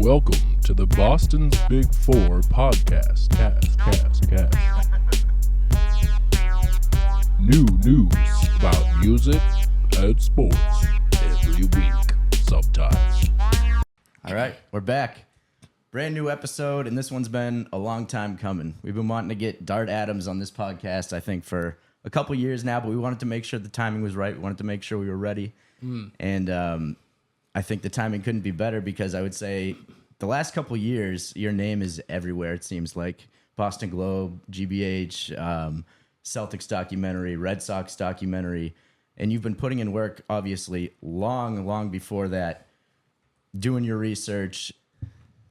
Welcome to the Boston's Big Four podcast. Cast. New news about music and sports every week, sometimes. All right, we're back. Brand new episode, and this one's been a long time coming. We've been wanting to get Dart Adams on this podcast, I think, for a couple years now, but we wanted to make sure the timing was right. We wanted to make sure we were ready. And I think the timing couldn't be better because I would say the last couple years, your name is everywhere, it seems like. Boston Globe, GBH, Celtics documentary, Red Sox documentary. And you've been putting in work, obviously, long before that, doing your research,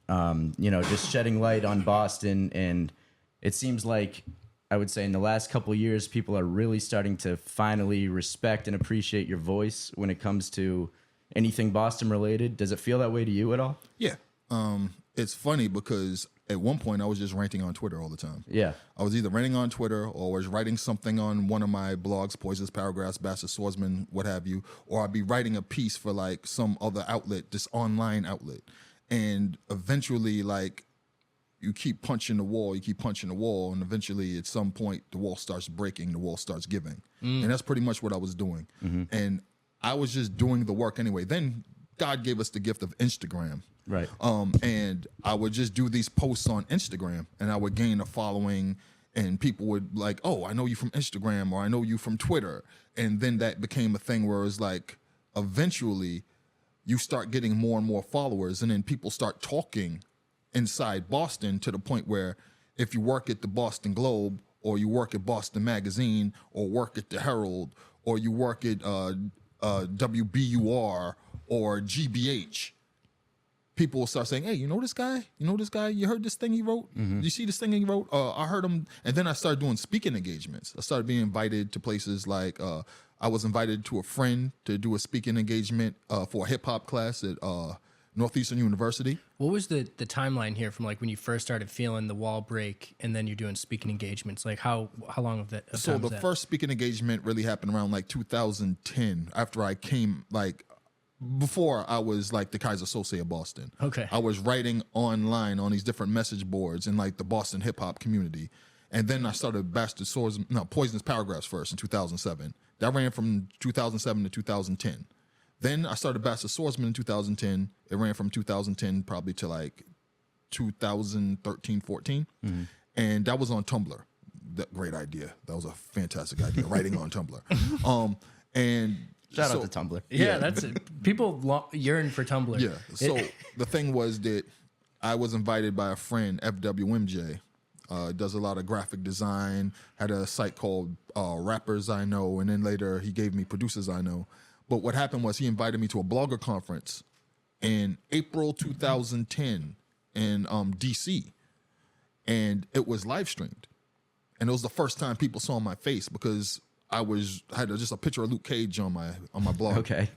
just shedding light on Boston. And it seems like, I would say in the last couple of years, people are really starting to finally respect and appreciate your voice when it comes to anything Boston related. Does it feel that way to you at all? Yeah. It's funny because at one point I was just ranting on Twitter all the time. Yeah. I was either ranting on Twitter or was writing something on one of my blogs, Poisonous Paragraphs, Bastard Swordsman, what have you, or I'd be writing a piece for like some other outlet, this online outlet. And eventually, like, you keep punching the wall, and eventually at some point the wall starts breaking, the wall starts giving. And that's pretty much what I was doing. And I was just doing the work anyway. Then God gave us the gift of Instagram. Right. And I would just do these posts on Instagram, and I would gain a following, and people would like, oh, I know you from Instagram, or I know you from Twitter. And then that became a thing where it was like, eventually you start getting more and more followers, and then people start talking inside Boston to the point where if you work at the Boston Globe, or you work at Boston Magazine, or work at the Herald, or you work at WBUR or GBH, people will start saying, hey, you know this guy? You heard this thing he wrote? You see this thing he wrote? I heard him. And then I started doing speaking engagements. I started being invited to places like, I was invited to a friend to do a speaking engagement for a hip hop class at Northeastern University. What was the timeline here from like when you first started feeling the wall break and then you're doing speaking engagements? Like how long of that? So the first speaking engagement really happened around like 2010 after I came, like, before I was like the Kaiser Sose of Boston. Okay. I was writing online on these different message boards in like the Boston hip hop community. And then I started Poisonous Paragraphs first in 2007. That ran from 2007 to 2010. Then I started Bastard Swordsman in 2010. It ran from 2010 probably to like 2013, 14. And that was on Tumblr. Great idea. That was a fantastic idea, writing on Tumblr. And Shout out to Tumblr. Yeah, that's it. People yearn for Tumblr. Yeah. So the thing was that I was invited by a friend, FWMJ. Does a lot of graphic design, had a site called Rappers I Know, and then later he gave me Producers I Know. But what happened was he invited me to a blogger conference in April 2010 in DC, and it was live streamed. And it was the first time people saw my face because I had just a picture of Luke Cage on my blog, Okay.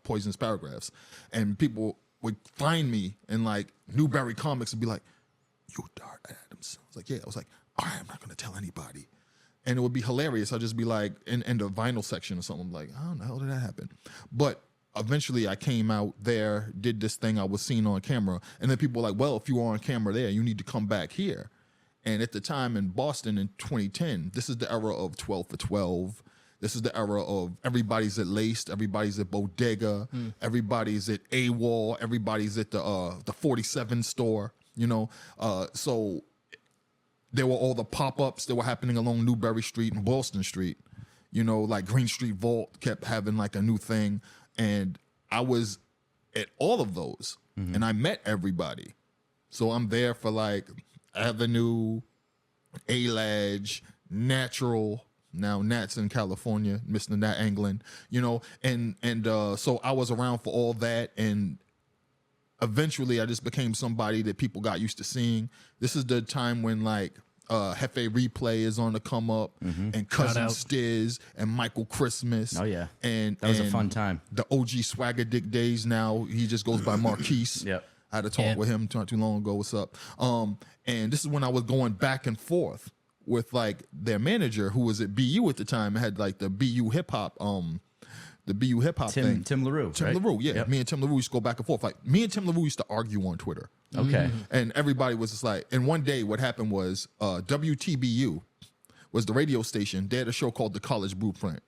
Poisonous Paragraphs, and people would find me in like Newberry Comics and be like, "You Dart Adams?" I was like, "Yeah." I was like, "All right, I'm not gonna tell anybody," and it would be hilarious. I'd just be like in the vinyl section or something. I'm like, how the hell did that happen? But eventually, I came out there, did this thing I was seen on camera, and then people were like, "Well, if you were on camera there, you need to come back here." And at the time in Boston in 2010, this is the era of 12 for 12. This is the era of everybody's at Laced, everybody's at Bodega, everybody's at AWOL, everybody's at the 47 store, So there were all the pop-ups that were happening along Newberry Street and Boylston Street. Like Green Street Vault kept having like a new thing. And I was at all of those, and I met everybody. So I'm there for like Avenue, A-Ledge, Natural, now Nats in California, Mr. Nat Anglin, so I was around for all that, and eventually I just became somebody that people got used to seeing. This is the time when like Hefe Replay is on the come up, and Cousin Stiz and Michael Christmas. Oh yeah, and that was a fun time. The OG Swagger Dick days. Now he just goes by Marquise. Yep. I had a talk with him not too long ago. What's up? And this is when I was going back and forth with like their manager, who was at BU at the time, had like the BU hip hop the BU hip hop thing. Tim LaRue. Tim right? LaRue, yeah. Yep. Me and Tim LaRue used to go back and forth. Like me and Tim LaRue used to argue on Twitter. Okay. And everybody was just like, and one day what happened was WTBU was the radio station. They had a show called The College Blueprint.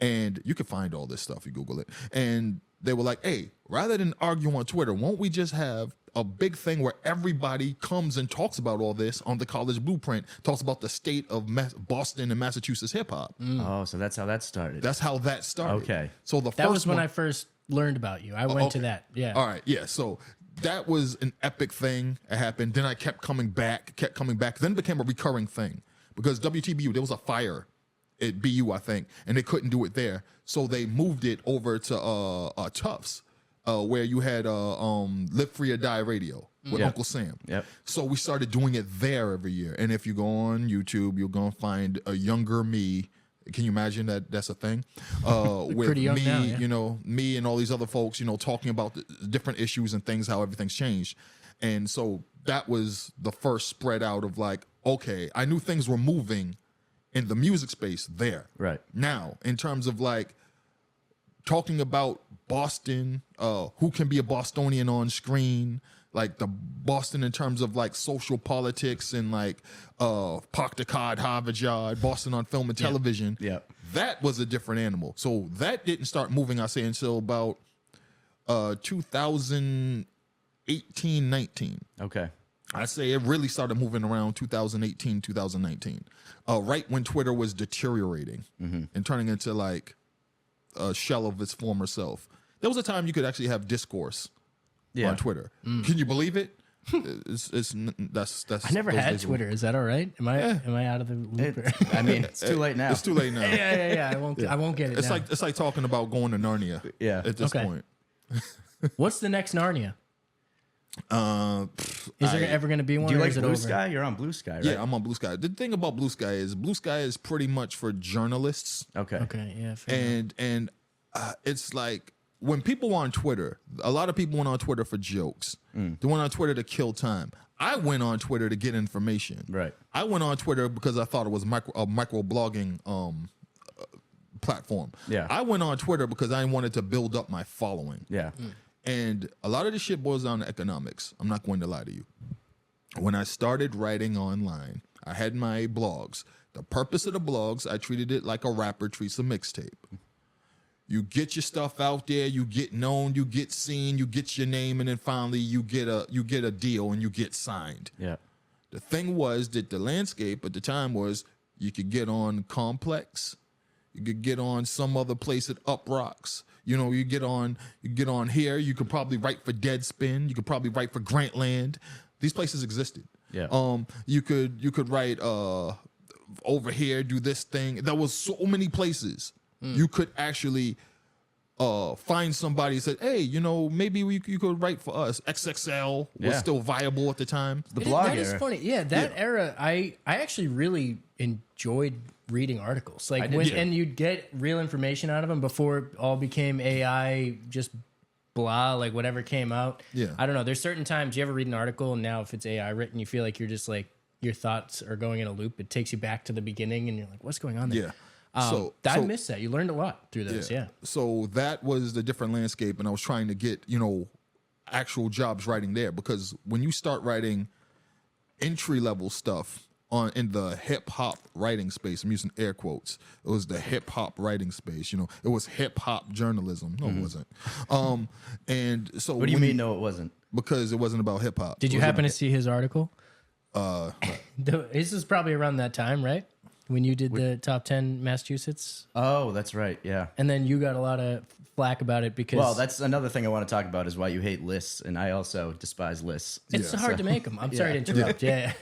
And you can find all this stuff, you Google it. And they were like, hey, rather than argue on Twitter, won't we just have a big thing where everybody comes and talks about all this on The College Blueprint, talks about the state of Boston and Massachusetts hip hop. Oh, so that's how that started. That's how that started. Okay. So That was when I first learned about you. I went to okay. that. Yeah. All right, yeah. So that was an epic thing that happened. Then I kept coming back. Then it became a recurring thing because WTBU, there was a fire at BU, I think, and they couldn't do it there. So they moved it over to Tufts, where you had Live Free or Die Radio with Uncle Sam. Yep. So we started doing it there every year. And if you go on YouTube, you're going to find a younger me. Can you imagine that that's a thing? With Pretty young me, now, yeah. you know, me and all these other folks, you know, talking about the different issues and things, how everything's changed. And so that was the first spread out of like, okay, I knew things were moving in the music space there. Right. Now, in terms of like talking about Boston, who can be a Bostonian on screen, like the Boston in terms of like social politics and like Park the Cod, Harvard Yard, Boston on film and television. Yeah. That was a different animal. So that didn't start moving, I say, until about 2018, 19. Okay. I say it really started moving around 2018, 2019, right when Twitter was deteriorating and turning into like a shell of its former self. There was a time you could actually have discourse on Twitter. Can you believe it? That's I never those had days Twitter. Is that all right? Am I out of the loop? I mean, it's too late now. It's too late now. yeah. I won't get it. It's now. like talking about going to Narnia. Yeah. At this Okay. point. What's the next Narnia? Is there ever going to be one? Do you or like is it Blue over? Sky? You're on Blue Sky, right? Yeah, I'm on Blue Sky. The thing about Blue Sky is pretty much for journalists. Okay. Okay, yeah. fair enough. And it's like when people on Twitter, a lot of people went on Twitter for jokes. They went on Twitter to kill time. I went on Twitter to get information. Right. I went on Twitter because I thought it was a micro blogging platform. Yeah. I went on Twitter because I wanted to build up my following. Yeah. And a lot of this shit boils down to economics. I'm not going to lie to you. When I started writing online, I had my blogs. The purpose of the blogs, I treated it like a rapper treats a mixtape. You get your stuff out there, you get known, you get seen, you get your name, and then finally you get a deal and you get signed. Yeah. The thing was that the landscape at the time was you could get on Complex, you could get on some other place at Up Rocks. You know, you get on here. You could probably write for Deadspin. You could probably write for Grantland. These places existed. Yeah. You could write over here, do this thing. There was so many places you could actually find somebody and said, hey, you know, maybe you could write for us. XXL was Yeah. still viable at the time. The blog That is era. funny. Yeah, that era, I actually really enjoyed reading articles. Like did too. and you'd get real information out of them before it all became AI, just blah, like whatever came out. Yeah. I don't know. There's certain times you ever read an article and now if it's AI written, you feel like you're just like your thoughts are going in a loop. It takes you back to the beginning and you're like, what's going on there? Yeah. I missed that. You learned a lot through those. Yeah. So that was the different landscape, and I was trying to get, you know, actual jobs writing there because when you start writing entry level stuff in the hip hop writing space, I'm using air quotes. It was the hip hop writing space. You know, it was hip hop journalism. No, it wasn't. And so What do you mean? No, it wasn't. Because it wasn't about hip hop. Did you happen to see his article? This is probably around that time, right? When you did the top 10 Massachusetts, Oh, that's right. Yeah. and then you got a lot of flack about it because Well, that's another thing I want to talk about is why you hate lists, and I also despise lists. it's hard to make them. I'm sorry to interrupt. Yeah.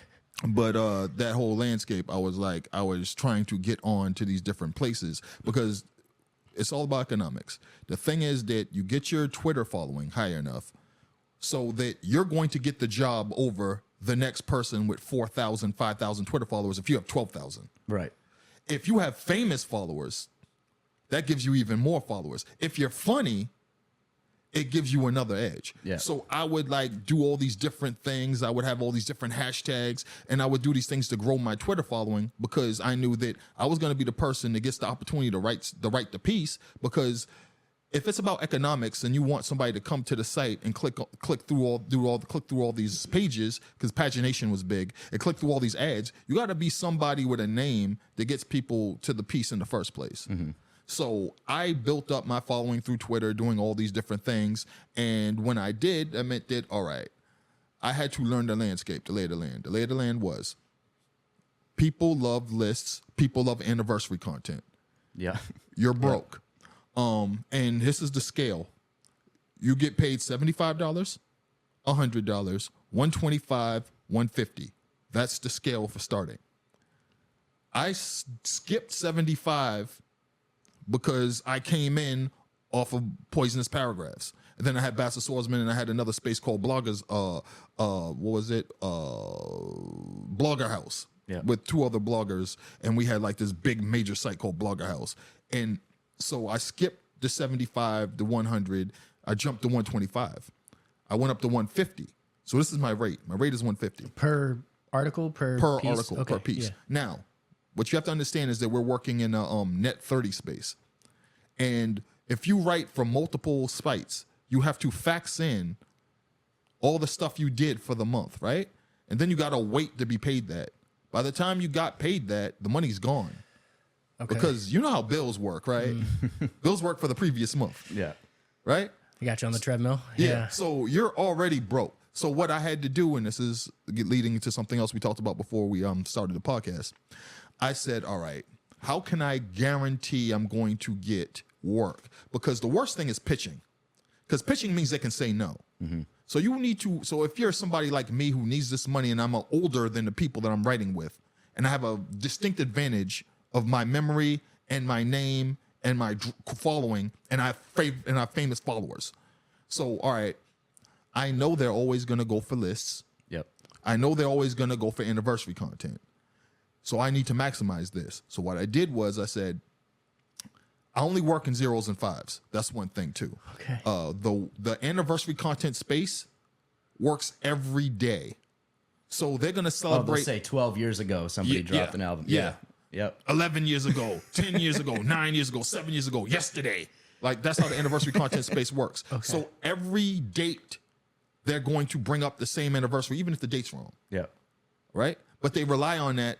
But that whole landscape, I was trying to get on to these different places because it's all about economics. The thing is that you get your Twitter following high enough so that you're going to get the job over the next person with 4,000, 5,000 Twitter followers if you have 12,000. Right. If you have famous followers, that gives you even more followers. If you're funny, it gives you another edge. Yeah. So I would like do all these different things. I would have all these different hashtags, and I would do these things to grow my Twitter following because I knew that I was going to be the person that gets the opportunity to write the piece. Because if it's about economics and you want somebody to come to the site and click through all these pages, because pagination was big, and click through all these ads, you got to be somebody with a name that gets people to the piece in the first place. So I built up my following through Twitter, doing all these different things. And when I did, I meant that, all right, I had to learn the landscape, the lay of the land. The lay of the land was people love lists. People love anniversary content. Yeah. You're broke. And this is the scale. You get paid $75, $100, $125, $150. That's the scale for starting. I skipped 75 because I came in off of Poisonous Paragraphs. And then I had Bastard Swordsman, and I had another space called Bloggers, what was it? Blogger House. Yeah. With 2 other bloggers, and we had like this big major site called Blogger House. And so I skipped the 75, the 100, I jumped to 125. I went up to 150. So this is my rate. My rate is 150. Per article, per piece? Article, Okay, per piece. yeah. Now, what you have to understand is that we're working in a net 30 space. And if you write from multiple sites, you have to fax in all the stuff you did for the month, right? And then you got to wait to be paid that. By the time you got paid that, the money's gone. Okay. Because you know how bills work, right? Bills work for the previous month, Yeah. right? I got you on the treadmill. Yeah. So you're already broke. So what I had to do, and this is leading into something else we talked about before we started the podcast, I said, all right, how can I guarantee I'm going to get work? Because the worst thing is pitching. Because pitching means they can say no. So you need to, so if you're somebody like me who needs this money and I'm older than the people that I'm writing with, and I have a distinct advantage of my memory and my name and my following, and I have famous followers. So, all right, I know they're always going to go for lists. Yep. I know they're always going to go for anniversary content. So I need to maximize this. So what I did was I said, I only work in 0s and 5s. That's one thing too. Okay. The anniversary content space works every day. So they're going to Oh, they'll celebrate. say 12 years ago somebody dropped an album. Yeah. Yep. 11 years ago, 10 years ago, 9 years ago, 7 years ago, yesterday. Like that's how the anniversary content space works. Okay. So every date, they're going to bring up the same anniversary, even if the date's wrong, Yep. right? But they rely on that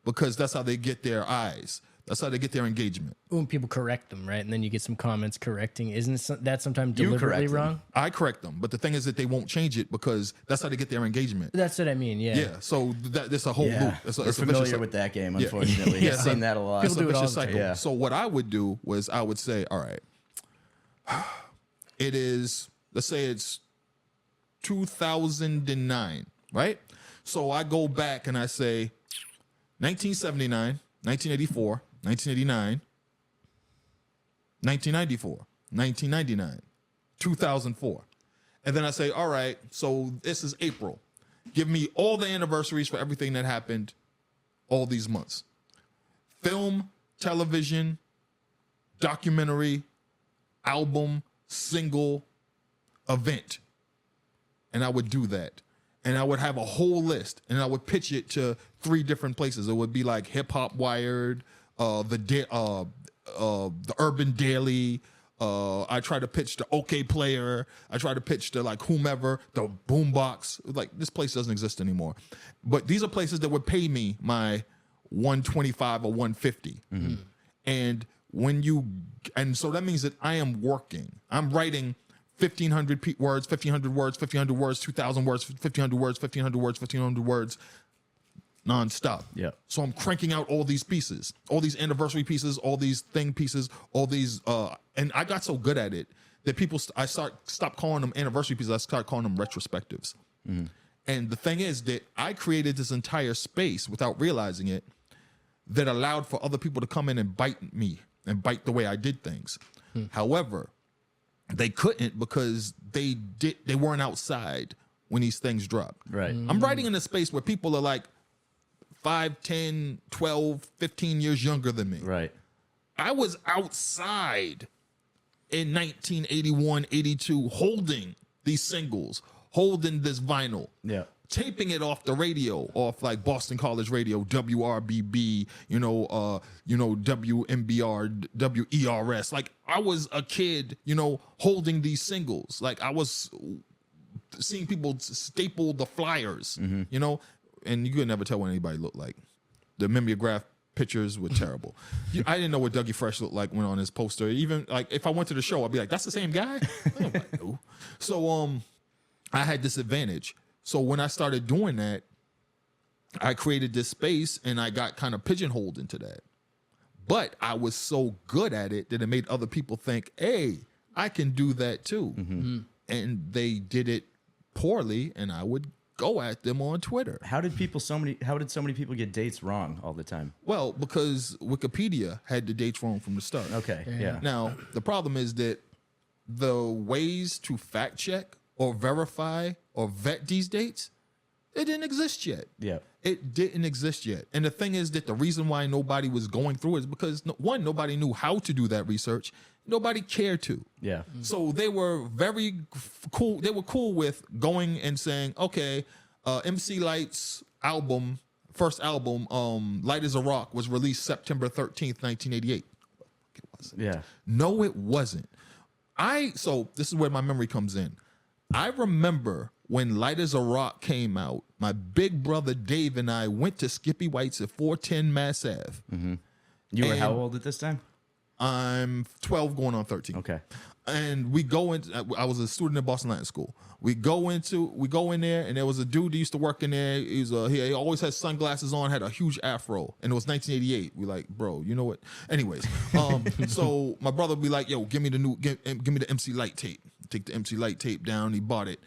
because that's how they get their eyes. That's how they get their engagement. When people correct them, right? And then you get some comments correcting. Isn't that sometimes You deliberately correct them. wrong? I correct them, but the thing is that they won't change it because that's how they get their engagement. That's what I mean, yeah. Yeah, so that's a whole loop. Yeah. It's We're a vicious familiar cycle. with that game, Yeah. unfortunately. Yeah. I've seen that a lot. It's a do it all vicious the time. cycle. Yeah. So what I would do was I would say, all right, it is, let's say it's 2009, right? So I go back and I say 1979, 1984, 1989, 1994, 1999, 2004. And then I say, all right, so this is April. Give me all the anniversaries for everything that happened all these months. Film, television, documentary, album, single, event. And I would do that. And I would have a whole list and I would pitch it to 3 different places. It would be like Hip Hop Wired, the Urban Daily. I try to pitch the OK Player. I try to pitch to like whomever, the Boombox. Like this place doesn't exist anymore. But these are places that would pay me my 125 or 150. And and so that means that I am working. I'm writing 1,500 words, 1,500 words, 1,500 words, 2,000 words, 1,500 words, 1,500 words, 1,500 words, nonstop. Yeah. So I'm cranking out all these pieces, all these anniversary pieces, all these thing pieces, all these, and I got so good at it that I stopped calling them anniversary pieces. I start calling them retrospectives. And the thing is that I created this entire space without realizing it that allowed for other people to come in and bite me and bite the way I did things. However, they couldn't because they weren't outside when these things dropped. Right. I'm writing in a space where people are like 5, 10, 12, 15 years younger than me. Right. I was outside in 1981, 82, holding these singles, holding this vinyl. Yeah. Taping it off the radio, off like Boston College Radio, WRBB, WMBR, WERS. Like I was a kid, holding these singles. Like I was seeing people staple the flyers, and you could never tell what anybody looked like. The mimeograph pictures were terrible. I didn't know what Dougie Fresh looked like when on his poster. Even like if I went to the show, I'd be like, "That's the same guy." I'm like, no. So I had this advantage. So when I started doing that, I created this space and I got kind of pigeonholed into that. But I was so good at it that it made other people think, hey, I can do that too. And they did it poorly, and I would go at them on Twitter. How did so many people get dates wrong all the time? Well, because Wikipedia had the dates wrong from the start. Okay, yeah. Now, the problem is that the ways to fact check or verify or vet these dates, it didn't exist yet. Yeah. It didn't exist yet. And the thing is that the reason why nobody was going through it is because, one, nobody knew how to do that research. Nobody cared to. Yeah. So they were very cool. They were cool with going and saying, okay, MC Light's first album, Light as a Rock, was released September 13th, 1988. It wasn't. Yeah. No, it wasn't. So this is where my memory comes in. I remember when Light as a Rock came out, my big brother Dave and I went to Skippy White's at 410 Mass Ave. You were how old at this time? I'm 12 going on 13. Okay. And we go in. I was a student at Boston Latin School. We go in there, and there was a dude that used to work in there. He always had sunglasses on, had a huge afro, and it was 1988. We like, bro, you know what? Anyways, so my brother would be like, yo, give me the MC Light tape. Take the MC Light tape down. He bought it,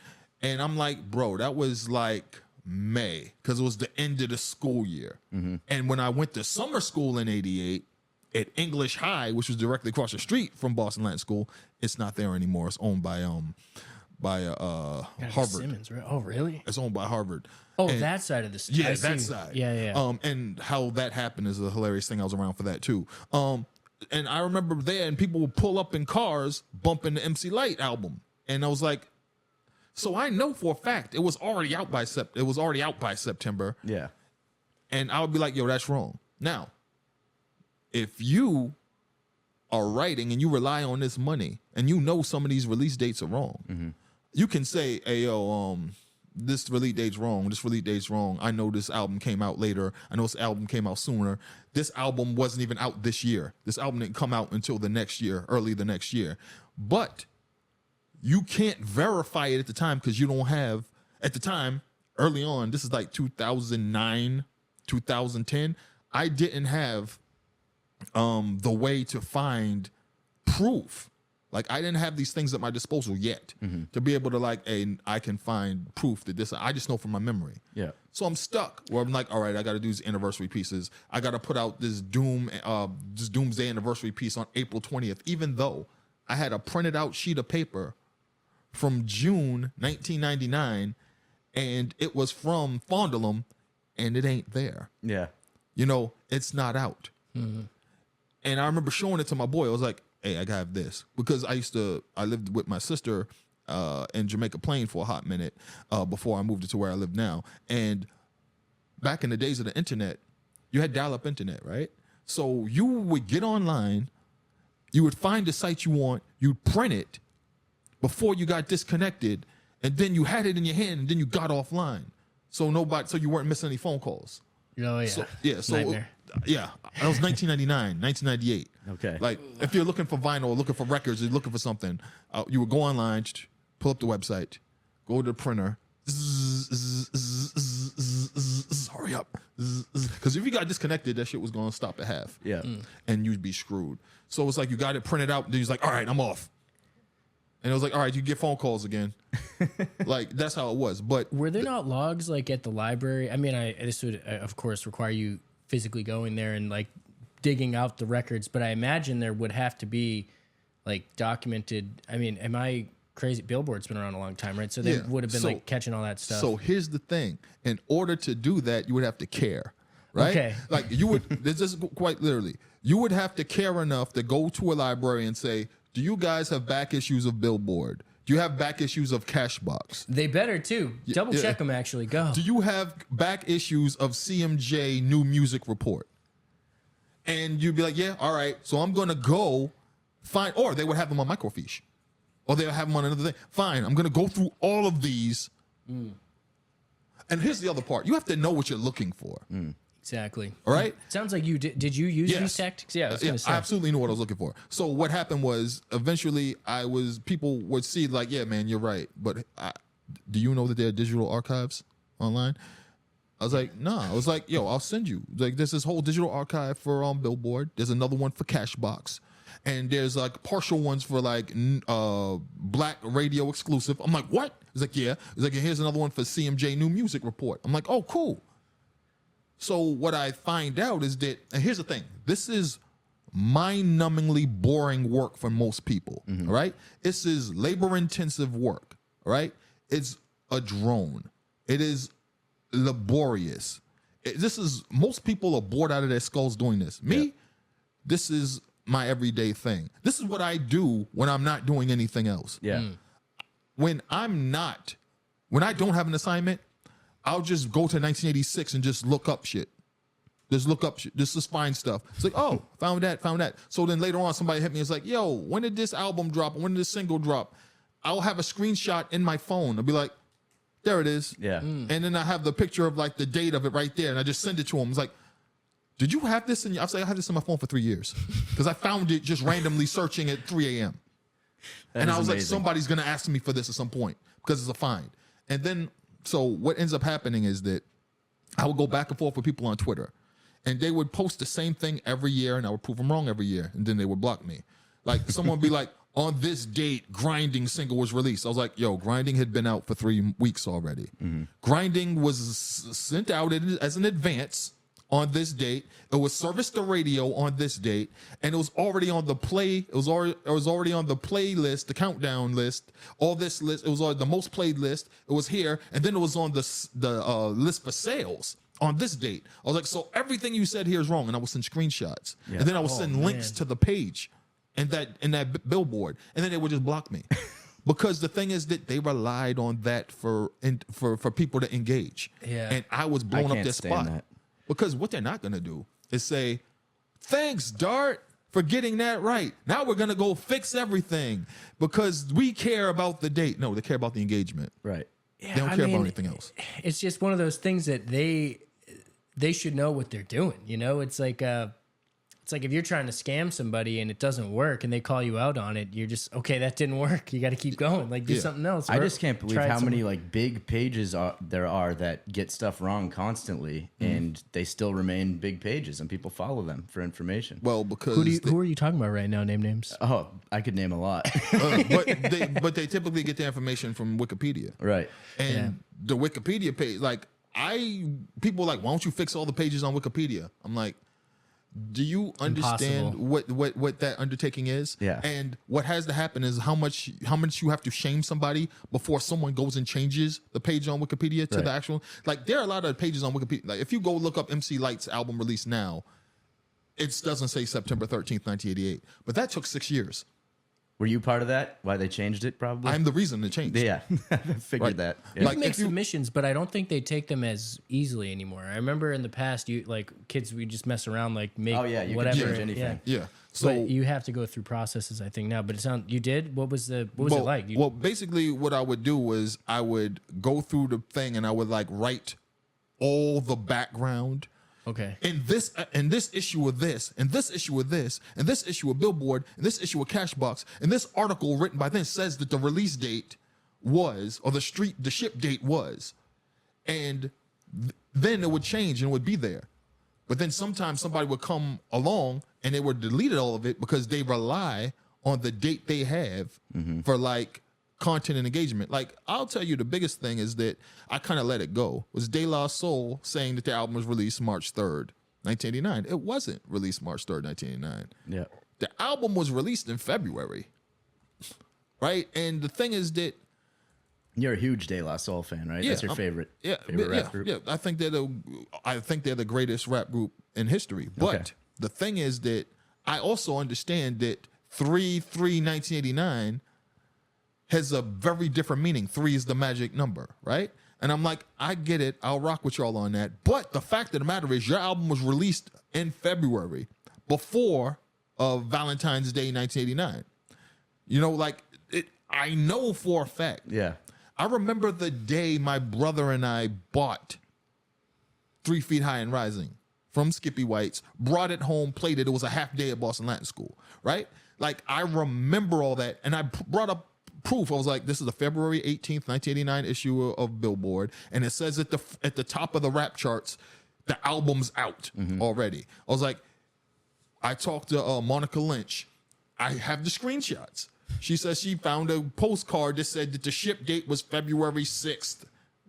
and I'm like, bro, that was like May, because it was the end of the school year. And when I went to summer school in '88. At English High, which was directly across the street from Boston Latin School, it's not there anymore. It's owned by Harvard. Simmons, right? Oh, really? It's owned by Harvard. Oh, And- that side of the yeah, I that see. side. Yeah. And how that happened is a hilarious thing. I was around for that too. And I remember there, and people would pull up in cars bumping the MC Light album, and I was like, so I know for a fact it was already out by September. Yeah. And I would be like, yo, that's wrong. Now, if you are writing and you rely on this money and you know some of these release dates are wrong, you can say, hey, yo, this release date's wrong. This release date's wrong. I know this album came out later. I know this album came out sooner. This album wasn't even out this year. This album didn't come out until the next year, early the next year. But you can't verify it at the time because you don't have, at the time, early on, this is like 2009, 2010, I didn't have the way to find proof. Like I didn't have these things at my disposal yet to be able to like, I can find proof that this, I just know from my memory. Yeah. So I'm stuck where I'm like, all right, I got to do these anniversary pieces. I got to put out this Doomsday anniversary piece on April 20th, even though I had a printed out sheet of paper from June 1999 and it was from Fondulum and it ain't there. Yeah. It's not out. And I remember showing it to my boy. I was like, hey, I got this. Because I lived with my sister in Jamaica Plain for a hot minute before I moved to where I live now. And back in the days of the internet, you had dial-up internet, right? So you would get online, you would find the site you want, you'd print it before you got disconnected, and then you had it in your hand, and then you got offline. So you weren't missing any phone calls. Oh, yeah. So Nightmare. Yeah, that was 1999, 1998. Okay. Like, if you're looking for vinyl, looking for records, you're looking for something, you would go online, pull up the website, go to the printer, hurry up. Because if you got disconnected, that shit was going to stop at half. Yeah. And you'd be screwed. So it's like you got it printed out, and then he's like, all right, I'm off. And it was like, all right, you get phone calls again. Like, that's how it was. But were there not logs like at the library? I mean, this would, of course, require you physically going there and like digging out the records, but I imagine there would have to be like documented. I mean, am I crazy? Billboard's been around a long time, right? So they would have been like catching all that stuff. So here's the thing. In order to do that, you would have to care, right? Okay. Like you would, this is quite literally, you would have to care enough to go to a library and say, Do you guys have back issues of Billboard? Do you have back issues of Cashbox? They better too. Double check them. Actually, go. Do you have back issues of CMJ New Music Report? And you'd be like, yeah, all right. So I'm going to go find, or they would have them on microfiche, or they would have them on another thing. Fine, I'm going to go through all of these. And here's the other part. You have to know what you're looking for. Exactly. All right? Sounds like you did. Did you use Yes. these tactics? Yeah, I was gonna say. I absolutely knew what I was looking for. So what happened was eventually people would see like, yeah, man, you're right. But do you know that there are digital archives online? I was like, nah. I was like, yo, I'll send you. Like, there's this whole digital archive for Billboard. There's another one for Cashbox. And there's like partial ones for like black radio exclusive. I'm like, what? He's like, yeah. He's like, here's another one for CMJ New Music Report. I'm like, oh, cool. So what I find out is that, and here's the thing, this is mind-numbingly boring work for most people, all right? This is labor-intensive work, all right? It's a drone. It is laborious. Most people are bored out of their skulls doing this. Me, this is my everyday thing. This is what I do when I'm not doing anything else. Yeah. When I don't have an assignment, I'll just go to 1986 and just look up shit. Just find stuff. It's like, oh, found that. So then later on, somebody hit me. It's like, yo, when did this album drop? When did this single drop? I'll have a screenshot in my phone. I'll be like, there it is. Yeah. And then I have the picture of like the date of it right there. And I just send it to him. It's like, did you have this? I'll say, I had this on my phone for 3 years. Because I found it just randomly searching at 3 a.m. And I was like, somebody's going to ask me for this at some point because it's a find. And then, so what ends up happening is that I would go back and forth with people on Twitter. And they would post the same thing every year, and I would prove them wrong every year. And then they would block me. Like, someone would be like, on this date, Grinding single was released. I was like, yo, Grinding had been out for 3 weeks already. Grinding was sent out as an advance on this date. It was serviced to radio on this date, and it was already on the play. It was already on the playlist, the countdown list, all this list. It was on the most played list. It was here, and then it was on the list for sales on this date. I was like, so everything you said here is wrong, and I would send screenshots, and then I would send links to the page, and that billboard, and then they would just block me. Because the thing is that they relied on that for people to engage. Yeah. And I was blowing up their spot. That. Because what they're not going to do is say, thanks, Dart, for getting that right. Now we're going to go fix everything because we care about the date. No, they care about the engagement. Right. Yeah, They don't care about anything else. It's just one of those things that they should know what they're doing. You know, it's like if you're trying to scam somebody and it doesn't work and they call you out on it, you're just, okay, that didn't work. You got to keep going. Like, do something else. I just can't believe how many like big pages there are that get stuff wrong constantly, and they still remain big pages, and people follow them for information. Well, because who are you talking about right now? Name names. Oh, I could name a lot. but they typically get their information from Wikipedia. Right. And the Wikipedia page, like people are like, why don't you fix all the pages on Wikipedia? I'm like, do you understand what that undertaking is? Yeah. And what has to happen is how much you have to shame somebody before someone goes and changes the page on Wikipedia to the actual, like, there are a lot of pages on Wikipedia. Like, if you go look up MC Light's album release now, it doesn't say September 13th, 1988, but that took 6 years. Were you part of that? Why they changed it? Probably. I'm the reason it changed. Yeah, I figured that. Yeah. You Like, can make if you- submissions, but I don't think they take them as easily anymore. I remember in the past, kids, we just mess around, like make Oh, yeah, you can whatever. change anything. Yeah. So But you have to go through processes, I think, now. But you did? What was it like? Well, basically, what I would do was I would go through the thing and I would like write all the background. Okay. In this issue of this, and this issue of this, and this issue of Billboard, and this issue of Cashbox, and this article written by them says that the release date was, or the ship date was, and then it would change and it would be there. But then sometimes somebody would come along and they would delete all of it because they rely on the date they have for like content and engagement. Like, I'll tell you, the biggest thing is that I kind of let it go. Was De La Soul saying that the album was released March 3rd, 1989. It wasn't released March 3rd, 1989. Yeah. The album was released in February, right? And the thing is that You're a huge De La Soul fan, right? That's your favorite rap group. Yeah, I think they're the greatest rap group in history. But the thing is that I also understand that 3/3/1989 has a very different meaning. 3 is the magic number, right? And I'm like, I get it. I'll rock with y'all on that. But the fact of the matter is, your album was released in February before Valentine's Day 1989. You know, like, I know for a fact. Yeah. I remember the day my brother and I bought 3 Feet High and Rising from Skippy White's, brought it home, played it. It was a half day at Boston Latin School, right? Like, I remember all that. And I brought up proof. I was like, this is the February 18th, 1989 issue of Billboard. And it says at the top of the rap charts, the album's out already. I was like, I talked to Monica Lynch. I have the screenshots. She says she found a postcard that said that the ship date was February 6th,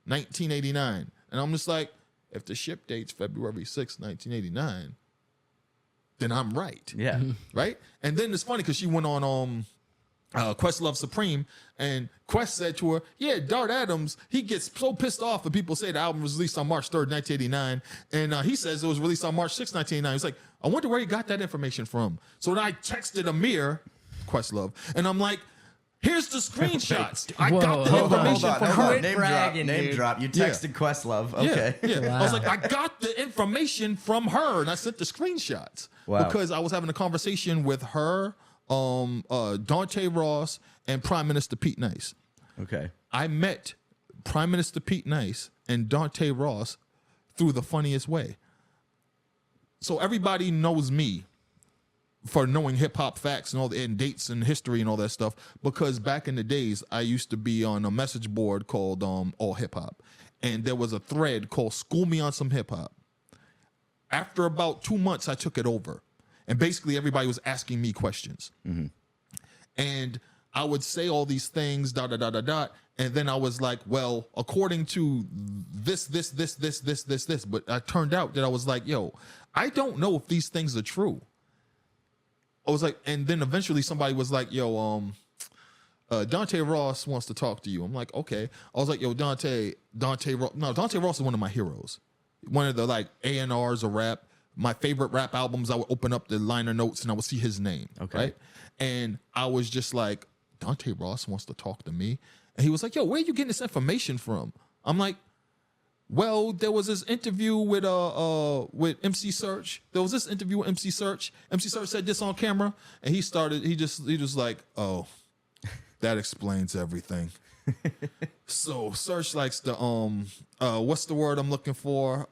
1989. And I'm just like, if the ship date's February 6th, 1989, then I'm right. Yeah. Right? And then it's funny because she went on Questlove Supreme, and Quest said to her, yeah, Dart Adams, he gets so pissed off when people say the album was released on March 3rd, 1989, and he says it was released on March 6th, 1989. He's like, I wonder where he got that information from. So then I texted Amir, Questlove, and I'm like, here's the screenshots. I got the information from her. Name drop. You texted Questlove. Okay. Yeah. Wow. I was like, I got the information from her, and I sent the screenshots. Wow. Because I was having a conversation with her, Dante Ross, and Prime Minister Pete Nice. Okay. I met Prime Minister Pete Nice and Dante Ross through the funniest way. So everybody knows me for knowing hip hop facts and and dates and history and all that stuff, because back in the days I used to be on a message board called All Hip Hop, and there was a thread called School Me on Some Hip Hop. After about 2 months, I took it over, and basically everybody was asking me questions, and I would say all these things, and then I was like, well, according to this, but it turned out that I was like, yo, I don't know if these things are true. I was like, and then eventually somebody was like, yo, Dante Ross wants to talk to you. I'm like, okay. I was like, yo, Dante Ross is one of my heroes. One of the like A&Rs of rap. My favorite rap albums, I would open up the liner notes and I would see his name. Okay. Right? And I was just like, Dante Ross wants to talk to me. And he was like, yo, where are you getting this information from? I'm like, well, there was this interview with MC Search. There was this interview with MC Search. MC Search said this on camera, and he just like, oh, that explains everything. So Search likes to what's the word I'm looking for?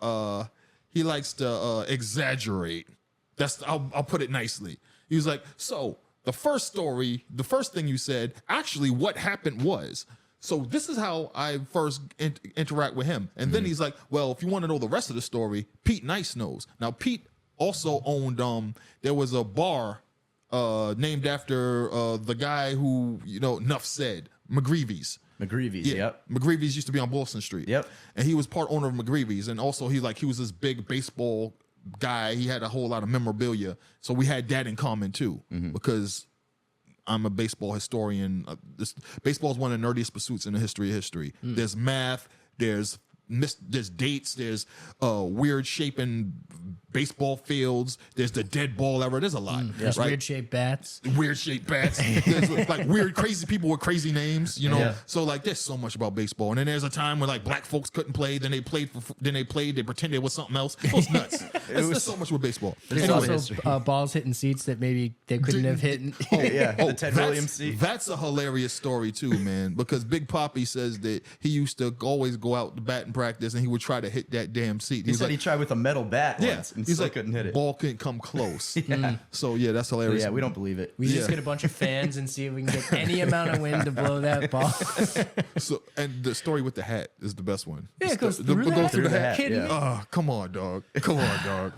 He likes to exaggerate. I'll put it nicely. He was like, so the first thing you said, actually what happened was. So this is how I first interact with him. And then he's like, well, if you want to know the rest of the story, Pete Nice knows. Now, Pete also owned, there was a bar named after the guy who, Nuff said, McGreevy's. McGreevy's, yep. McGreevy's used to be on Boston Street. Yep. And he was part owner of McGreevy's. And also he was this big baseball guy. He had a whole lot of memorabilia. So we had that in common too, because I'm a baseball historian. Baseball is one of the nerdiest pursuits in the history of history. There's math, there's dates, there's weird shaping baseball fields, there's the dead ball era. There's a lot. There's right? weird shaped bats. There's like weird, crazy people with crazy names, Yeah. So like there's so much about baseball. And then there's a time when like black folks couldn't play, they pretended it was something else. It was nuts. There's so much with baseball. And Anyway. also balls hitting seats that maybe they couldn't have hit. The Ted Williams seat. That's a hilarious story too, man. Because Big Papi says that he used to always go out to batting practice and he would try to hit that damn seat. He said he tried with a metal bat once and he's still like, couldn't hit it. Ball couldn't come close. So yeah, that's hilarious. Yeah, we don't believe it. We just get a bunch of fans and see if we can get any amount of wind to blow that ball. So and the story with the hat is the best one. Yeah, it goes The- through the- the hat. through the Through the hat. hat, Kidding yeah. me? Oh, come on, dog. Come on, dog.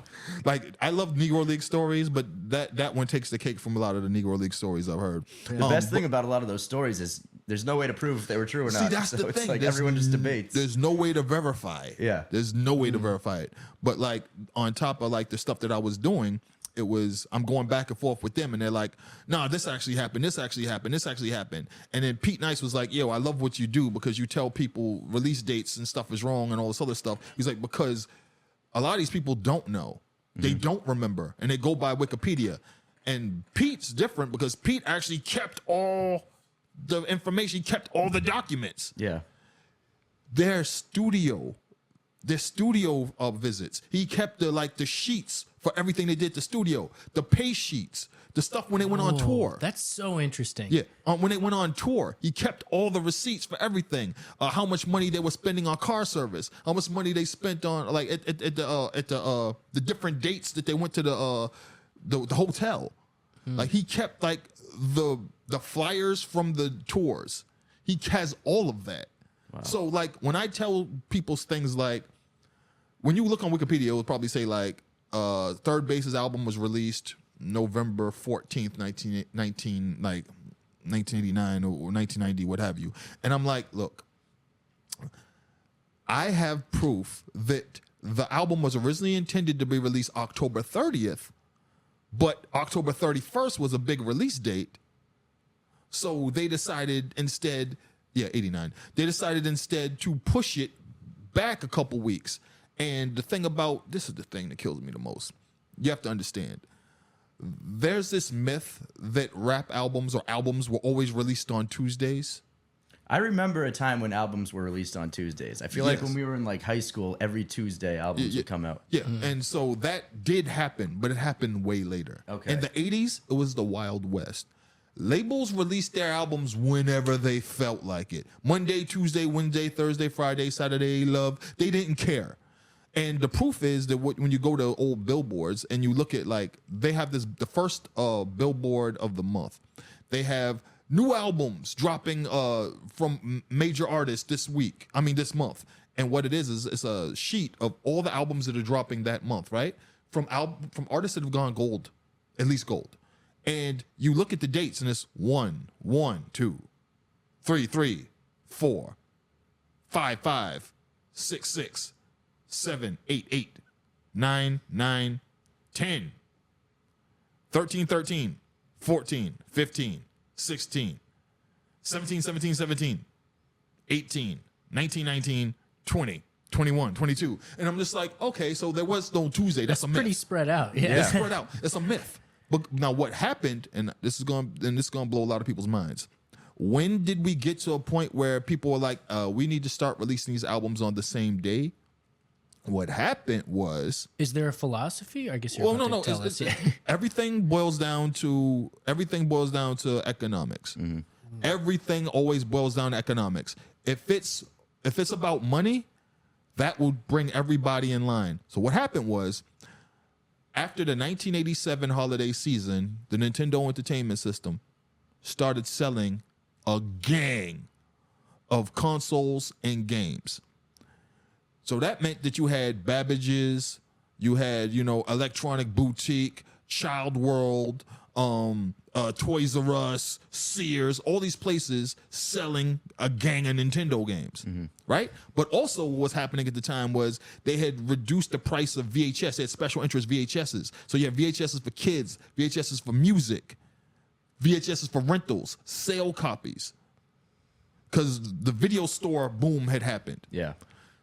Like I love Negro League stories, but that one takes the cake from a lot of the Negro League stories I've heard. The best thing about a lot of those stories is there's no way to prove if they were true or not. See, that's so the it's thing. like There's everyone just debates. There's no way to verify. Yeah. There's no way to verify it. But like on top of like the stuff that I was doing, I'm going back and forth with them, and they're like, "Nah, this actually happened. This actually happened. This actually happened." And then Pete Nice was like, "Yo, I love what you do because you tell people release dates and stuff is wrong and all this other stuff." He's like, "Because a lot of these people don't know, they don't remember, and they go by Wikipedia." And Pete's different because Pete actually kept all the information, he kept all the documents. Yeah. Their studio visits. He kept the sheets for everything they did at the studio, the pay sheets, the stuff when they went on tour. That's so interesting. Yeah, when they went on tour, he kept all the receipts for everything. How much money they were spending on car service, how much money they spent on at the different dates that they went to the hotel. Like he kept like the flyers from the tours. He has all of that. Wow. So like when I tell people things like, when you look on Wikipedia, it will probably say like Third Base's album was released November 14th, 1989 or 1990, what have you. And I'm like, look, I have proof that the album was originally intended to be released October 30th, but October 31st was a big release date. So they decided instead, 89. They decided instead to push it back a couple weeks. And the thing about, this is the thing that kills me the most. You have to understand. There's this myth that rap albums or albums were always released on Tuesdays. I remember a time when albums were released on Tuesdays. I feel like when we were in like high school, every Tuesday albums would come out. Yeah, and so that did happen, but it happened way later. Okay. In the 80s, it was the Wild West. Labels released their albums whenever they felt like it. Monday, Tuesday, Wednesday, Thursday, Friday, Saturday, love. They didn't care. And the proof is that when you go to old billboards and you look at like, they have the first billboard of the month. They have new albums dropping from major artists this month. And what it is it's a sheet of all the albums that are dropping that month, right? From artists that have gone gold, at least gold. And you look at the dates and it's 1, 1, 2, 3, 3, 4, 5, 5, 6, 6, 7, 8, 8, 9, 9, 10, 13, 13, 14, 15, 16, 17, 17, 17, 18, 19, 19, 20, 21, 22. And I'm just like, okay, so there was no Tuesday. That's a myth. Pretty spread out. Yeah. It's spread out. It's a myth. But now what happened, and this is going to blow a lot of people's minds. When did we get to a point where people were like, we need to start releasing these albums on the same day? What happened was, is there a philosophy? I guess you're about to tell us. Everything boils down to economics. Mm-hmm. Everything always boils down to economics. If it's about money, that will bring everybody in line. So what happened was, after the 1987 holiday season, the Nintendo Entertainment System started selling a gang of consoles and games. So that meant that you had Babbage's, you had, Electronic Boutique, Child World, Toys R Us, Sears, all these places selling a gang of Nintendo games, right? But also what's happening at the time was they had reduced the price of VHS. They had special interest VHSs. So you have VHSs for kids, VHSs for music, VHSs for rentals, sale copies. Because the video store boom had happened. Yeah.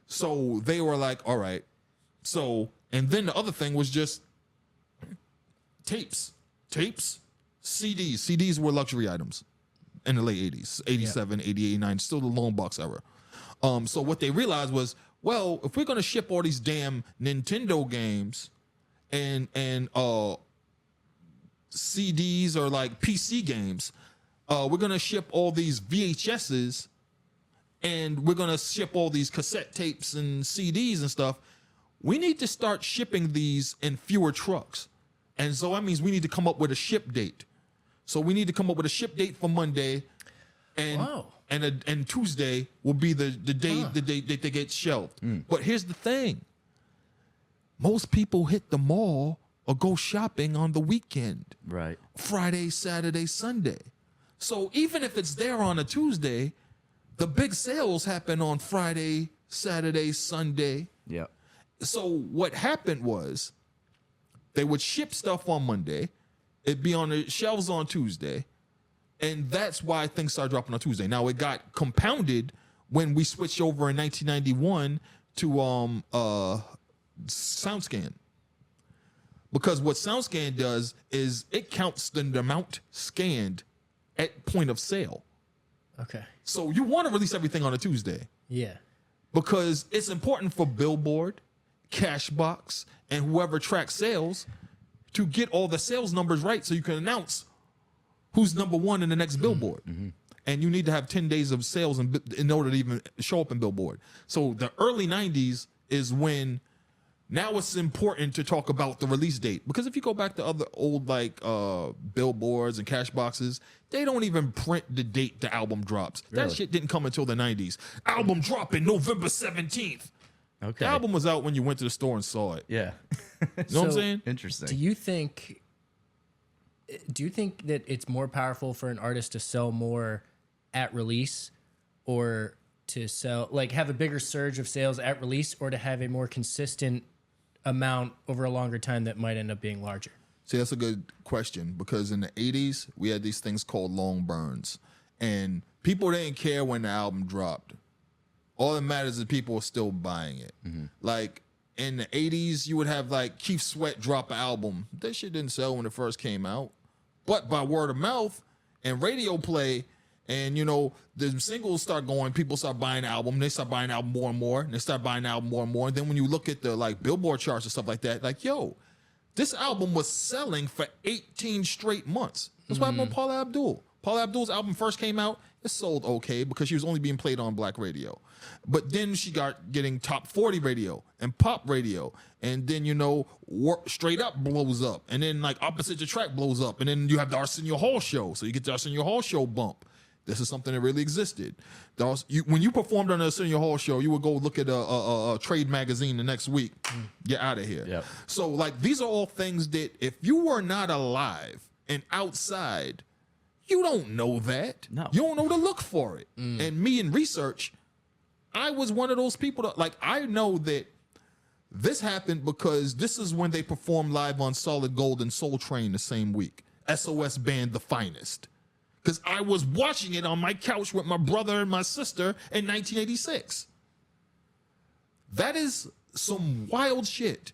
So they were like, all right. So, and then the other thing was just tapes, CDs. CDs were luxury items in the late 80s, 87, 88, 89, still the long box era. So what they realized was, well, if we're going to ship all these damn Nintendo games and CDs or like PC games, we're going to ship all these VHSs and we're going to ship all these cassette tapes and CDs and stuff. We need to start shipping these in fewer trucks. And so that means we need to come up with a ship date. So we need to come up with a ship date for Monday, and Tuesday will be the day that they get shelved. But here's the thing: most people hit the mall or go shopping on the weekend, right? Friday, Saturday, Sunday. So even if it's there on a Tuesday, the big sales happen on Friday, Saturday, Sunday. Yeah. So what happened was, they would ship stuff on Monday. It'd be on the shelves on Tuesday. And that's why things started dropping on Tuesday. Now, it got compounded when we switched over in 1991 to SoundScan. because what SoundScan does is it counts the amount scanned at point of sale. Okay. So you want to release everything on a Tuesday Yeah. because it's important for Billboard, Cashbox, and whoever tracks sales to get all the sales numbers right so you can announce who's number one in the next Billboard. And you need to have 10 days of sales in order to even show up in Billboard. So the early 90s is when now it's important to talk about the release date. Because if you go back to other old like Billboards and Cashboxes, they don't even print the date the album drops. That shit didn't come until the 90s. Album dropping November 17th. Okay. The album was out when you went to the store and saw it. Yeah. You know what I'm saying? Interesting. Do you think that it's more powerful for an artist to sell more at release, or to sell like have a bigger surge of sales at release, or to have a more consistent amount over a longer time that might end up being larger? See, that's a good question, because in the 80s, we had these things called long burns, and people didn't care when the album dropped. All that matters is people were still buying it. Like in the 80s, you would have like Keith Sweat drop an album. That shit didn't sell when it first came out. But by word of mouth and radio play, and, you know, the singles start going, people start buying the album. They start buying the album more and more. And they start buying the album more and more. And then when you look at the, like, Billboard charts and stuff like that, like, yo, this album was selling for 18 straight months. That's what happened with Paula Abdul. Paula Abdul's album first came out. It sold okay because she was only being played on black radio. But then she got getting top 40 radio and pop radio. And then, you know, Straight Up blows up. And then, like, Opposite Attract blows up. And then you have the Arsenio Hall show. So you get the Arsenio Hall show bump. This is something that really existed. When you performed on the Arsenio Hall show, you would go look at a trade magazine the next week. Get out of here. Yep. So, like, these are all things that if you were not alive and outside, you don't know that. No. You don't know to look for it. And me in research, I was one of those people that, like, I know that this happened because this is when they performed live on Solid Gold and Soul Train the same week. SOS band The Finest. Because I was watching it on my couch with my brother and my sister in 1986. That is some wild shit.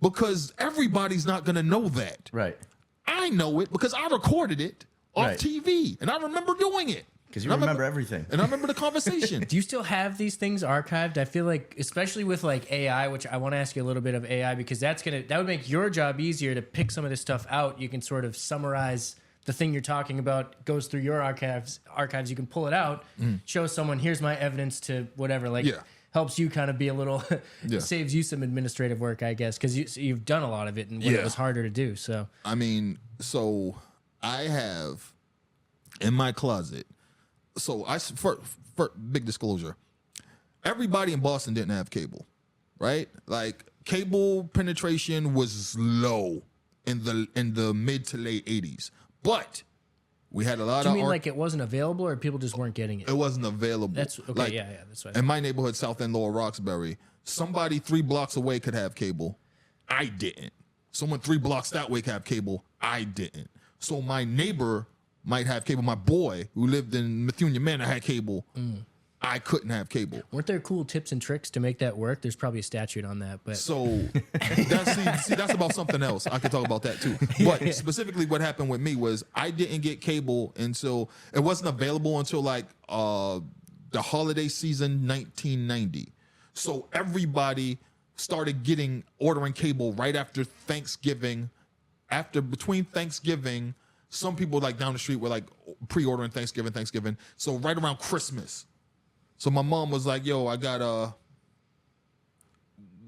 Because everybody's not going to know that. Right. I know it because I recorded it off Right. TV. And I remember doing it. Because you remember everything. And I remember the conversation. Do you still have these things archived? I feel like, especially with like AI, which I want to ask you a little bit of AI, because that would make your job easier to pick some of this stuff out. You can sort of summarize the thing you're talking about, goes through your archives. You can pull it out, show someone, here's my evidence to whatever. Like, helps you kind of be a little, saves you some administrative work, I guess, because you've done a lot of it and when it was harder to do. So, I mean, so I have in my closet. So for big disclosure, everybody in Boston didn't have cable, right? Like, cable penetration was low in the mid to late 80s. But we had a lot of. do you mean like it wasn't available, or people just weren't getting it? It wasn't available. That's okay. Like, yeah, that's what I in my neighborhood, South End, Lower Roxbury, somebody 3 blocks away could have cable. I didn't. Someone 3 blocks that way could have cable. I didn't. So my neighbor might have cable. My boy who lived in Methunia Manor had cable. I couldn't have cable. Weren't there cool tips and tricks to make that work? There's probably a statute on that, but So that's about something else. I could talk about that too. But specifically what happened with me was I didn't get cable until it wasn't available until like the holiday season 1990. So everybody started ordering cable right after Thanksgiving. Between Thanksgiving, some people like down the street were like pre-ordering Thanksgiving. So right around Christmas. So my mom was like, yo,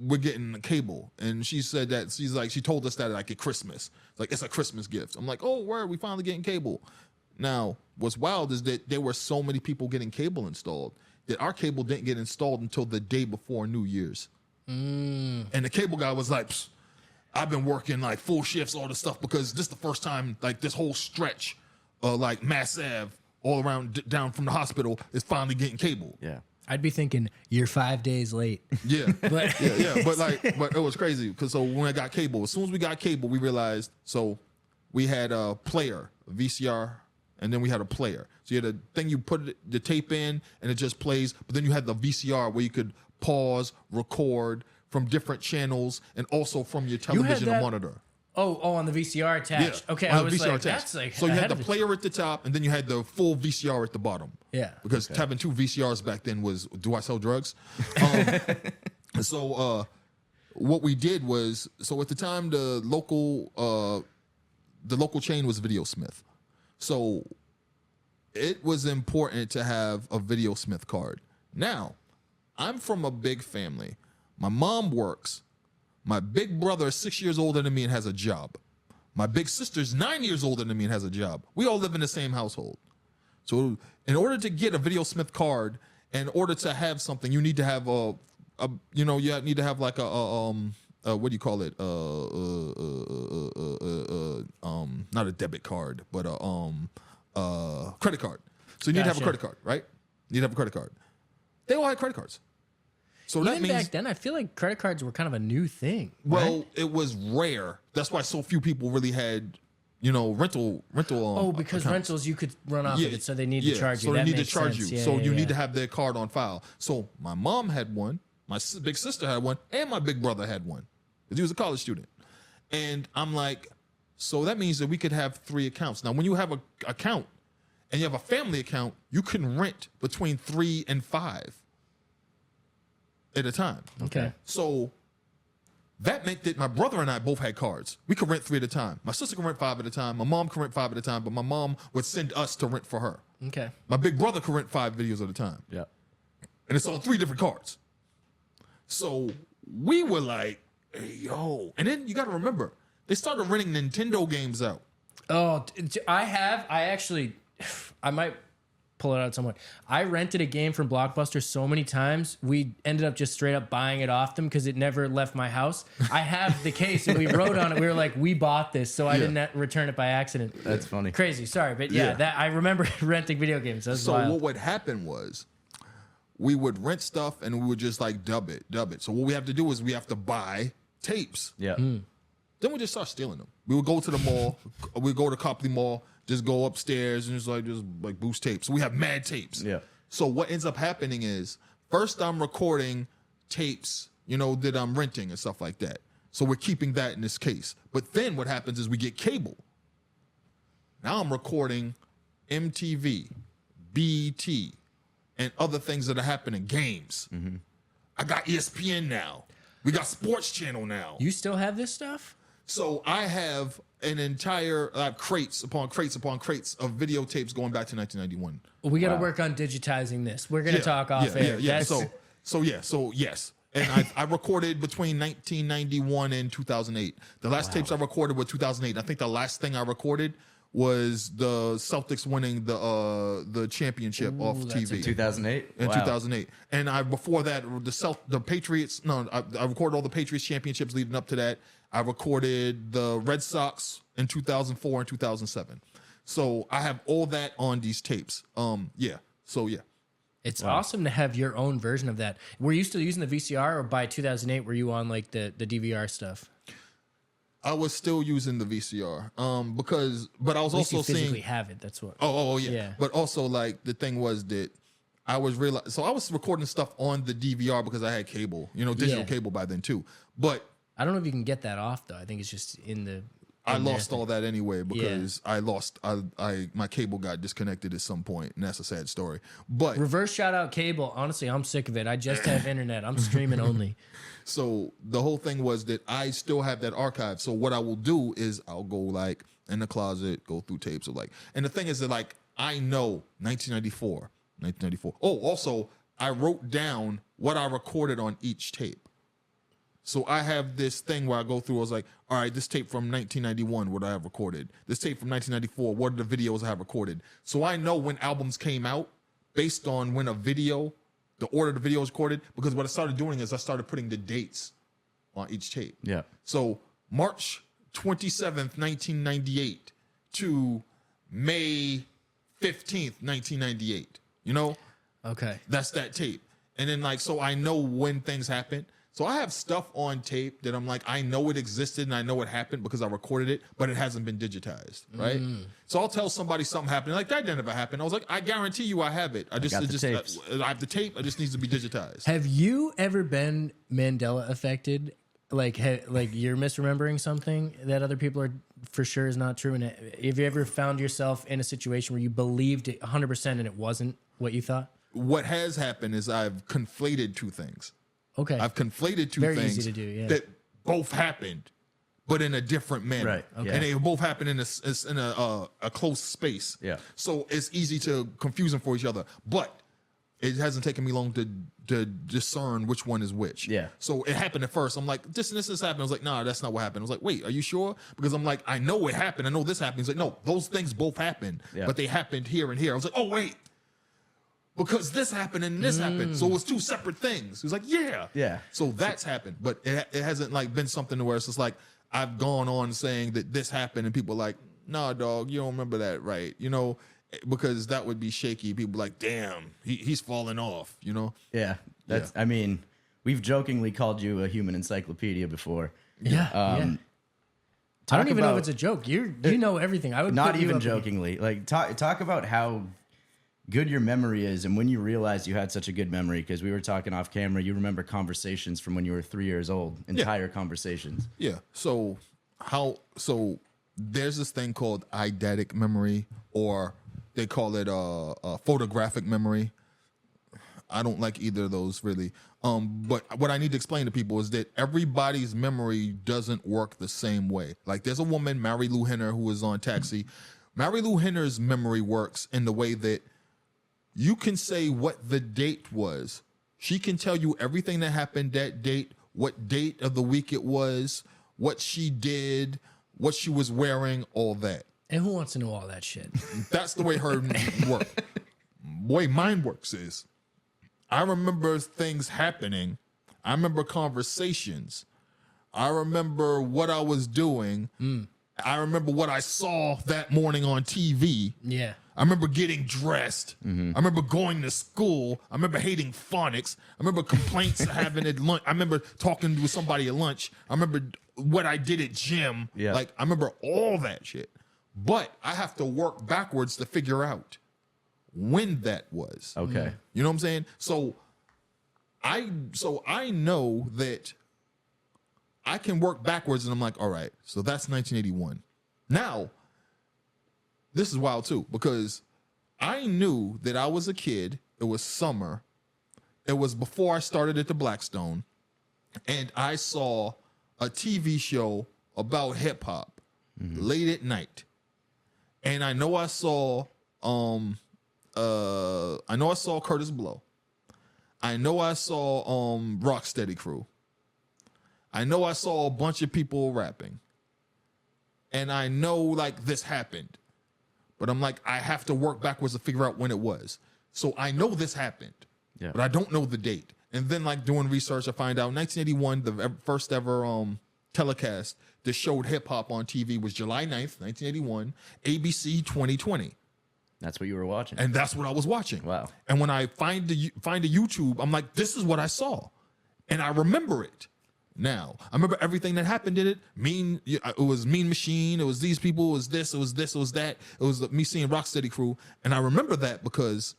we're getting cable. And she said that, she told us that like at Christmas. Like, it's a Christmas gift. I'm like, oh, word, we finally getting cable. Now, what's wild is that there were so many people getting cable installed that our cable didn't get installed until the day before New Year's. And the cable guy was like, I've been working like full shifts, all this stuff, because this is the first time like this whole stretch like Mass Ave all around down from the hospital is finally getting cable. Yeah. I'd be thinking you're 5 days late. Yeah. But But it was crazy because so when I got cable, as soon as we got cable, we realized, so we had a player, a VCR, and then we had a player. So you had a thing you put the tape in and it just plays, but then you had the VCR where you could pause, record from different channels and also from your television that- monitor. Oh, on the VCR attached. Okay, on I the was VCR like, attached. that's like so you had ahead the of its- player at the top, and then you had the full VCR at the bottom. Yeah. Because having 2 VCRs back then was, do I sell drugs? So what we did was, so at the time the local chain was Videosmith. So it was important to have a Videosmith card. Now, I'm from a big family. My mom works. My big brother is 6 years older than me and has a job. My big sister's 9 years older than me and has a job. We all live in the same household. So in order to get a Videosmith card, in order to have something, you need to have you need to have like what do you call it? Not a debit card, but a credit card. So you need to have a Gotcha. credit card, right? You need to have a credit card. They all had credit cards. So that Even means back then, I feel like credit cards were kind of a new thing. well, right? it was rare. That's why so few people really had, rental. Because accounts. rentals you could run off of it, so they need to charge you. So That they need to makes charge sense. you. Yeah, so yeah, you yeah. need to have their card on file. So my mom had one, my big sister had one, and my big brother had one because he was a college student. And I'm like, so that means that we could have 3 accounts. Now, when you have an account and you have a family account, you can rent between 3 and 5 at a time. Okay. So that meant that my brother and I both had cards. We could rent 3 at a time. My sister could rent 5 at a time. My mom could rent 5 at a time, but my mom would send us to rent for her. Okay. My big brother could rent 5 videos at a time. Yeah. And it's on 3 different cards. So we were like, hey, yo. And then you got to remember, they started renting Nintendo games out. Oh, I might pull it out somewhere. I rented a game from Blockbuster so many times, we ended up just straight up buying it off them because it never left my house. I have the case and we wrote on it. We were like, we bought this, so I didn't return it by accident. That's funny. Crazy, sorry, but yeah, Yeah. that I remember renting video games. That's So wild. what would happen was we would rent stuff and we would just like dub it. So what we have to do is we have to buy tapes. Yeah. Then we just start stealing them. We would go to the mall. We'd go to Copley Mall, just go upstairs and just boost tapes. So we have mad tapes. Yeah. So what ends up happening is first I'm recording tapes, that I'm renting and stuff like that. So we're keeping that in this case. But then what happens is we get cable. Now I'm recording MTV, BET, and other things that are happening, games. I got ESPN now. We got Sports Channel now. You still have this stuff? So I have an entire crates upon crates upon crates of videotapes going back to 1991. Well, we got to work on digitizing this. We're going to talk off air. Yeah. That's- So yes. And I recorded between 1991 and 2008. The last tapes I recorded were 2008. I think the last thing I recorded was the Celtics winning the championship off TV. 2008? In Wow. 2008. And before that, the Patriots, I recorded all the Patriots championships leading up to that. I recorded the Red Sox in 2004 and 2007. So I have all that on these tapes. Yeah. So yeah. It's awesome to have your own version of that. Were you still using the VCR, or by 2008 were you on like the DVR stuff? I was still using the VCR. But I was At least also you physically seeing. have it. That's what. Oh yeah. Yeah. But also like the thing was that I was so I was recording stuff on the DVR because I had cable, digital Yeah. cable by then too. But I don't know if you can get that off though. I think it's just in the. I in there. lost all that anyway because my cable got disconnected at some point, and that's a sad story. But Reverse shout out cable. Honestly, I'm sick of it. I just have internet. I'm streaming only. so the whole thing was that I still have that archive. So what I will do is I'll go like in the closet, go through tapes of and the thing is that I know 1994. Oh, also I wrote down what I recorded on each tape. So I have this thing where I go through, I was like, all right, this tape from 1991, what I have recorded. This tape from 1994, what are the videos I have recorded? So I know when albums came out based on when the order the video was recorded, because what I started doing is I started putting the dates on each tape. Yeah. So March 27th, 1998 to May 15th, 1998, Okay. That's that tape. And then so I know when things happen. So I have stuff on tape that I'm like, I know it existed and I know it happened because I recorded it, but it hasn't been digitized, right? So I'll tell somebody something happened, like that never happened. I was like, I guarantee you I have it. I got the tapes. I have the tape. It just needs to be digitized. Have you ever been Mandela affected? Like you're misremembering something that other people are for sure is not true. And have you ever found yourself in a situation where you believed it 100% and it wasn't what you thought? What has happened is I've conflated two things. Okay. I've conflated two Very things easy to do, yeah. that both happened, but in a different manner. Right, okay. And they both happened in a close space. Yeah. So it's easy to confuse them for each other. But it hasn't taken me long to discern which one is which. Yeah. So it happened at first. I'm like, this happened. I was like, nah, that's not what happened. I was like, wait, are you sure? Because I'm like, I know it happened. I know this happened. He's like, no, those things both happened, but they happened here and here. I was like, oh, wait. Because this happened and this happened, so it was two separate things. He was like, "Yeah." So that's happened, but it hasn't like been something where it's just like I've gone on saying that this happened, and people are like, "Nah, dog, you don't remember that, right?" You know, because that would be shaky. People are like, "Damn, he's falling off," you know? Yeah. That's. I mean, we've jokingly called you a human encyclopedia before. Yeah. I don't even know if about- it's a joke. You know everything. I would Not put you even up jokingly. Like talk about how good your memory is, and when you realized you had such a good memory, because we were talking off camera, you remember conversations from when you were 3 years old, entire conversations. Yeah. So there's this thing called eidetic memory, or they call it photographic memory. I don't like either of those really. But what I need to explain to people is that everybody's memory doesn't work the same way. Like there's a woman, Mary Lou Henner, who was on Taxi. Mary Lou Henner's memory works in the way that you can say what the date was. She can tell you everything that happened that date, what date of the week it was, what she did, what she was wearing, all that. And who wants to know all that shit? That's the way her work. The way mine works is I remember things happening. I remember conversations. I remember what I was doing. I remember what I saw that morning on TV. Yeah. I remember getting dressed. I remember going to school. I remember hating phonics. I remember complaints having at lunch. I remember talking to somebody at lunch. I remember what I did at gym. Yeah. Like I remember all that shit. But I have to work backwards to figure out when that was. Okay. You know what I'm saying? So I know that I can work backwards, and I'm like, all right, so that's 1981. Now, this is wild too, because I knew that I was a kid. It was summer. It was before I started at the Blackstone, and I saw a TV show about hip hop late at night. And I know I saw Curtis Blow. I know I saw Rocksteady Crew. I know I saw a bunch of people rapping. And I know like this happened. But I'm like, I have to work backwards to figure out when it was. So I know this happened, but I don't know the date. And then like doing research, I find out 1981, the first ever telecast that showed hip hop on TV was July 9th, 1981, ABC 2020. That's what you were watching. And that's what I was watching. Wow. And when I find the YouTube, I'm like, this is what I saw. And I remember it. Now, I remember everything that happened in it. It was Mean Machine. It was these people. It was this. It was this. It was that. It was me seeing Rocksteady Crew. And I remember that because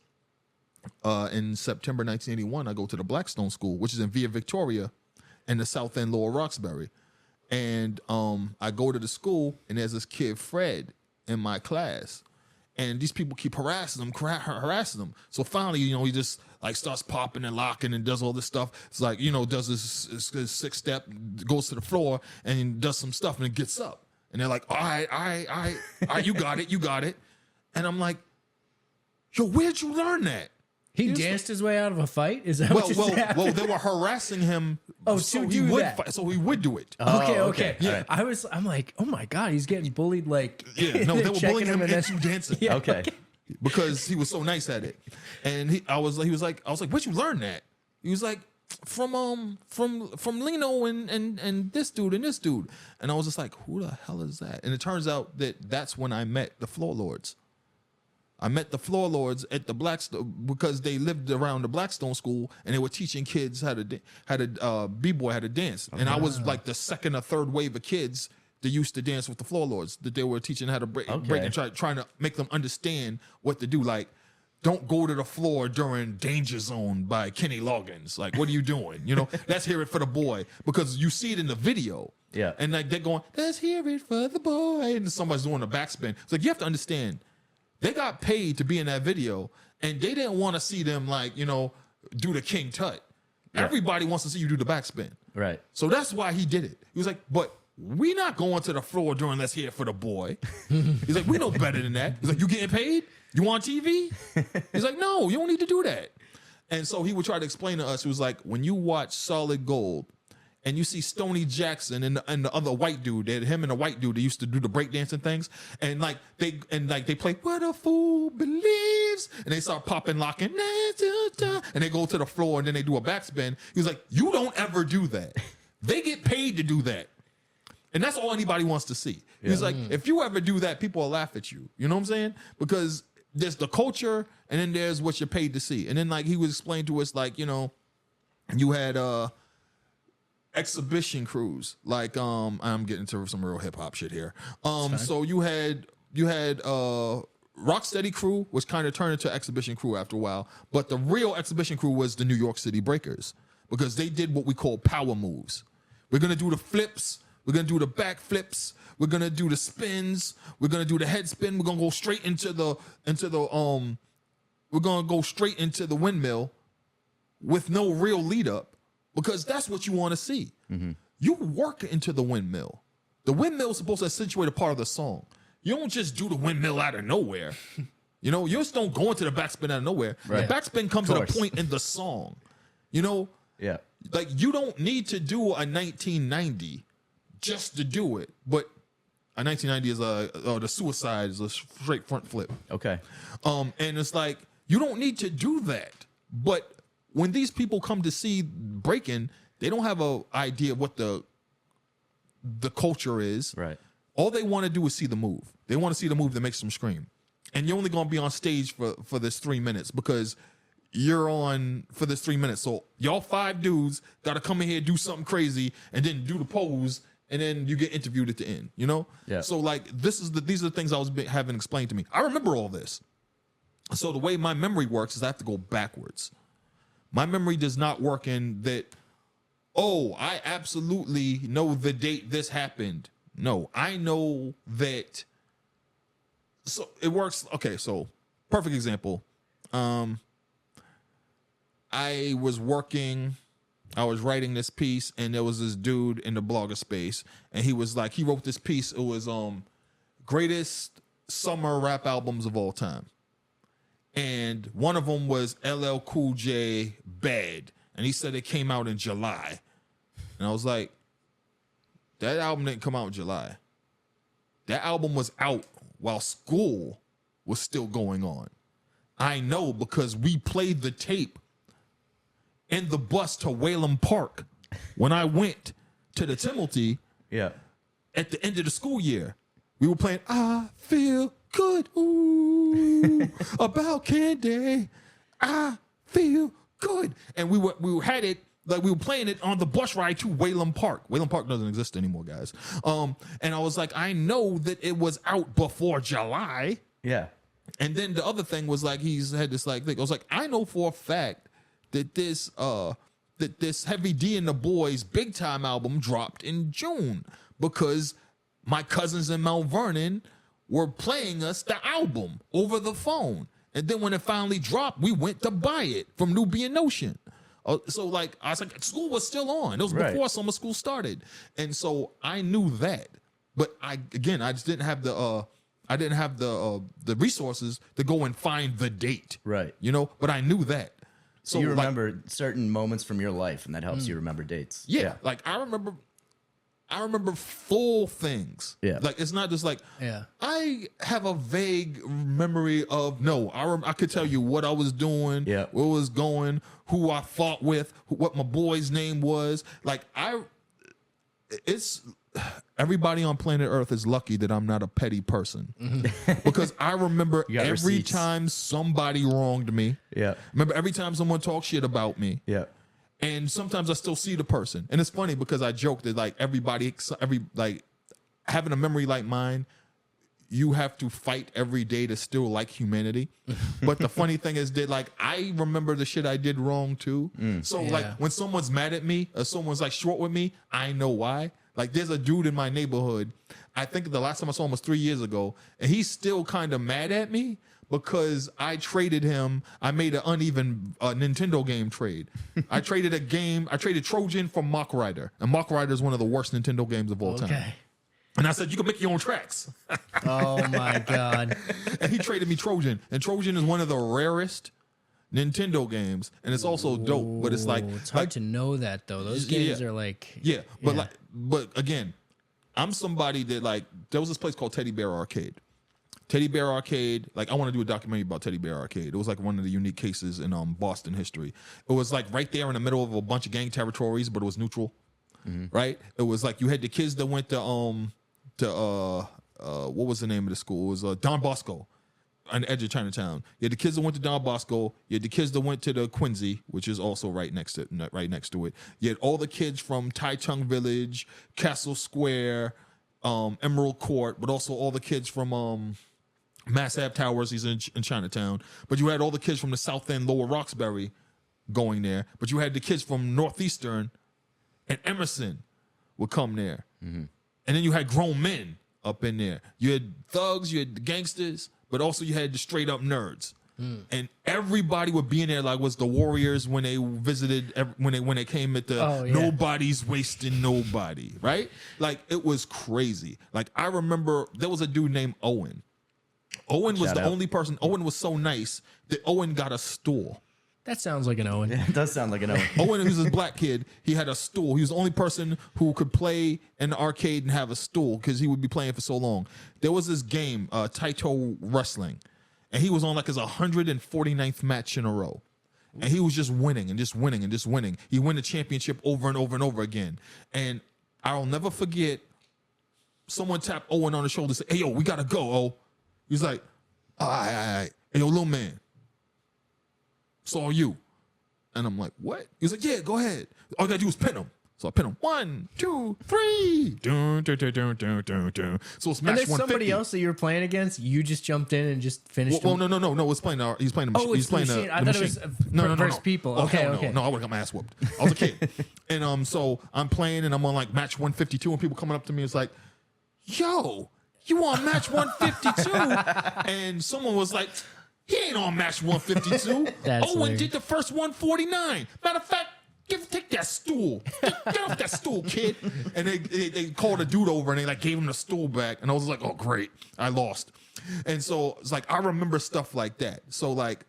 in September 1981, I go to the Blackstone School, which is in Via Victoria in the South End, Lower Roxbury. And I go to the school, and there's this kid, Fred, in my class. And these people keep harassing them. So finally, he just like starts popping and locking and does all this stuff. It's like, does his 6-step, goes to the floor and does some stuff and then gets up. And they're like, all right, you got it. And I'm like, yo, where'd you learn that? He danced his way out of a fight? Is that what you're saying? Well, they were harassing him. Oh, so to he do would that. fight, so he would do it. Okay. Yeah. I'm like, oh my God, he's getting bullied like No, they were bullying him and into dancing. Yeah. Okay. Because he was so nice at it. And I was like, where'd you learn that? He was like, from Lino and this dude and this dude. And I was just like, who the hell is that? And it turns out that that's when I met the Floor Lords. I met the floor lords at the because they lived around the Blackstone School and they were teaching kids how to b-boy, how to dance. And I was like the second or third wave of kids that used to dance with the floor lords, that they were teaching how to break and trying to make them understand what to do. Like, don't go to the floor during Danger Zone by Kenny Loggins. Like, what are you doing? You know, let's hear it for the boy, because you see it in the video. Yeah. And like they're going, let's hear it for the boy. And somebody's doing a backspin. It's like, you have to understand, they got paid to be in that video and they didn't want to see them, like, you know, do the King Tut. Yeah. Everybody wants to see you do the backspin. Right. So that's why he did it. He was like, but we not going to the floor during let's hear it for the boy. He's like, we know better than that. He's like, you getting paid? You on TV? He's like, no, you don't need to do that. And so he would try to explain to us, it was like, when you watch Solid Gold and you see Stoney Jackson and the other white dude, him and the white dude, they used to do the breakdancing things, and they play What a Fool Believes, and they start popping, locking, and they go to the floor and then they do a backspin. He was like, you don't ever do that. They get paid to do that. And that's all anybody wants to see. Yeah. He's like, if you ever do that, people will laugh at you. You know what I'm saying? Because there's the culture, and then there's what you're paid to see. And then, like, he was explaining to us, like, you know, you had exhibition crews. Like, I'm getting into some real hip hop shit here. So you had Rocksteady crew, which kind of turned into exhibition crew after a while. But the real exhibition crew was the New York City Breakers, because they did what we call power moves. We're gonna do the flips. We're going to do the back flips. We're going to do the spins. We're going to do the head spin. We're going to go straight into the we're going to go straight into the windmill with no real lead up, because that's what you want to see. Mm-hmm. You work into the windmill. The windmill is supposed to accentuate a part of the song. You don't just do the windmill out of nowhere. You know, you just don't go into the backspin out of nowhere. Right. The backspin comes at a point in the song. You know? Yeah. Like, you don't need to do a 1990 just to do it, but a 1990 is the suicide is a straight front flip. Okay. And it's like, you don't need to do that. But when these people come to see breaking, they don't have an idea of what the culture is. Right. All they want to do is see the move. They want to see the move that makes them scream. And you're only going to be on stage for this 3 minutes, because you're on for this 3 minutes. So y'all 5 dudes got to come in here, do something crazy, and then do the pose, and then you get interviewed at the end, you know? Yeah. So, like, these are the things I was having explained to me. I remember all this. So the way my memory works is I have to go backwards. My memory does not work in that, oh, I absolutely know the date this happened. No, I know that. So it works. Okay, so perfect example. I was writing this piece, and there was this dude in the blogger space, and he was like, he wrote this piece. It was greatest summer rap albums of all time, and one of them was LL Cool J Bad, and he said it came out in July, and I was like, that album didn't come out in July. That album was out while school was still going on. I know, because we played the tape in the bus to Whalum Park when I went to the Timothy. Yeah. At the end of the school year, we were playing I Feel Good, ooh, about candy. I feel good. And we had it, like, we were playing it on the bus ride to Whalum Park. Whalum Park doesn't exist anymore, guys. And I was like, I know that it was out before July. Yeah. And then the other thing was, like, he's had this, like, thing. I was like, I know for a fact that this Heavy D and the Boys Big Time album dropped in June, because my cousins in Mount Vernon were playing us the album over the phone. And then when it finally dropped, we went to buy it from Nubian Ocean. So, like, I was like, school was still on. It was before summer school started. And so I knew that. But I just didn't have the resources to go and find the date. Right. You know, but I knew that. So you remember, like, certain moments from your life, and that helps you remember dates. Yeah. Like, I remember full things. Yeah. Like, it's not just like, I have a vague memory of, no, I could tell you what I was doing, where I was going, who I fought with, what my boy's name was. Like, it's everybody on planet Earth is lucky that I'm not a petty person. Because I remember got every receipts. time somebody wronged me. Yeah. Remember every time someone talked shit about me. Yeah. And sometimes I still see the person. And it's funny because I joke that like having a memory like mine, you have to fight every day to still like humanity. But the funny thing is that like I remember the shit I did wrong too. So like when someone's mad at me or someone's like short with me, I know why. Like there's a dude in my neighborhood, I think the last time I saw him was 3 years ago, and he's still kind of mad at me because I traded him. I made an uneven Nintendo game trade. I traded Trojan for Mach Rider, and Mach Rider is one of the worst Nintendo games of all time. And I said, you can make your own tracks. Oh my God. And he traded me Trojan. And Trojan is one of the rarest Nintendo games. And it's also dope. But it's like it's hard to know that though. Those games are like but again, I'm somebody that like there was this place called Teddy Bear Arcade. Teddy Bear Arcade, like I want to do a documentary about Teddy Bear Arcade. It was like one of the unique cases in Boston history. It was like right there in the middle of a bunch of gang territories, but it was neutral. Right? It was like you had the kids that went to what was the name of the school? It was Don Bosco on the edge of Chinatown. You had the kids that went to Don Bosco. You had the kids that went to the Quincy, which is also right next to it. You had all the kids from Tai Tung Village, Castle Square, Emerald Court, but also all the kids from Mass Ave Towers. He's in Chinatown. But you had all the kids from the South End, Lower Roxbury going there. But you had the kids from Northeastern and Emerson would come there. And then you had grown men up in there. You had thugs, you had the gangsters, but also you had the straight up nerds. And everybody would be in there like was the Warriors when they visited, when they came at the nobody's wasting nobody, right? Like it was crazy. Like I remember there was a dude named Owen. Owen was the only person. Owen was so nice that Owen got a stool. That sounds like an Owen. Yeah, it does sound like an Owen. Owen, who's this black kid, he had a stool. He was the only person who could play in the arcade and have a stool because he would be playing for so long. There was this game, Taito Wrestling, and he was on like his 149th match in a row. And he was just winning and just winning and just winning. He won the championship over and over and over again. And I'll never forget, someone tapped Owen on the shoulder and said, "Hey, yo, we got to go, oh." He's like, all right. Hey, yo, little man. Saw you. And I'm like, what? He's like, yeah, go ahead. All you gotta do is pin him. So I pin him. 1, 2, 3. Dun, dun, dun, dun, dun, dun, dun. So it's match And there's 150. somebody else that you were playing against. You just jumped in and just finished. Well, no. He's playing the machine. Oh, He's it's the playing machine. I the thought it machine. was versus people. Oh, Okay, hell okay. No, I would have got my ass whooped. I was a kid. And so I'm playing and I'm on like match 152 and people coming up to me. It's like, yo, you on match 152? And someone was like, he ain't on match 152. That's Owen hilarious. did the first 149. Matter of fact, take that stool. Get off that stool, kid. And they called a dude over and they like gave him the stool back. And I was like, oh, great. I lost. And so it's like, I remember stuff like that. So like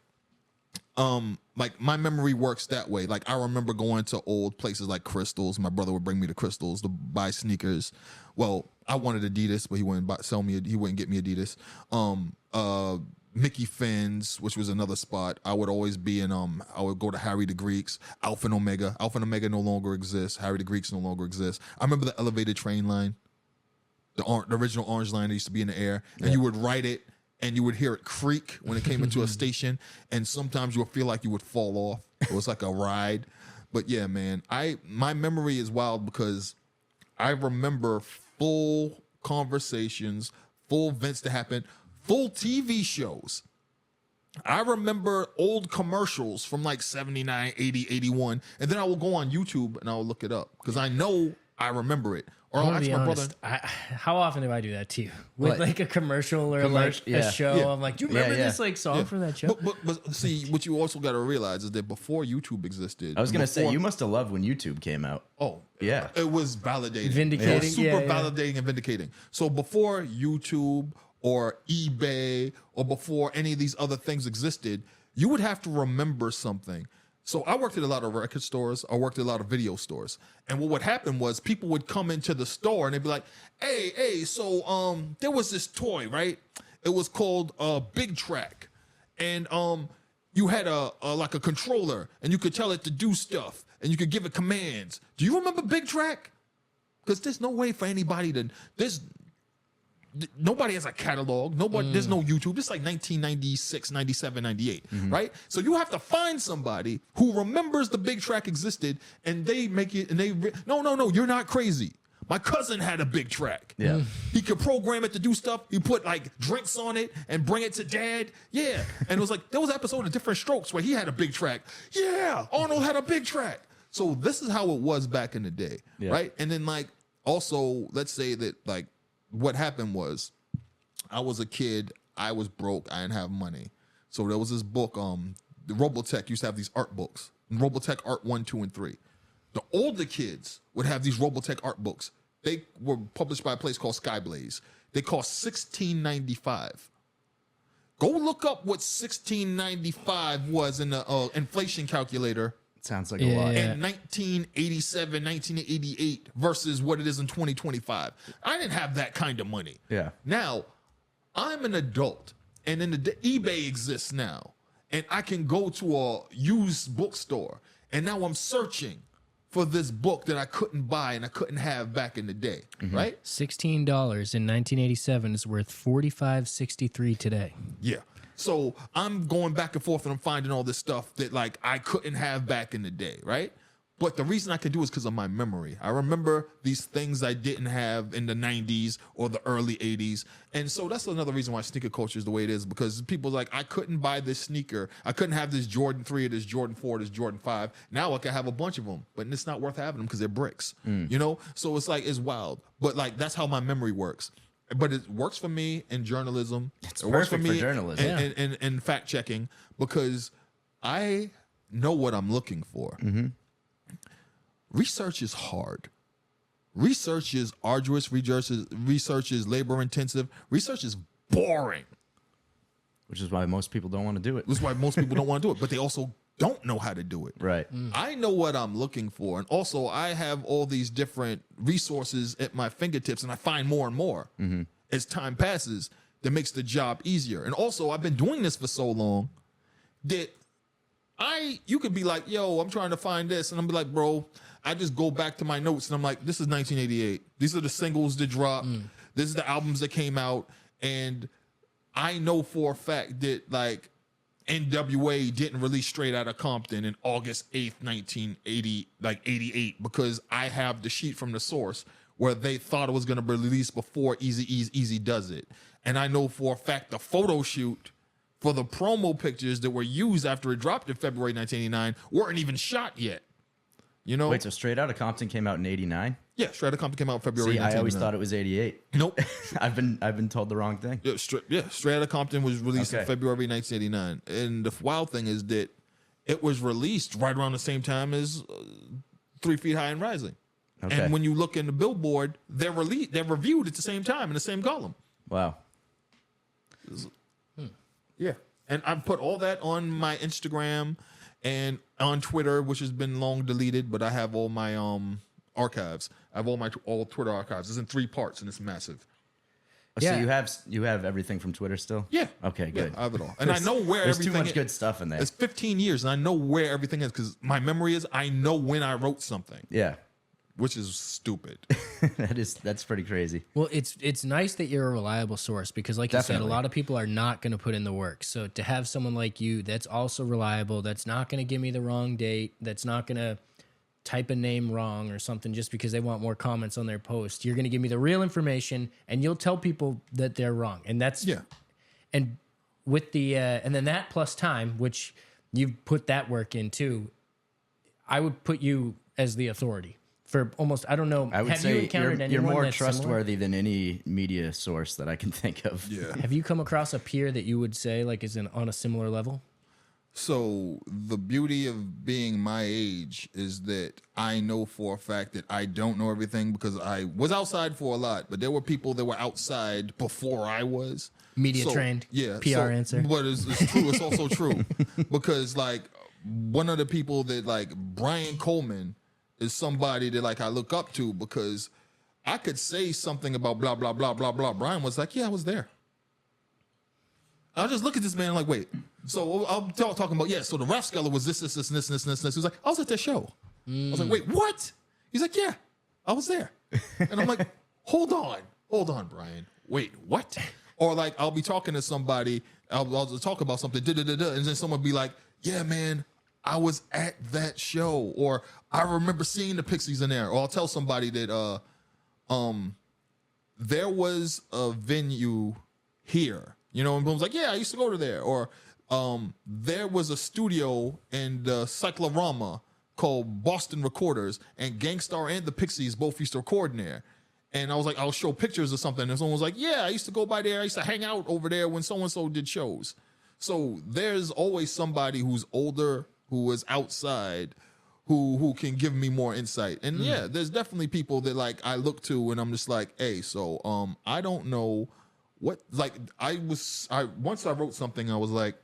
my memory works that way. Like I remember going to old places like Crystals. My brother would bring me to Crystals to buy sneakers. Well, I wanted Adidas, but he wouldn't he wouldn't get me Adidas. Mickey Finn's, which was another spot. I would always be in I would go to Harry the Greeks, Alpha and Omega. Alpha and Omega no longer exists. Harry the Greeks no longer exists. I remember the elevated train line, the original orange line that used to be in the air, and you would ride it and you would hear it creak when it came into a station, and sometimes you would feel like you would fall off. It was like a ride. But yeah, man, my memory is wild because I remember full conversations, full events that happened, full TV shows. I remember old commercials from like 79, 80, 81, and then I will go on YouTube and I will look it up because I know I remember it. Or I'll ask my brother. How often do I do that to you? With What? like a commercial or like a show? Yeah. I'm like, do you remember this like song from that show? But see, what you also got to realize is that before YouTube existed, I was gonna say you must have loved when YouTube came out. Oh, Yeah. it was validating, Vindicating, It was super yeah. validating and vindicating. So before YouTube or eBay or before any of these other things existed, you would have to remember something. So I worked at a lot of record stores. I worked at a lot of video stores. And what would happen was people would come into the store and they'd be like, hey, so there was this toy, right? It was called Big Track. And you had a controller and you could tell it to do stuff and you could give it commands. Do you remember Big Track? because there's no way for anybody to. Nobody has a catalog. Nobody. There's no YouTube. It's like 1996, 97, 98, right? So you have to find somebody who remembers the big track existed, and they make it. And no, you're not crazy. My cousin had a big track. Yeah. He could program it to do stuff. He put like drinks on it and bring it to dad. Yeah. And it was like, there was an episode of Different Strokes where he had a big track. Yeah. Arnold had a big track. So this is how it was back in the day. Yeah. Right. And then like, also, let's say that like what happened was I was a kid. I was broke. I didn't have money. So there was this book. The Robotech used to have these art books. Robotech Art 1, 2, and 3. The older kids would have these Robotech art books. They were published by a place called Skyblaze. They cost $16.95. Go look up what $16.95 was in the inflation calculator Sounds like a lot. in 1987, 1988 versus what it is in 2025. I didn't have that kind of money. Yeah. Now, I'm an adult, and then eBay exists now, and I can go to a used bookstore, and now I'm searching for this book that I couldn't buy and I couldn't have back in the day, right? $16 in 1987 is worth $45.63 today. Yeah. So I'm going back and forth and I'm finding all this stuff that like I couldn't have back in the day, right? But the reason I can do is because of my memory. I remember these things I didn't have in the 90s or the early 80s. And so that's another reason why sneaker culture is the way it is, because people like, I couldn't buy this sneaker. I couldn't have this Jordan 3 or this Jordan 4 or this Jordan 5. Now I can have a bunch of them, but it's not worth having them because they're bricks, you know? So it's like, it's wild. But like, that's how my memory works. But it works for me in journalism. It's it works perfect for journalism. and fact checking, because I know what I'm looking for. Research is hard. Research is arduous. Research is labor intensive. Research is boring. Which is why most people don't want to do it. That's why most people don't want to do it, but they also don't know how to do it. Right. I know what I'm looking for. And also, I have all these different resources at my fingertips, and I find more and more as time passes that makes the job easier. And also, I've been doing this for so long that you could be like, yo, I'm trying to find this. And I'm like, bro, I just go back to my notes and I'm like, this is 1988. These are the singles that dropped. This is the albums that came out. And I know for a fact that like NWA didn't release Straight Outta Compton in August 8th, 1980, like 88, because I have the sheet from the source where they thought it was going to be released before Easy Does It. And I know for a fact the photo shoot for the promo pictures that were used after it dropped in February 1989 weren't even shot yet. You know? Wait, so Straight Outta Compton came out in 89? Yeah, Straight Outta Compton came out in February See, I 1989. always thought it was 88. Nope. I've been told the wrong thing. Yeah, Straight Outta Compton was released in Okay. February 1989. And the wild thing is that it was released right around the same time as 3 Feet High and Rising. Okay. And when you look in the Billboard, they're reviewed at the same time in the same column. Wow. Yeah. And I've put all that on my Instagram and on Twitter, which has been long deleted, but I have all my archives. I have all Twitter archives. It's in 3 parts and it's massive. So Yeah. you have everything from Twitter still? Yeah. Okay, Yeah, good. I have it all. And I know where There's everything too much is. good stuff in there. It's 15 years and I know where everything is because my memory is I know when I wrote something, Yeah. which is stupid. That's pretty crazy. Well, it's nice that you're a reliable source because, like you said, Definitely. a lot of people are not going to put in the work. So to have someone like you that's also reliable, that's not going to give me the wrong date, that's not going to type a name wrong or something just because they want more comments on their post. You're going to give me the real information, and you'll tell people that they're wrong. And that's Yeah. And with the and then that plus time, which you've put that work in too, I would put you as the authority. For almost, I don't know. I would have you say encountered you're anyone more that's similar? trustworthy than any media source that I can think of. Yeah. Have you come across a peer that you would say like is on a similar level? So the beauty of being my age is that I know for a fact that I don't know everything because I was outside for a lot, but there were people that were outside before I was. Media So, trained, yeah, PR answer. But it's true. It's also true because like one of the people that like Brian Coleman is somebody that like I look up to because I could say something about blah blah blah blah blah. Brian was like, yeah, I was there. I'll just look at this man like, wait. So I'm talking about, yeah, so the Rathskeller was this. He was like, I was at that show. I was like, wait, what? He's like, yeah, I was there. And I'm like, hold on, Brian. Wait, what? Or like, I'll be talking to somebody, I'll talk about something, and then someone be like, yeah, man, I was at that show, or I remember seeing the Pixies in there. Or I'll tell somebody that there was a venue here, you know, and Boom's like, yeah, I used to go to there. Or there was a studio in the Cyclorama called Boston Recorders, and Gangstar and the Pixies both used to record in there. And I was like, I'll show pictures or something. And someone was like, yeah, I used to go by there. I used to hang out over there when so-and-so did shows. So there's always somebody who's older, who is outside, who can give me more insight. And yeah, there's definitely people that like I look to and I'm just like, hey, so I don't know what, like once I wrote something, I was like,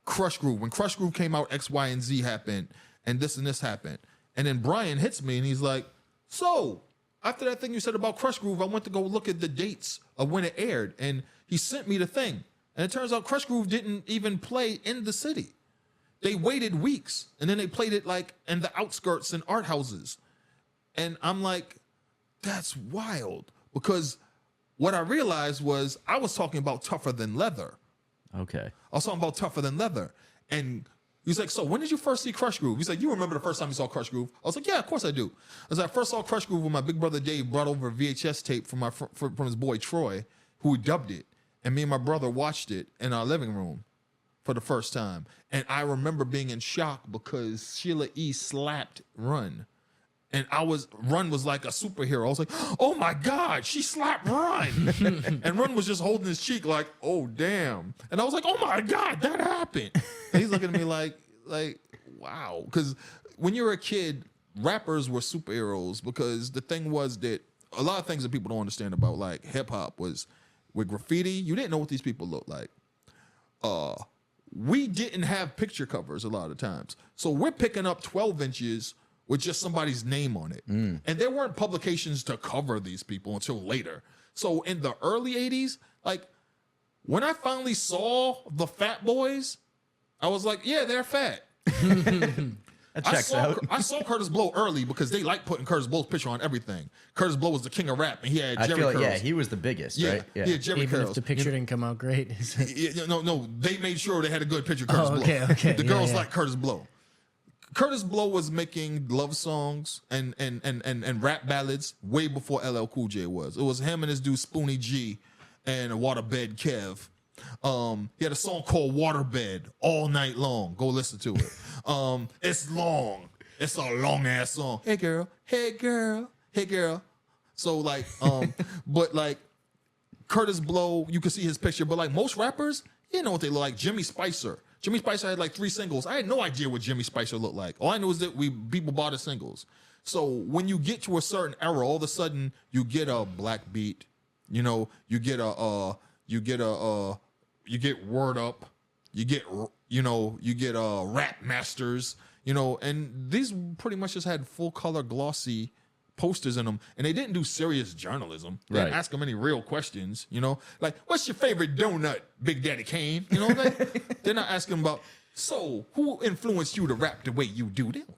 Crush Groove. When Crush Groove came out, X, Y, and Z happened, and this happened. And then Brian hits me and he's like, so after that thing you said about Crush Groove, I went to go look at the dates of when it aired, and he sent me the thing. And it turns out Crush Groove didn't even play in the city. They waited weeks, and then they played it like in the outskirts and art houses. And I'm like, that's wild. Because what I realized was I was talking about Tougher Than Leather. Okay. I was talking about Tougher Than Leather. And he's like, so when did you first see Crush Groove? He's like, you remember the first time you saw Crush Groove? I was like, yeah, of course I do. I was like, I first saw Crush Groove when my big brother Dave brought over a VHS tape from from his boy Troy, who dubbed it. And me and my brother watched it in our living room for the first time. And I remember being in shock because Sheila E. slapped Run. And Run was like a superhero. I was like, oh my God, she slapped Run. And Run was just holding his cheek like, oh damn. And I was like, oh my God, that happened. And he's looking at me like, wow. Because when you were a kid, rappers were superheroes, because the thing was that a lot of things that people don't understand about like hip hop was with graffiti, you didn't know what these people looked like. We didn't have picture covers a lot of times. So we're picking up 12 inches with just somebody's name on it. And there weren't publications to cover these people until later. So in the early 80s, like when I finally saw the Fat Boys, I was like, yeah, they're fat. That checks out. I saw Curtis Blow early because they like putting Curtis Blow's picture on everything. Curtis Blow was the king of rap, and he had Jerry curls. Yeah, he was the biggest, right? Yeah, Jerry Even curls. if the picture didn't come out great. No, they made sure they had a good picture of Curtis Blow. Okay. The girls like Curtis Blow. Curtis Blow was making love songs and rap ballads way before LL Cool J was. It was him and his dude Spoonie G and Waterbed Kev. He had a song called Waterbed all night long. Go listen to it. It's long. It's a long ass song. Hey girl, hey girl, hey girl. So like, but like Curtis Blow, you can see his picture, but like most rappers, you know what they look like. Jimmy Spicer had like 3 singles. I had no idea what Jimmy Spicer looked like. All I knew is that people bought his singles. So when you get to a certain era, all of a sudden you get a Black Beat, you know, you get Word Up, you get Rap Masters, you know, and these pretty much just had full color glossy posters in them, and they didn't do serious journalism. They didn't ask them any real questions, you know, like, what's your favorite donut, Big Daddy Kane? You know, they're not asking about, so who influenced you to rap the way you do? They don't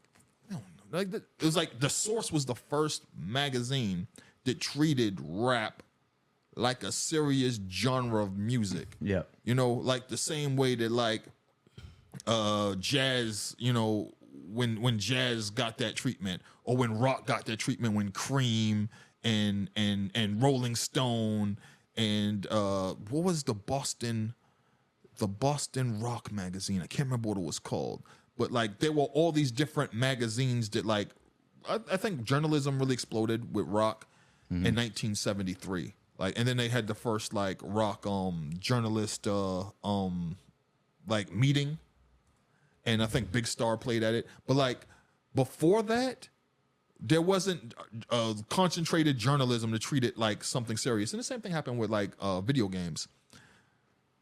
know. Like, it was like The Source was the first magazine that treated rap like a serious genre of music. Yeah. You know, like the same way that like jazz, you know, when jazz got that treatment, or when rock got that treatment, when Cream and Rolling Stone and what was the Boston rock magazine? I can't remember what it was called, but like there were all these different magazines that like I think journalism really exploded with rock in 1973. Like, and then they had the first like rock journalist like meeting, and I think Big Star played at it. But like before that, there wasn't concentrated journalism to treat it like something serious. And the same thing happened with like video games.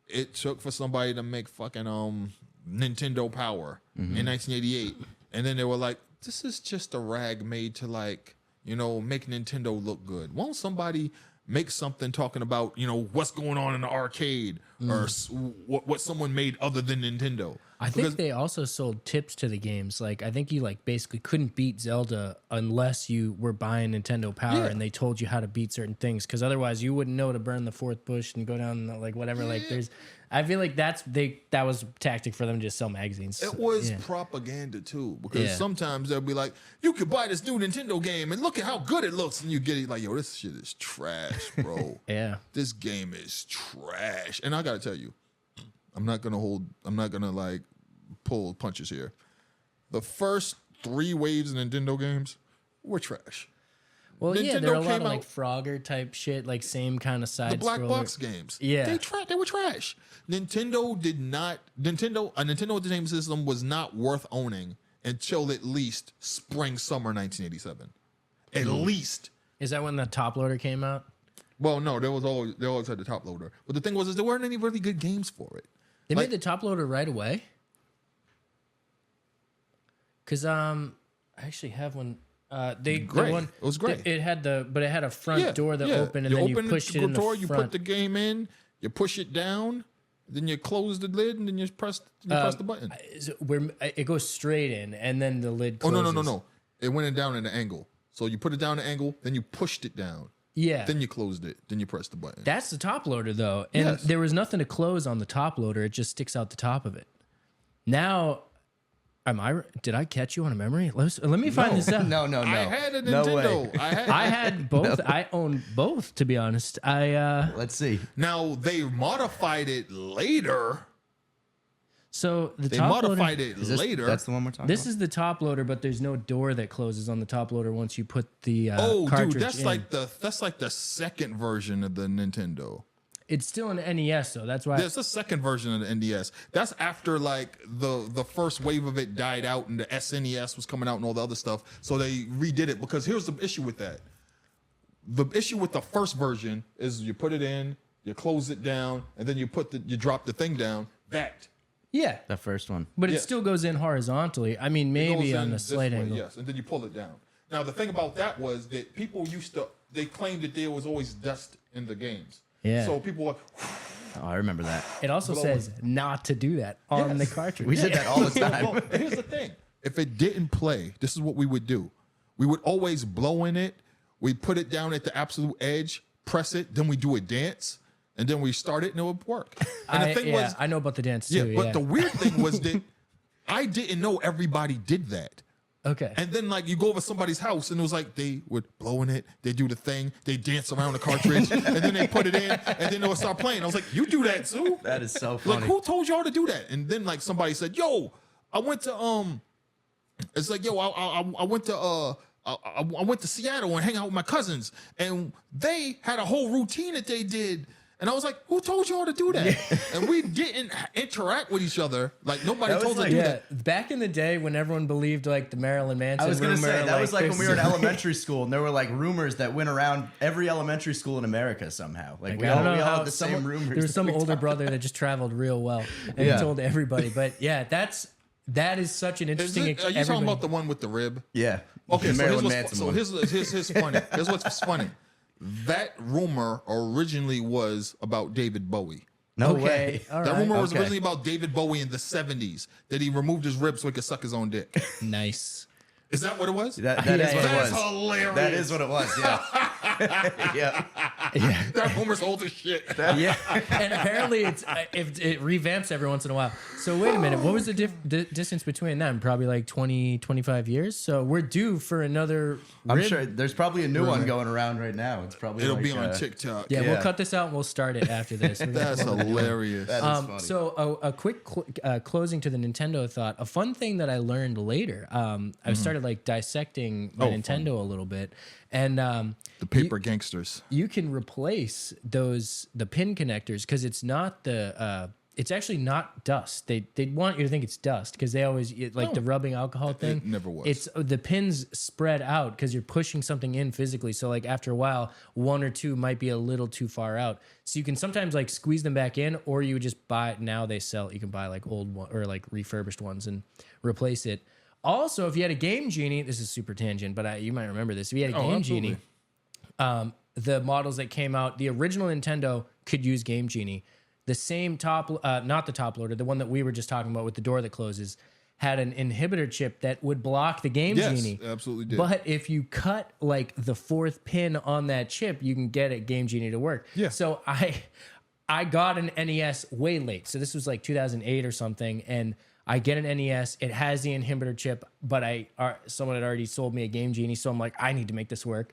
It took for somebody to make fucking Nintendo Power in 1988, and then they were like, "This is just a rag made to like, you know, make Nintendo look good. Won't somebody make something talking about, what's going on in the arcade or what someone made other than Nintendo. I think they also sold tips to the games. Like, I think you basically couldn't beat Zelda unless you were buying Nintendo Power and they told you how to beat certain things. Because otherwise, you wouldn't know to burn the fourth bush and go down whatever. Yeah. Like, I feel like that was a tactic for them to just sell magazines. It was propaganda too, because sometimes they'll be like, "You could buy this new Nintendo game and look at how good it looks," and you get it like, "Yo, this shit is trash, bro." Yeah, this game is trash. And I gotta tell you, I'm not gonna pull punches here. The first 3 waves of Nintendo games were trash. Well, Nintendo there are a lot of Frogger type shit, like same kind of side. The black box games, yeah, they were trash. Nintendo Entertainment System was not worth owning until at least summer 1987. At least. Is that when the top loader came out? Well, no, they always had the top loader. But the thing was, there weren't any really good games for it. They made the top loader right away. Because I actually have one. It was great. It had a front door that opened, and then you pushed it in the front. You put the game in, you push it down, then you close the lid, and then you press the button. It goes straight in, and then the lid closes. Oh, no. It went in down at an angle. So you put it down at an angle, then you pushed it down. Yeah. Then you closed it. Then you pressed the button. That's the top loader, though. And there was nothing to close on the top loader. It just sticks out the top of it. Now, did I catch you on a memory? Let me find this out. No. I had a Nintendo. I had both. I own both, to be honest. Let's see. Now, they modified it later. So they modified it later. That's the one we're talking about? This is the top loader, but there's no door that closes on the top loader once you put the cartridge that's in. that's like the second version of the Nintendo. It's still an NES, though. That's why. It's the second version of the NES. That's after the first wave of it died out and the SNES was coming out and all the other stuff. So they redid it, because here's the issue with that. The issue with the first version is you put it in, you close it down, and then you drop the thing down. That. Yeah, the first one, but it still goes in horizontally. I mean, maybe on a slight angle. Yes, and then you pull it down. Now the thing about that was that people they claimed that there was always dust in the games. Yeah. So people were. Oh, I remember that. It also says not to do that on the cartridge. We did that all the time. Well, here's the thing: if it didn't play, this is what we would do. We would always blow in it. We put it down at the absolute edge, press it, then we do a dance. And then we start it and it would work. And the thing was, I know about the dance too. But the weird thing was that I didn't know everybody did that. Okay. And then you go over somebody's house and it was like they would blow in it, they do the thing, they dance around the cartridge, and then they put it in, and then they would start playing. I was like, you do that too? That is so funny. Who told y'all to do that? And then somebody said, yo, I went to it's like, yo, I went to I went to Seattle and hang out with my cousins, and they had a whole routine that they did. And I was like, who told y'all to do that? And we didn't interact with each other. Nobody told us to do that. Back in the day when everyone believed the Marilyn Manson I was going to say, that was when we were in elementary. elementary school, and there were rumors that went around every elementary school in America somehow. We I don't know all how had the same rumors. There was some older brother that just traveled real well, and he told everybody. But yeah, that is such an interesting. Are you talking about the one with the rib? Yeah. Okay, the so Marilyn Manson one. here's funny. Here's what's funny. That rumor originally was about David Bowie. No way. All that right. rumor was originally about David Bowie in the 70s, that he removed his ribs so he could suck his own dick. Nice. Is that what it was? That is what it was. That's hilarious. That is what it was, yeah. Yeah. That rumor's old as shit. Yeah. And apparently it revamps every once in a while. So wait a minute. What was the distance between them? Probably 20, 25 years. So we're due for another I'm rib. sure there's probably a new one going around right now. It's probably It'll be on TikTok. Yeah, we'll cut this out and we'll start it after this. That's hilarious. That is funny. So a quick closing to the Nintendo thought. A fun thing that I learned later. I started dissecting my Nintendo a little bit, and the paper gangsters. You can replace the pin connectors because it's not it's actually not dust. They want you to think it's dust because they always the rubbing alcohol thing. It never was. It's the pins spread out because you're pushing something in physically. So after a while, one or two might be a little too far out. So you can sometimes squeeze them back in, or you would just buy. Now they sell. You can buy old one or refurbished ones and replace it. Also, if you had a Game Genie, this is super tangent, but you might remember this. If you had a Game Genie, the models that came out, the original Nintendo could use Game Genie. The same not the top loader, the one that we were just talking about with the door that closes, had an inhibitor chip that would block the Game Genie. Yes, absolutely did. But if you cut like the fourth pin on that chip, you can get a Game Genie to work. Yeah. So I got an NES way late. So this was like 2008 or something, and I get an NES. It has the inhibitor chip, but someone had already sold me a Game Genie, so I'm like, I need to make this work.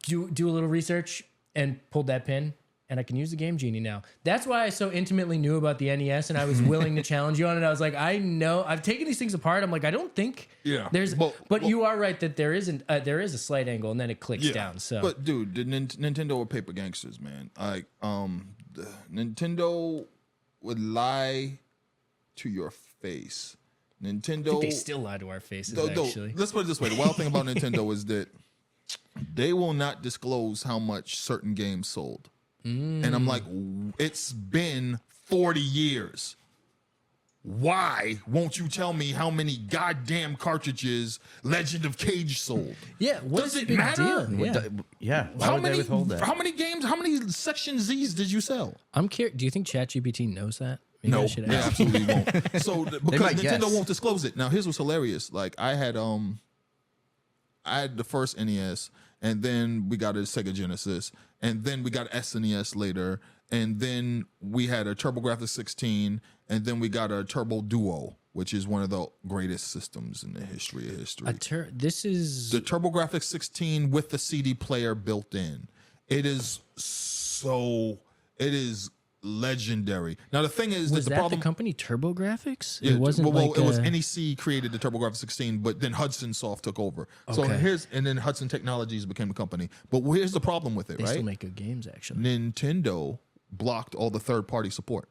Do a little research and pulled that pin, and I can use the Game Genie now. That's why I so intimately knew about the NES, and I was willing to challenge you on it. I was like, I know I've taken these things apart. I'm like, I don't think there's, but you are right that there is a slight angle, and then it clicks down. So, but dude, the Nintendo are paper gangsters, man. Like, Nintendo would lie to your face. Nintendo, I think they still lie to our faces. Actually, let's put it this way: the wild thing about Nintendo is that they will not disclose how much certain games sold. And I'm like, it's been 40 years. Why won't you tell me how many goddamn cartridges Legend of Cage sold? Yeah, what does is it the big matter? deal? Yeah. Why would they withhold that? How many games? How many Section Z's did you sell? I'm curious. Do you think ChatGPT knows that? Maybe I No, should they ask. absolutely won't. So because might Nintendo guess. won't disclose it. Now here's what's hilarious. Like I had the first NES, and then we got a Sega Genesis, and then we got SNES later, and then we had a TurboGrafx 16, and then we got a Turbo Duo, which is one of the greatest systems in the history of history. This is The TurboGrafx 16 with the CD player built in. It is legendary. Now the thing is was that the that problem the company TurboGrafx? yeah, It wasn't well, like it was NEC created the TurboGrafx 16, but then Hudson Soft took over. So Okay. and then Hudson Technologies became the company. But here's the problem with it, They right? still make good games, actually. Nintendo blocked all the third-party support.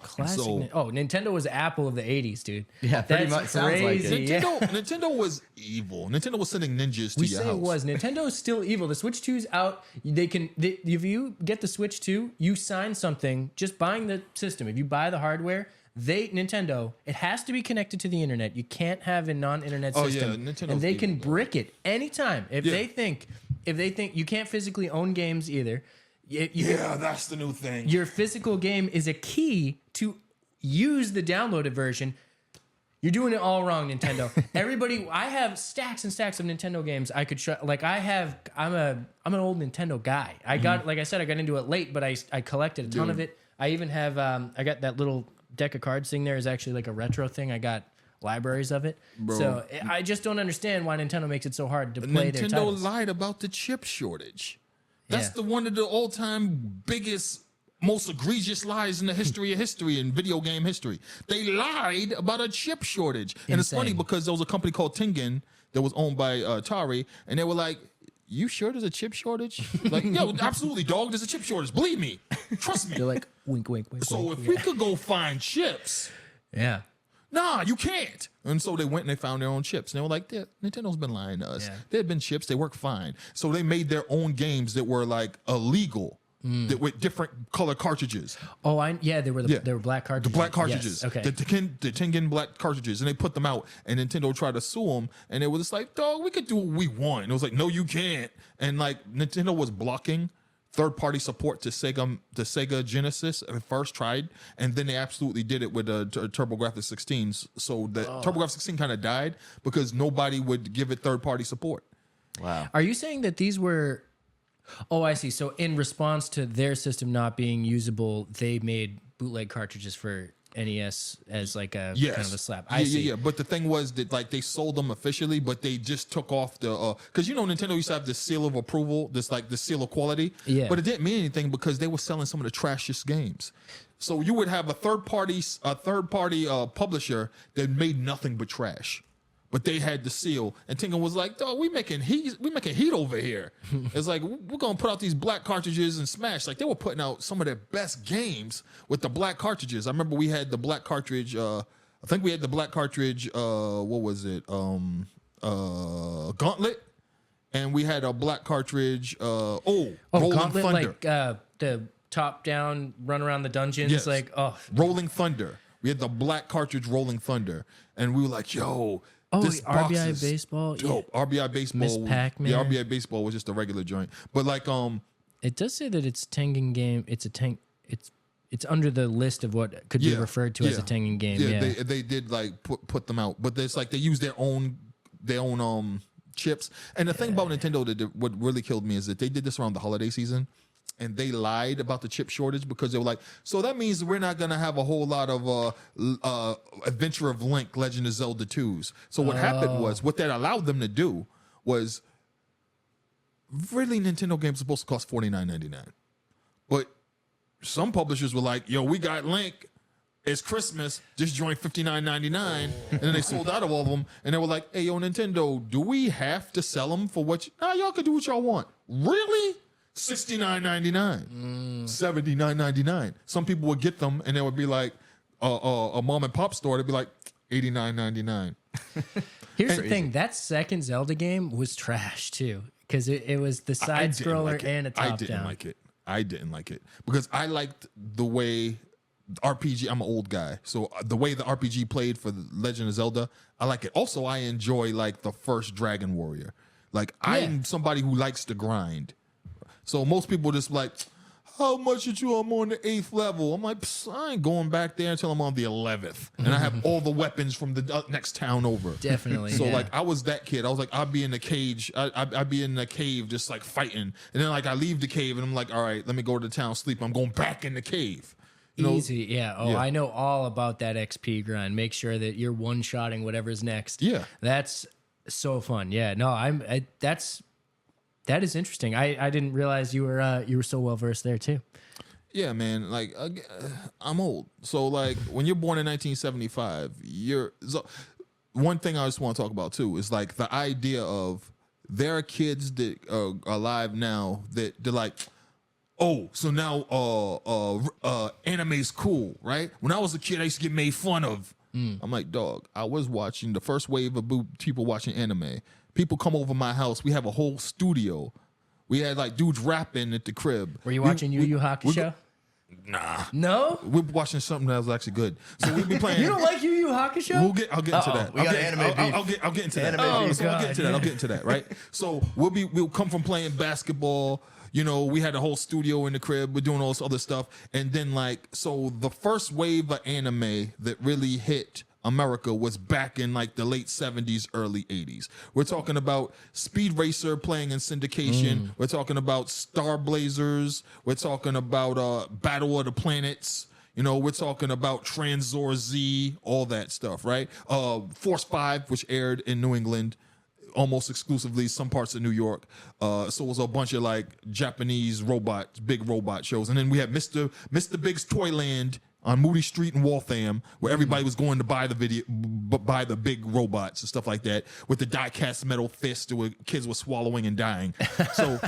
Classic. So- Nintendo was Apple of the '80s, dude. Yeah, pretty That's much sounds like it. crazy. Yeah. Nintendo was evil. Nintendo was sending ninjas to We your say house. it was. Nintendo is still evil. The Switch 2's out. If you get the Switch 2, you sign something just buying the system. If you buy the hardware, Nintendo, it has to be connected to the internet. You can't have a non-internet Oh, yeah, system. Nintendo's and they evil, can though. brick it anytime. If Yeah. they think you can't physically own games either. Yeah, that's the new thing. Your physical game is a key to use the downloaded version. You're doing it all wrong, Nintendo. Everybody, I have stacks and stacks of Nintendo games I could show. Like I'm an old Nintendo guy. I got, like I said, I got into it late, but I collected a ton of it. I even have, I got that little deck of cards thing there is actually like a retro thing. I got libraries of it. Bro. So I just don't understand why Nintendo makes it so hard to play their Nintendo titles. lied about the chip shortage. That's Yeah. the one of the all-time biggest, most egregious lies in the history of history in video game history. They lied about a chip shortage. And it's funny Insane. because there was a company called Tengen that was owned by Atari, and they were like, you sure there's a chip shortage? Like, yo, absolutely, dog, there's a chip shortage. Believe me. Trust me. They're like, wink, wink, wink. So wink. if we could go find chips, Yeah. nah, you can't. And so they went and they found their own chips. And they were like, Nintendo's been lying to us. Yeah. There had been chips, they work fine. So they made their own games that were like illegal, that with different color cartridges. Oh, they were they were black cartridges. The black cartridges. Yes. Okay. The Tengen black cartridges. And they put them out. And Nintendo tried to sue them. And it was just like, dog, we could do what we want. And it was like, no, you can't. And like Nintendo was blocking third-party support to Sega Genesis at first tried, and then they absolutely did it with TurboGrafx 16. So the TurboGrafx 16 kind of died because nobody would give it third-party support. Wow. Are you saying that these were? Oh, I see. So in response to their system not being usable, they made bootleg cartridges for NES as like a Yes. kind of a slap. Yeah, I see. yeah. But the thing was that like they sold them officially, but they just took off the because Nintendo used to have this seal of approval, this seal of quality. Yeah. But it didn't mean anything because they were selling some of the trashiest games. So you would have a third party publisher that made nothing but trash. But they had the seal, and Tengen was like, "Dog, we making heat over here." It's like we're gonna put out these black cartridges and smash. Like they were putting out some of their best games with the black cartridges. I remember we had the black cartridge. I think we had the black cartridge. What was it? Gauntlet, and we had a black cartridge. Rolling Gauntlet, Thunder. like the top down run around the dungeons. Yes. Like Rolling Thunder. We had the black cartridge Rolling Thunder, and we were like, "Yo." Oh, This box RBI is baseball. dope. Yeah. RBI baseball. Miss Pac-Man. Yeah, RBI baseball was just a regular joint. But like It does say that it's Tengen game. It's a Teng. It's under the list of what could be referred to as a Tengen game. Yeah. They did like put them out, but it's like they use their own chips. And the thing about Nintendo what really killed me is that they did this around the holiday season. And they lied about the chip shortage because they were like, so that means we're not going to have a whole lot of Adventure of Link, Legend of Zelda 2s. So what happened was, what that allowed them to do was, really Nintendo games are supposed to cost $49.99. But some publishers were like, yo, we got Link. It's Christmas. Just join $59.99. And then they sold out of all of them. And they were like, hey, yo, Nintendo, do we have to sell them for what? Nah, y'all can do what y'all want. Really? $69.99, $79.99. Some people would get them, and they would be like, a mom and pop store. They'd be like $89.99. Here's the thing: that second Zelda game was trash too, because it was the side scroller and a top down. I didn't like it because I liked the way RPG. I'm an old guy, so the way the RPG played for the Legend of Zelda, I like it. Also, I enjoy like the first Dragon Warrior. Like I'm somebody who likes to grind. So most people just like, how much did you? I'm on the 8th level. I'm like, I ain't going back there until I'm on the 11th. And I have all the weapons from the next town over. Definitely. So like I was that kid. I was like, I'd be in the cage. I'd be in the cave just like fighting. And then like I leave the cave and I'm like, all right, let me go to the town, sleep. I'm going back in the cave. Easy, yeah. Oh, yeah. I know all about that XP grind. Make sure that you're one-shotting whatever's next. Yeah. That's so fun. Yeah, no, that is interesting. I didn't realize you were so well versed there too. Yeah, man. Like I'm old, so like when you're born in 1975, one thing I just want to talk about too is like the idea of there are kids that are alive now that they're like, oh, so now anime's cool, right? When I was a kid, I used to get made fun of. I'm like, dog, I was watching the first wave of people watching anime. People come over my house. We have a whole studio. We had like dudes rapping at the crib. Were you watching Yu Yu Hakusho? Nah. No? We're watching something that was actually good. So we'll be playing. You don't like Yu Yu Hakusho? I'll get into that. We got anime beef. I'll get into that. Anime beef. I'll get into that, right? So we'll come from playing basketball. You know, we had a whole studio in the crib. We're doing all this other stuff. And then like, so the first wave of anime that really hit America was back in like the late 70s, early 80s. We're talking about Speed Racer playing in syndication. We're talking about Star Blazers. We're talking about Battle of the Planets. You know, we're talking about Transor Z, all that stuff, right? Force 5, which aired in New England almost exclusively, some parts of New York. So it was a bunch of like Japanese big robot shows. And then we had Mr. Big's Toyland on Moody Street in Waltham, where everybody was going to buy the big robots and stuff like that with the die-cast metal fist where kids were swallowing and dying. So,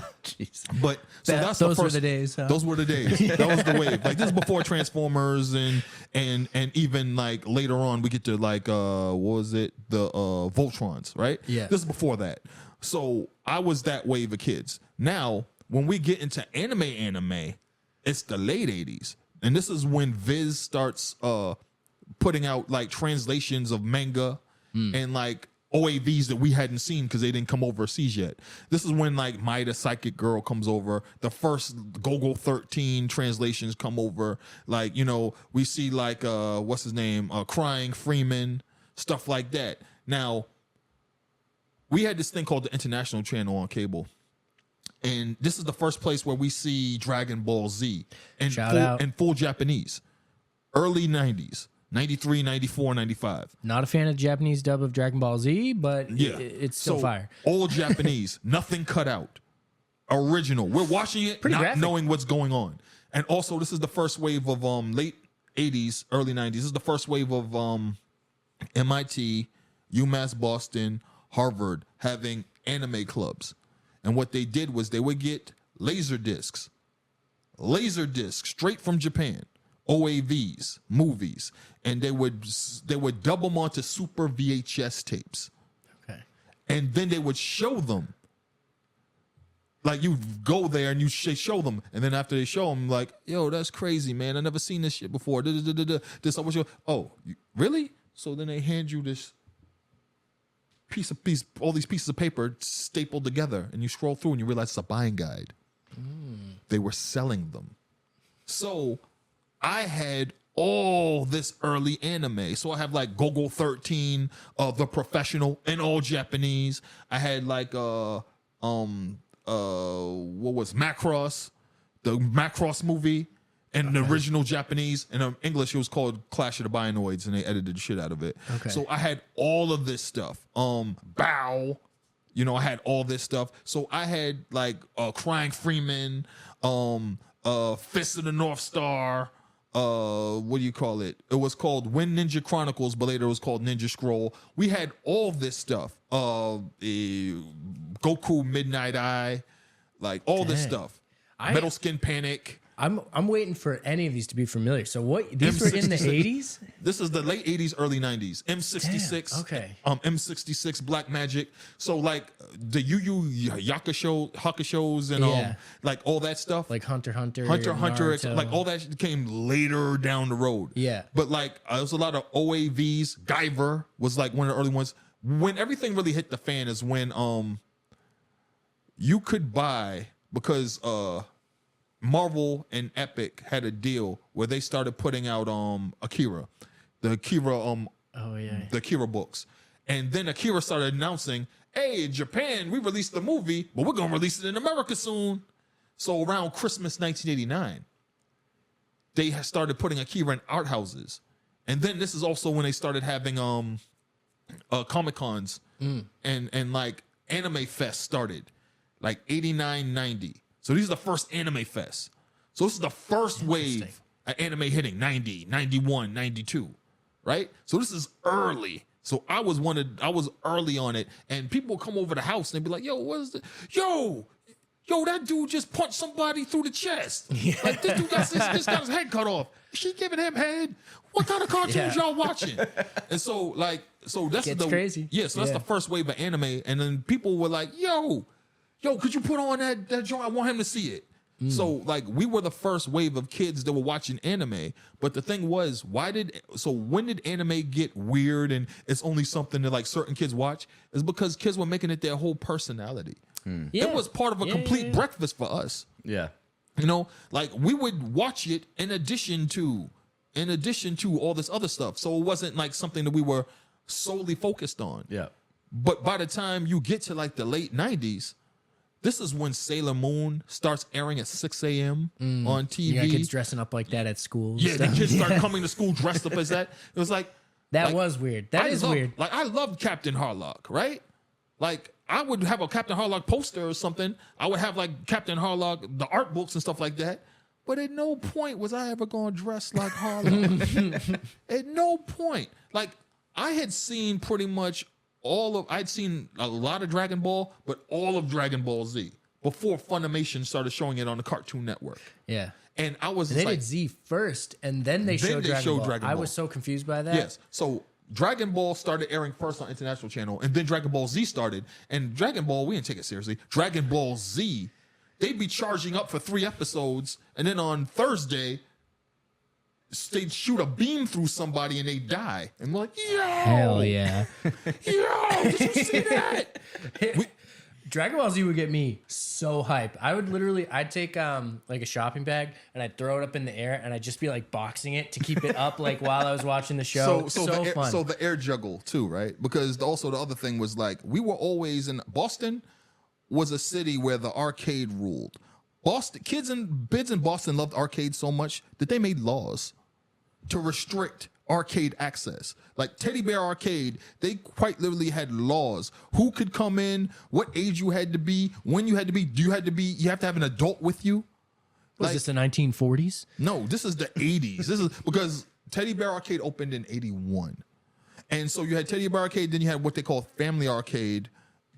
those were the days. Huh? Those were the days. That was the wave. Like this is before Transformers and even like later on we get to like what was it, the Voltrons, right? Yeah. This is before that. So I was that wave of kids. Now when we get into anime, it's the late 80s. And this is when Viz starts putting out like translations of manga and like OAVs that we hadn't seen because they didn't come overseas yet. This is when like Maida Psychic Girl comes over. The first Go-Go 13 translations come over. Like, you know, we see like what's his name? Crying Freeman, stuff like that. Now, we had this thing called the International Channel on cable. And this is the first place where we see Dragon Ball Z in full Japanese. Early 90s, 93, 94, 95. Not a fan of the Japanese dub of Dragon Ball Z, but yeah, it's still fire. All Japanese, nothing cut out. Original. We're watching it, pretty not graphic. Knowing what's going on. And also, this is the first wave of late 80s, early 90s. This is the first wave of MIT, UMass Boston, Harvard having anime clubs. And what they did was they would get laser discs straight from Japan, OAVs, movies, and they would double them onto super VHS tapes. Okay. And then they would show them. Like you go there and you show them, and then after they show them, like, yo, that's crazy, man. I never seen this shit before. This, really? So then they hand you this all these pieces of paper stapled together, and you scroll through and you realize it's a buying guide. They were selling them. So I had all this early anime. So I have like Gogo 13, The Professional, in all Japanese. I had like what was Macross, the Macross movie, and the original Japanese. And English, it was called Clash of the Bionoids, and they edited the shit out of it. Okay. So I had all of this stuff. Bow. You know, I had all this stuff. So I had like Crying Freeman, Fist of the North Star, what do you call it? It was called Wind Ninja Chronicles, but later it was called Ninja Scroll. We had all this stuff. Goku Midnight Eye, like all this stuff. Metal Skin Panic. I'm waiting for any of these to be familiar. So what? These were in the 80s? This is the late 80s, early 90s. M66. Damn, okay. M66 Black Magic. So like the Yu Yu Hakusho's and like all that stuff. Like Hunter, Naruto. Like all that shit came later down the road. Yeah. But like there was a lot of OAVs. Guyver was like one of the early ones. When everything really hit the fan is when you could buy, because Marvel and Epic had a deal where they started putting out Akira, the Akira books, and then Akira started announcing, "Hey, in Japan, we released the movie, but we're gonna release it in America soon." So around Christmas 1989, they started putting Akira in art houses, and then this is also when they started having Comic Cons and like Anime Fest started, like 89, 90. So these are the first anime fests. So this is the first wave of anime hitting 90, 91, 92, right? So this is early. So I was early on it, and people would come over the house and they'd be like, "Yo, what is it? Yo, that dude just punched somebody through the chest. Like this dude got his head cut off. Is she giving him head? What kind of cartoons y'all watching?" And so that's crazy. Yeah, so that's the first wave of anime, and then people were like, "Yo, could you put on that joint? I want him to see it." So like we were the first wave of kids that were watching anime. But the thing was, when did anime get weird and it's only something that like certain kids watch? Is because kids were making it their whole personality. Yeah. It was part of a complete breakfast for us. Yeah. You know, like we would watch it in addition to all this other stuff. So it wasn't like something that we were solely focused on. Yeah. But by the time you get to like the late 90s, this is when Sailor Moon starts airing at 6 a.m. on TV. You got kids dressing up like that at school. Yeah, the kids start coming to school dressed up as that. It was like that was weird. That is weird. Like I loved Captain Harlock, right? Like I would have a Captain Harlock poster or something. I would have like Captain Harlock, the art books and stuff like that. But at no point was I ever going to dress like Harlock. At no point. Like I had seen pretty much I'd seen a lot of Dragon Ball, but all of Dragon Ball Z before Funimation started showing it on the Cartoon Network. Yeah. And I was They like, did Z first, and then they showed Dragon Ball. Dragon I Ball. was so confused by that. Yes. So Dragon Ball started airing first on International Channel, and then Dragon Ball Z started. And Dragon Ball, we didn't take it seriously. Dragon Ball Z, they'd be charging up for 3 episodes, and then on Thursday, they'd shoot a beam through somebody and they die. And we're like, yo! Hell yeah. Yo, did you see that? Dragon Ball Z would get me so hype. I'd take like a shopping bag and I'd throw it up in the air and I'd just be like boxing it to keep it up like while I was watching the show. So fun. So the air juggle too, right? Because also the other thing was like we were always in Boston was a city where the arcade ruled. Kids in Boston loved arcades so much that they made laws to restrict arcade access. Like Teddy Bear Arcade, they quite literally had laws. Who could come in, what age you had to be, when you had to be, you have to have an adult with you. Was this the 1940s? No, this is the 80s. This is because Teddy Bear Arcade opened in 81. And so you had Teddy Bear Arcade, then you had what they call Family Arcade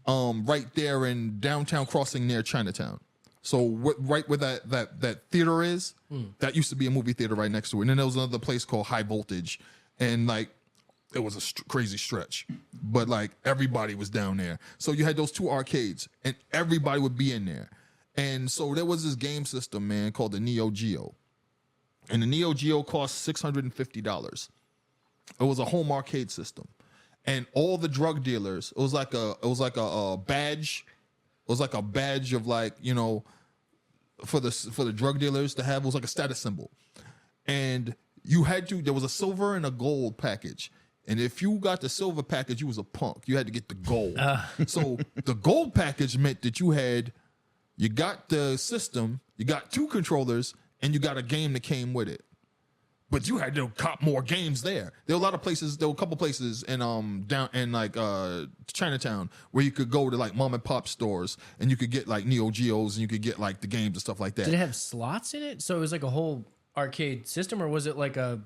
right there in downtown Crossing near Chinatown. So right where that theater is, that used to be a movie theater right next to it. And then there was another place called High Voltage. And like, it was a crazy stretch. But like, everybody was down there. So you had those 2 arcades and everybody would be in there. And so there was this game system, man, called the Neo Geo. And the Neo Geo cost $650. It was a home arcade system. and all the drug dealers. It was like a badge. It was like a badge of like, you know, for the drug dealers to have. It was like a status symbol, and there was a silver and a gold package. And if you got the silver package, you was a punk. You had to get the gold. So the gold package meant that you got the system, you got 2 controllers, and you got a game that came with it. But you had to cop more games there. There were a lot of places. There were a couple places in down in like Chinatown where you could go to like mom and pop stores and you could get like Neo Geos and you could get like the games and stuff like that. Did it have slots in it? So it was like a whole arcade system, or was it like a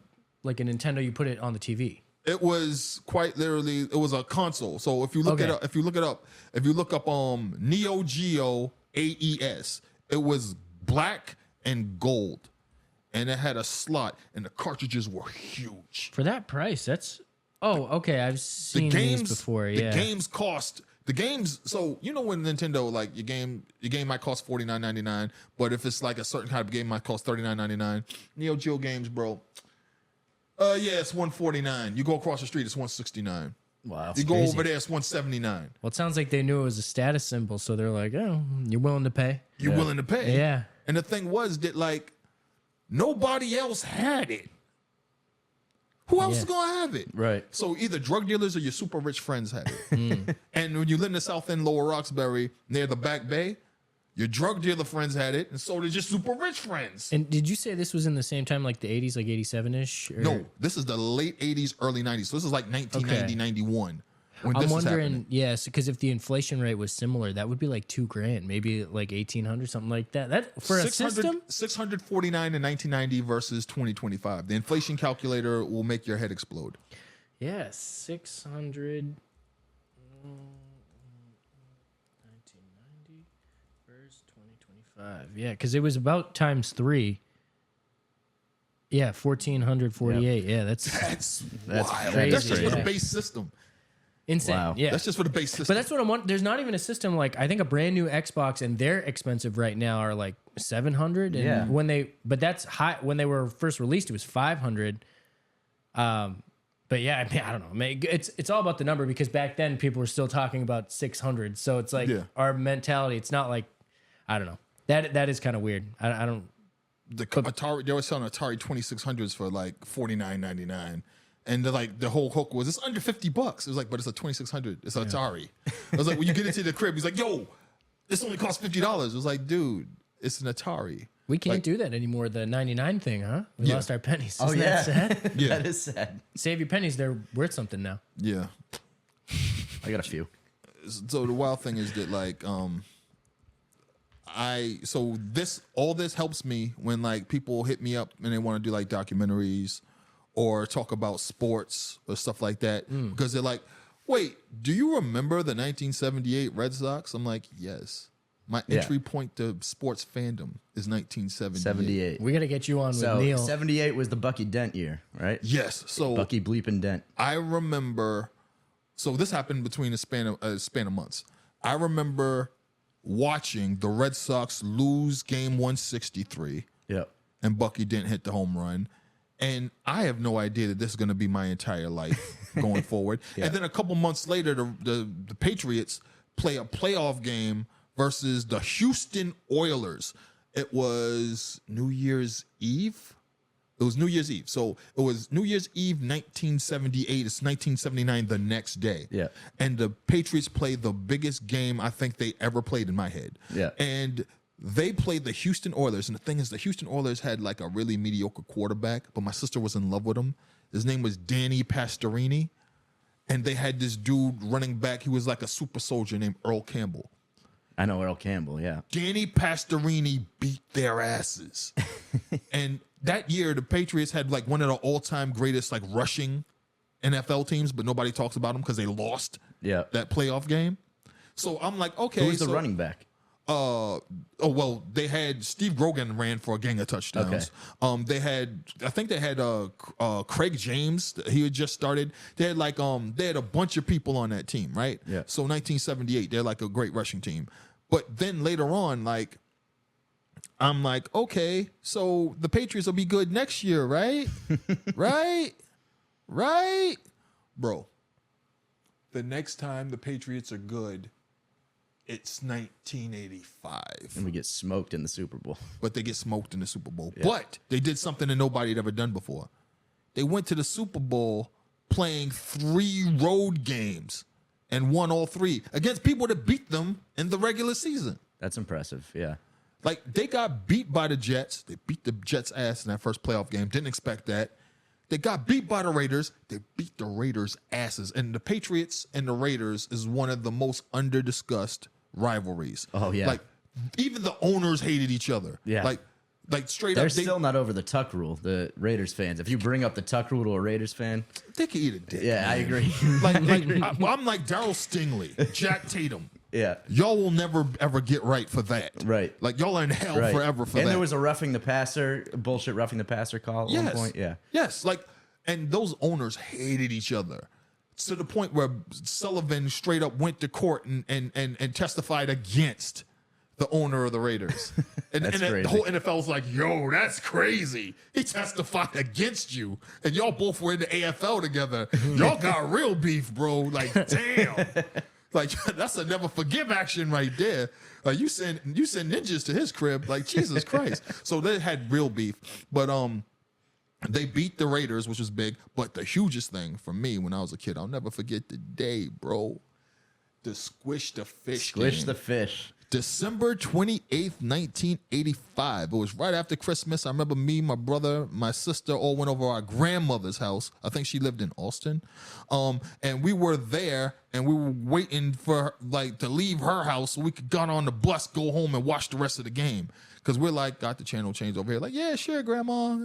Nintendo? You put it on the TV. It was quite literally. It was a console. So if you look if you look up Neo Geo AES, it was black and gold, and it had a slot, and the cartridges were huge. For that price, that's okay. I've seen these before. Yeah, the games. So you know when Nintendo like your game might cost $49.99, but if it's like a certain kind of game, it might cost $39.99. Neo Geo games, bro. Yeah, it's $149. You go across the street, it's $169. Wow. You go over there, it's $179. Well, it sounds like they knew it was a status symbol, so they're like, "Oh, you're willing to pay." You're willing to pay. Yeah. And the thing was that like nobody else had it. Who else is gonna have it? Right. So either drug dealers or your super rich friends had it. And when you live in the South End, Lower Roxbury, near the Back Bay, your drug dealer friends had it, and so did your super rich friends. And did you say this was in the same time, like the 80s, like 87-ish? No, this is the late 80s, early 90s. So this is like 1990, 91. When I'm this wondering, yes, because if the inflation rate was similar, that would be like $2,000, maybe like 1,800, something like that. That for a system, 649 in 1990 versus 2025. The inflation calculator will make your head explode. yeah, 600. 1990 versus 2025. Yeah, because it was about times 3. Yeah, 1,448. Yeah, that's Wild. crazy. That's just for Yeah. the base system. insane. Wow. Yeah, That's just for the base system. but that's what I'm wondering. There's not even a system like, I think a brand new Xbox, and they're expensive right now, are like 700. And Yeah. but that's high. When they were first released, it was 500. But yeah, I mean, I don't know. I mean, it's all about the number, because back then people were still talking about 600. So it's like our mentality. It's not like, I don't know. That is kind of weird. I don't. the Atari, they were selling Atari 2600s for like $49.99. And the whole hook was, it's under $50. It was like, but it's a 2600. It's Atari. I was like, when you get into the crib, he's like, yo, this only costs $50. I was like, dude, it's an Atari. We can't do that anymore. The 99 thing, huh? We lost our pennies. Oh, Isn't yeah. that sad? Yeah. That is sad. Save your pennies. They're worth something now. Yeah. I got a few. So the wild thing is that like all this helps me when like people hit me up and they want to do like documentaries or talk about sports or stuff like that, because they're like, wait, do you remember the 1978 Red Sox? I'm like, yes. My entry point to sports fandom is 1978. 78. We got to get you on So with Neil. 78 was the Bucky Dent year, right? Yes. So Bucky bleeping Dent. I remember. So this happened between a span of months. I remember watching the Red Sox lose game 163. Yep. And Bucky didn't hit the home run. And I have no idea that this is going to be my entire life going forward. And then a couple months later, the Patriots play a playoff game versus the Houston Oilers. It was New Year's Eve. It was New Year's Eve. So it was New Year's Eve 1978. It's 1979 the next day. Yeah. And the Patriots played the biggest game I think they ever played in my head. Yeah. And they played the Houston Oilers. And the thing is, the Houston Oilers had like a really mediocre quarterback, but my sister was in love with him. His name was Danny Pastorini. And they had this dude running back. He was like a super soldier named Earl Campbell. I know Earl Campbell, yeah. Danny Pastorini beat their asses. And that year, the Patriots had like one of the all-time greatest like rushing NFL teams, but nobody talks about them because they lost that playoff game. So I'm like, okay. Who's the running back? They had Steve Grogan ran for a gang of touchdowns. Okay. I think they had Craig James. He had just started. They had like they had a bunch of people on that team, right? Yeah. So 1978, they're like a great rushing team. But then later on, like, I'm like, okay, so the Patriots will be good next year, right? Right? Bro. the next time the Patriots are good, it's 1985. And we get smoked in the Super Bowl. But they get smoked in the Super Bowl. Yeah. But they did something that nobody had ever done before. They went to the Super Bowl playing 3 road games and won all 3 against people that beat them in the regular season. That's impressive, yeah. Like, they got beat by the Jets. They beat the Jets' ass in that first playoff game. Didn't expect that. They got beat by the Raiders. They beat the Raiders' asses. And the Patriots and the Raiders is one of the most under-discussed rivalries. Oh, yeah. Like, even the owners hated each other. Yeah. Like straight They're up. still not over the Tuck rule, the Raiders fans. If you bring up the Tuck rule to a Raiders fan, they can eat a dick. Yeah, man. I agree. I'm like Darryl Stingley, Jack Tatum. Yeah. Y'all will never, ever get right for that. Right. Like, y'all are in hell forever for that. And there was a roughing the passer, bullshit roughing the passer call at one point. Yeah. Yes. Like, and those owners hated each other to the point where Sullivan straight up went to court and testified against the owner of the Raiders. And the whole NFL was like, yo, that's crazy. He testified against you. And y'all both were in the AFL together. Y'all got real beef, bro. Like, damn. Like, that's a never forgive action right there. You send ninjas to his crib. Like, Jesus Christ. So they had real beef. But they beat the Raiders, which was big. But the hugest thing for me when I was a kid, I'll never forget the day, bro. The Squish the Fish Squish game. the Fish. December 28th, 1985. It was right after Christmas. I remember me, my brother, my sister all went over our grandmother's house. I think she lived in Austin. And we were there and we were waiting for to leave her house so we could get on the bus, go home and watch the rest of the game. Because we're like, got the channel changed over here. Like, yeah, sure, Grandma.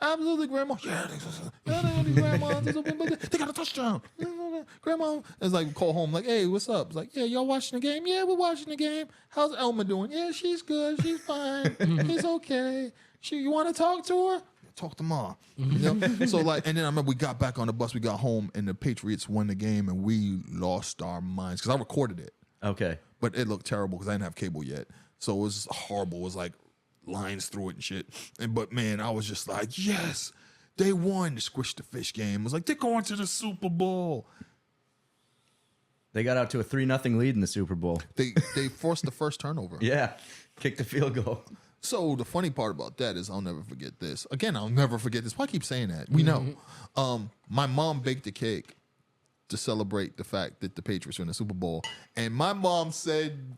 Absolutely, Grandma. Yeah, Grandma. They got a touchdown. Grandma is like, call home, like, hey, what's up? It's like, yeah, y'all watching the game? Yeah, we're watching the game. How's Elma doing? Yeah, she's good. She's fine. She's okay. You want to talk to her? Talk to Mom. You know? So, like, and then I remember we got back on the bus, we got home, and the Patriots won the game, and we lost our minds because I recorded it. Okay. But it looked terrible because I didn't have cable yet. So it was horrible. It was like lines through it and shit. But man, I was just like, yes, they won the Squish the Fish game. It was like, they're going to the Super Bowl. They got out to a 3-0 lead in the Super Bowl. They forced the first turnover. Yeah. Kicked the field goal. So the funny part about that is I'll never forget this. Again, I'll never forget this. Why keep saying that? We know. My mom baked a cake to celebrate the fact that the Patriots were in the Super Bowl. And my mom said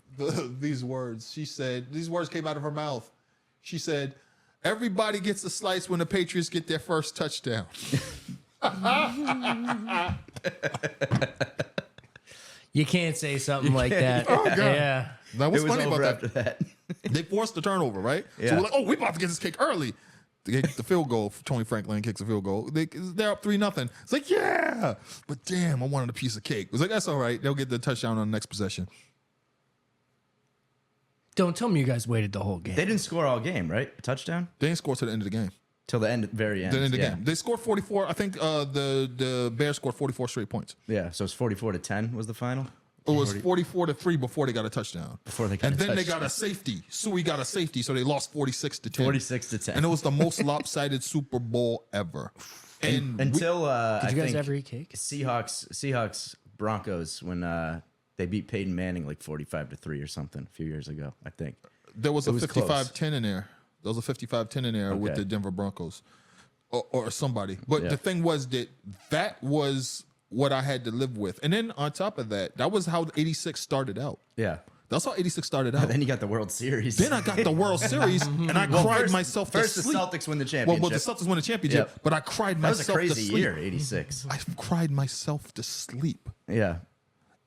these words. She said, these words came out of her mouth. She said, everybody gets a slice when the Patriots get their first touchdown. You can't say something like that. Oh, God. Yeah. Now, what's It was funny about over that? after that. They forced the turnover, right? So Yeah. we're like, oh, we're about to get this kick early. They get the field goal. Tony Franklin kicks a field goal. They're up 3-0. It's like, yeah. But damn, I wanted a piece of cake. It was like, that's all right. They'll get the touchdown on the next possession. Don't tell me you guys waited the whole game. They didn't score all game, right? A touchdown? They didn't score to the end of the game. Till the very end. The end of the yeah. game. They scored 44. I think the Bears scored 44 straight points. Yeah, so it's 44-10 was the final? It was 44-3 before they got a touchdown. And then they got a safety. Suey got a safety, so they lost 46-10. 46-10. And it was the most lopsided Super Bowl ever. And Until Did you guys I think ever eat cake? Seahawks Broncos when they beat Peyton Manning like 45-3 or something a few years ago, I think. there was a was 55-10 in there. There was a 55-10 in there with Okay. the Denver Broncos or somebody. But Yeah. the thing was that was what I had to live with. And then on top of that, that was how 86 started out. Yeah. That's how 86 started out. Then you got the World Series. Then I got the World Series, and I cried myself to First, sleep. the Celtics win the championship. Well, the Celtics won the championship, Yep. but I cried That was myself a to crazy sleep. year, 86. I cried myself to sleep. Yeah.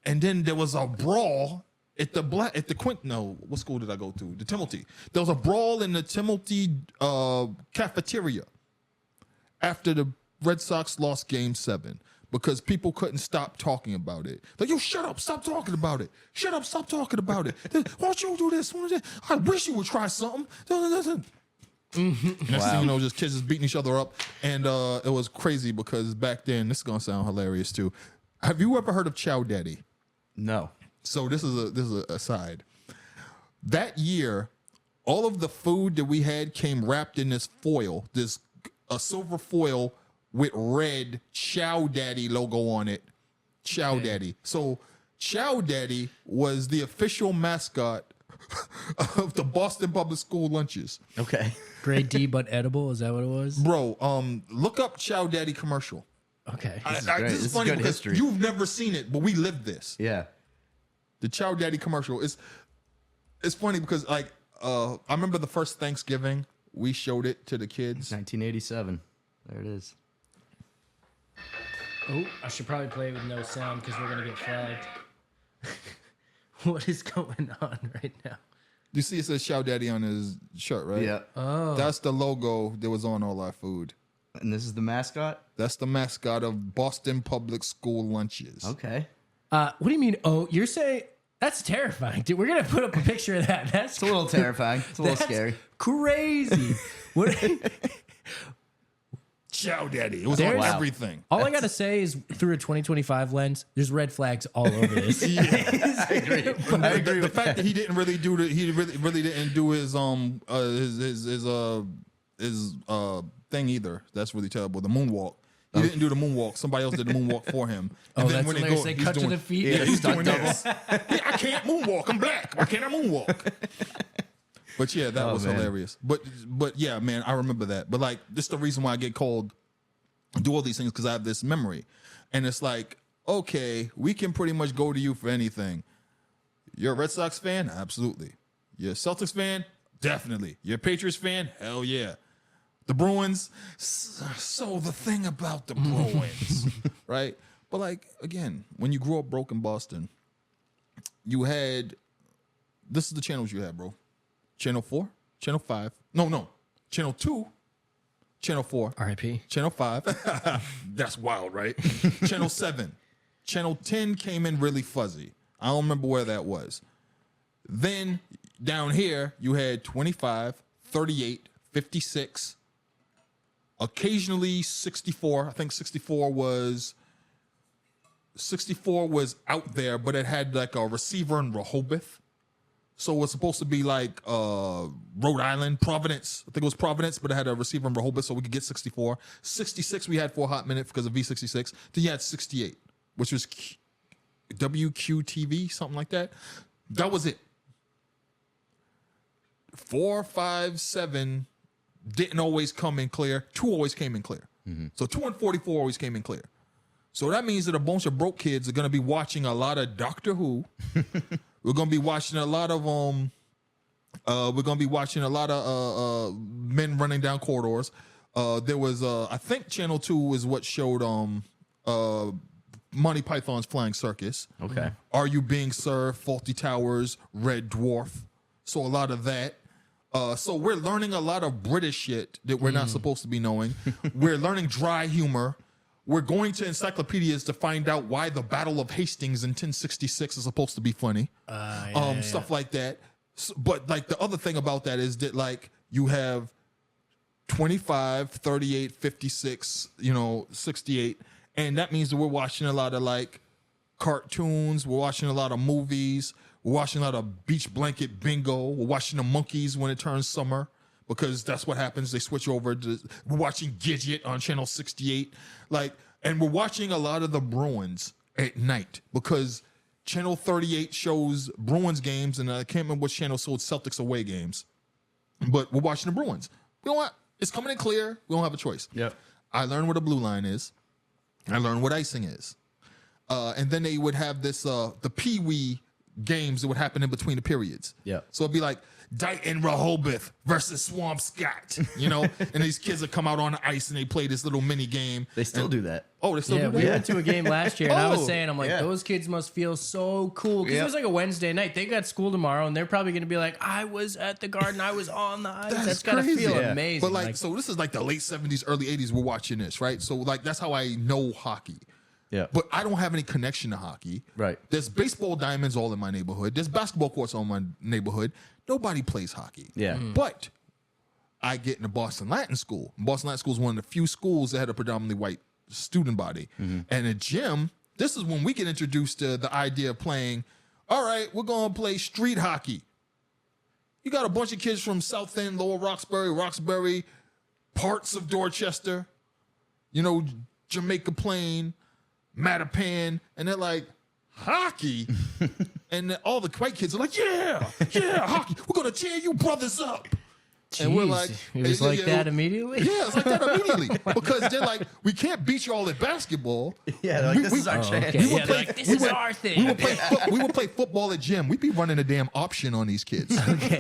And then there was a brawl at the what school did I go to? The Timothy. There was a brawl in the Timothy cafeteria after the Red Sox lost Game 7 because people couldn't stop talking about it. Like, yo, shut up, stop talking about it. Shut up, stop talking about it. Why don't you do this? I wish you would try something. Next thing you know, just kids just beating each other up. And it was crazy because back then, this is going to sound hilarious too. Have you ever heard of Chow Daddy? No. So this is a aside. That year, all of the food that we had came wrapped in this foil, a silver foil with red Chow Daddy logo on it. Chow Daddy. So Chow Daddy was the official mascot of the Boston Public School lunches. Okay. Grade D, but edible. Is that what it was? Bro, look up Chow Daddy commercial. Okay. great. This This is is funny good because history. you've never seen it, but we lived this. Yeah. The Chow Daddy commercial is. It's funny because like I remember the first Thanksgiving we showed it to the kids. 1987. There it is. Oh, I should probably play it with no sound because we're gonna get flagged. What is going on right now? You see, it says Chow Daddy on his shirt, right? Yeah. Oh, That's the logo that was on all our food. And this is the mascot? That's the mascot of Boston Public School lunches. Okay. what do you mean? Oh, you're saying that's terrifying, dude. We're gonna put up a picture of that. That's It's a little terrifying. It's a little that's scary. Crazy. What? Chow Daddy. It was There's- on everything. All I gotta say is, through a 2025 lens, there's red flags all over this. I agree. I agree The with fact that he didn't really do he really didn't do his thing either. That's really terrible. The moonwalk. He didn't do the moonwalk. Somebody else did the moonwalk for him. Oh, that's hilarious. They he's cut to doing- the feet. Yeah, he's stunt doing double. this. Hey, I can't moonwalk. I'm black. Why can't I moonwalk? But yeah, that was man. hilarious. But yeah, man, I remember that. But like, this is the reason why I get called do all these things, because I have this memory. And it's like, okay, we can pretty much go to you for anything. You're a Red Sox fan? Absolutely. You're a Celtics fan? Definitely. You're a Patriots fan? Hell yeah. The Bruins? So the thing about the Bruins, right? But like, again, when you grew up broke in Boston, you had, this is the channels you had, bro. Channel 4, Channel 5. No. Channel 2, Channel 4. R.I.P. Channel 5. That's wild, right? Channel 7. Channel 10 came in really fuzzy. I don't remember where that was. Then down here, you had 25, 38, 56, occasionally 64. I think 64 was out there, but it had like a receiver in Rehoboth. So it was supposed to be like Rhode Island, Providence. I think it was Providence, but it had a receiver in Rehoboth, so we could get 64. 66 we had for a hot minute because of V66. Then you had 68, which was WQTV, something like that. That was it. 4, 5, 7 didn't always come in clear. 2 always came in clear. So 2 and 44 always came in clear. So that means that a bunch of broke kids are going to be watching a lot of Doctor Who. We're going to be watching a lot of men running down corridors. There was I think Channel 2 is what showed Monty Python's Flying Circus. Okay. Are You Being Served? Faulty Towers, Red Dwarf. So a lot of that. So we're learning a lot of British shit that we're not supposed to be knowing. We're learning dry humor. We're going to encyclopedias to find out why the Battle of Hastings in 1066 is supposed to be funny. Stuff like that. But like the other thing about that is that like you have 25, 38, 56, 68. And that means that we're watching a lot of like cartoons. We're watching a lot of movies. We're watching a lot of Beach Blanket Bingo. We're watching the Monkeys when it turns summer, because that's what happens. They switch over to, we're watching Gidget on channel 68. And we're watching a lot of the Bruins at night because channel 38 shows Bruins games, and I can't remember which channel sold Celtics away games, but we're watching the Bruins. You know what? It's coming in clear. We don't have a choice. Yep. I learned what a blue line is. I learned what icing is. And then they would have this, the Pee-wee games that would happen in between the periods. Yeah. So it'd be like Dighton Rehoboth versus Swampscott, and these kids would come out on the ice and they play this little mini game. They still do that. Oh, they still Yeah, do that? we went to a game last year, and I was Oh, saying, I'm like, yeah. those kids must feel so cool because Yep. it was like a Wednesday night. They got school tomorrow, and they're probably going to be like, I was at the Garden, I was on the ice. That's got to crazy. feel Yeah. amazing. But so this is like the late 70s, early 80s. We're watching this, right? So like that's how I know hockey. Yeah. But I don't have any connection to hockey. Right. There's baseball diamonds all in my neighborhood. There's basketball courts all in my neighborhood. Nobody plays hockey. Yeah. But I get into Boston Latin School. Boston Latin School is one of the few schools that had a predominantly white student body. And at gym, this is when we get introduced to the idea of playing, all right, we're going to play street hockey. You got a bunch of kids from South End, Lower Roxbury, parts of Dorchester, Jamaica Plain, Mattapan, and they're like, hockey? And then all the white kids are like, yeah, hockey. We're going to tear you brothers up. And we're like, it was like that immediately? Yeah, it's like that immediately. Because they're like, we can't beat you all at basketball. Yeah, they're like, this is our chance. Okay. Yeah, they're like, this is our thing. We would play football at gym. We'd be running a damn option on these kids.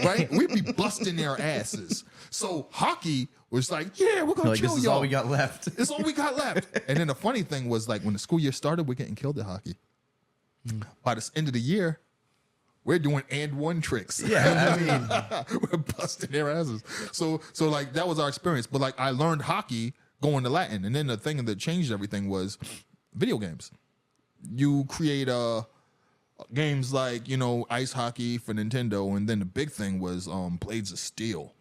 Right? We'd be busting their asses. So hockey was like, yeah, we're going to kill this is y'all. all we got left. It's all we got left. And then the funny thing was, like, when the school year started, we're getting killed at hockey. By the end of the year, we're doing and one tricks. Yeah, I mean, we're busting their asses. So like that was our experience. But like I learned hockey going to Latin, and then the thing that changed everything was video games. You create games like ice hockey for Nintendo, and then the big thing was Blades of Steel.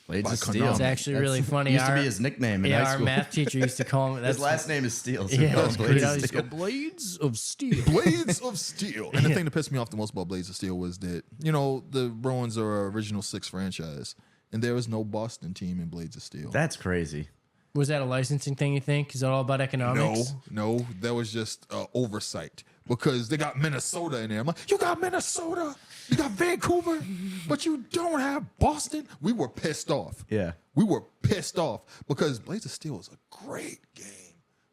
Blades By of Steel. Konami. It's actually really funny. Used to be his nickname in high our school. math teacher used to call him. His last name is Steel. So Yeah, call him Blades of he Steel. used to go, Blades of Steel. Blades of Steel. And the thing that pissed me off the most about Blades of Steel was that, the Bruins are an original 6 franchise, and there was no Boston team in Blades of Steel. That's crazy. Was that a licensing thing, you think? Is that all about economics? No, that was just oversight because they got Minnesota in there. I'm like, you got Minnesota, you got Vancouver, but you don't have Boston. We were pissed off. Yeah. We were pissed off because Blades of Steel is a great game.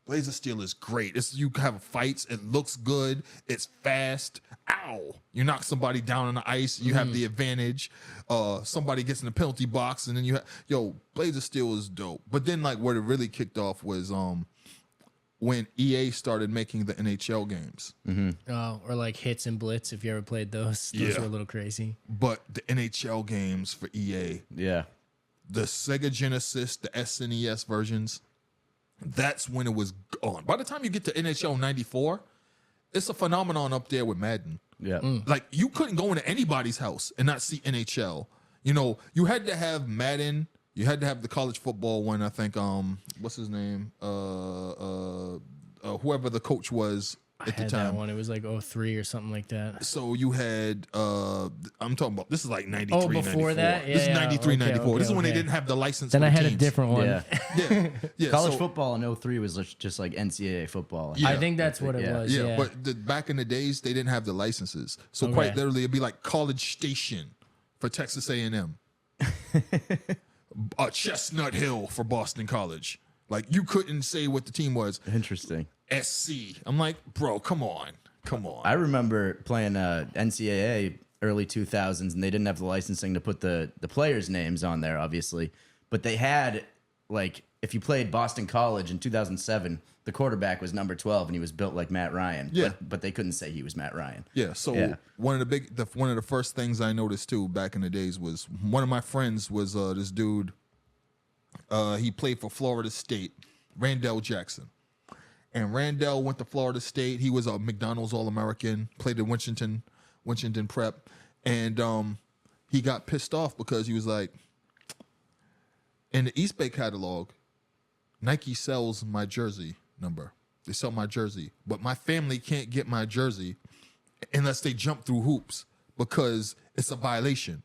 Blades of Steel is great. You have fights. It looks good. It's fast. Ow! You knock somebody down on the ice. You have the advantage. Somebody gets in the penalty box, and then you have Blades of Steel is dope. But then, like, what it really kicked off was when EA started making the NHL games. Oh, or like Hits and Blitz, if you ever played those. Those Yeah. were a little crazy. But the NHL games for EA, Yeah. the Sega Genesis, the SNES versions, that's when it was on. By the time you get to NHL 94, it's a phenomenon up there with Madden. Yeah. Like, you couldn't go into anybody's house and not see NHL. You had to have Madden. You had to have the college football one. I think, what's his name? Whoever the coach was I at the had time. that one. It was like 03 or something like that. So you had, I'm talking about, this is like 93, Oh, before 94. that? This is Yeah, 93, okay, 94. This is when they okay. didn't have the license Then for I the had a teams. different one. Yeah. Yeah. College so- football in 03 was just like NCAA football. Yeah. I think that's what it Yeah. was. Yeah, Yeah, but back in the days, they didn't have the licenses. So Okay. quite literally, it'd be like College Station for Texas A&M. Chestnut Hill for Boston College. Like, you couldn't say what the team was. Interesting. SC. I'm like, bro, come on. I remember playing NCAA early 2000s, and they didn't have the licensing to put the players' names on there, obviously. But they had, like, if you played Boston College in 2007, the quarterback was number 12, and he was built like Matt Ryan. Yeah. But they couldn't say he was Matt Ryan. Yeah, so Yeah. one of the first things I noticed too back in the days was one of my friends was this dude. He played for Florida State, Randall Jackson, and Randall went to Florida State. He was a McDonald's All-American, played at Winchendon Prep, and he got pissed off because he was like, in the East Bay catalog, Nike sells my jersey number. They sell my jersey, but my family can't get my jersey unless they jump through hoops because it's a violation.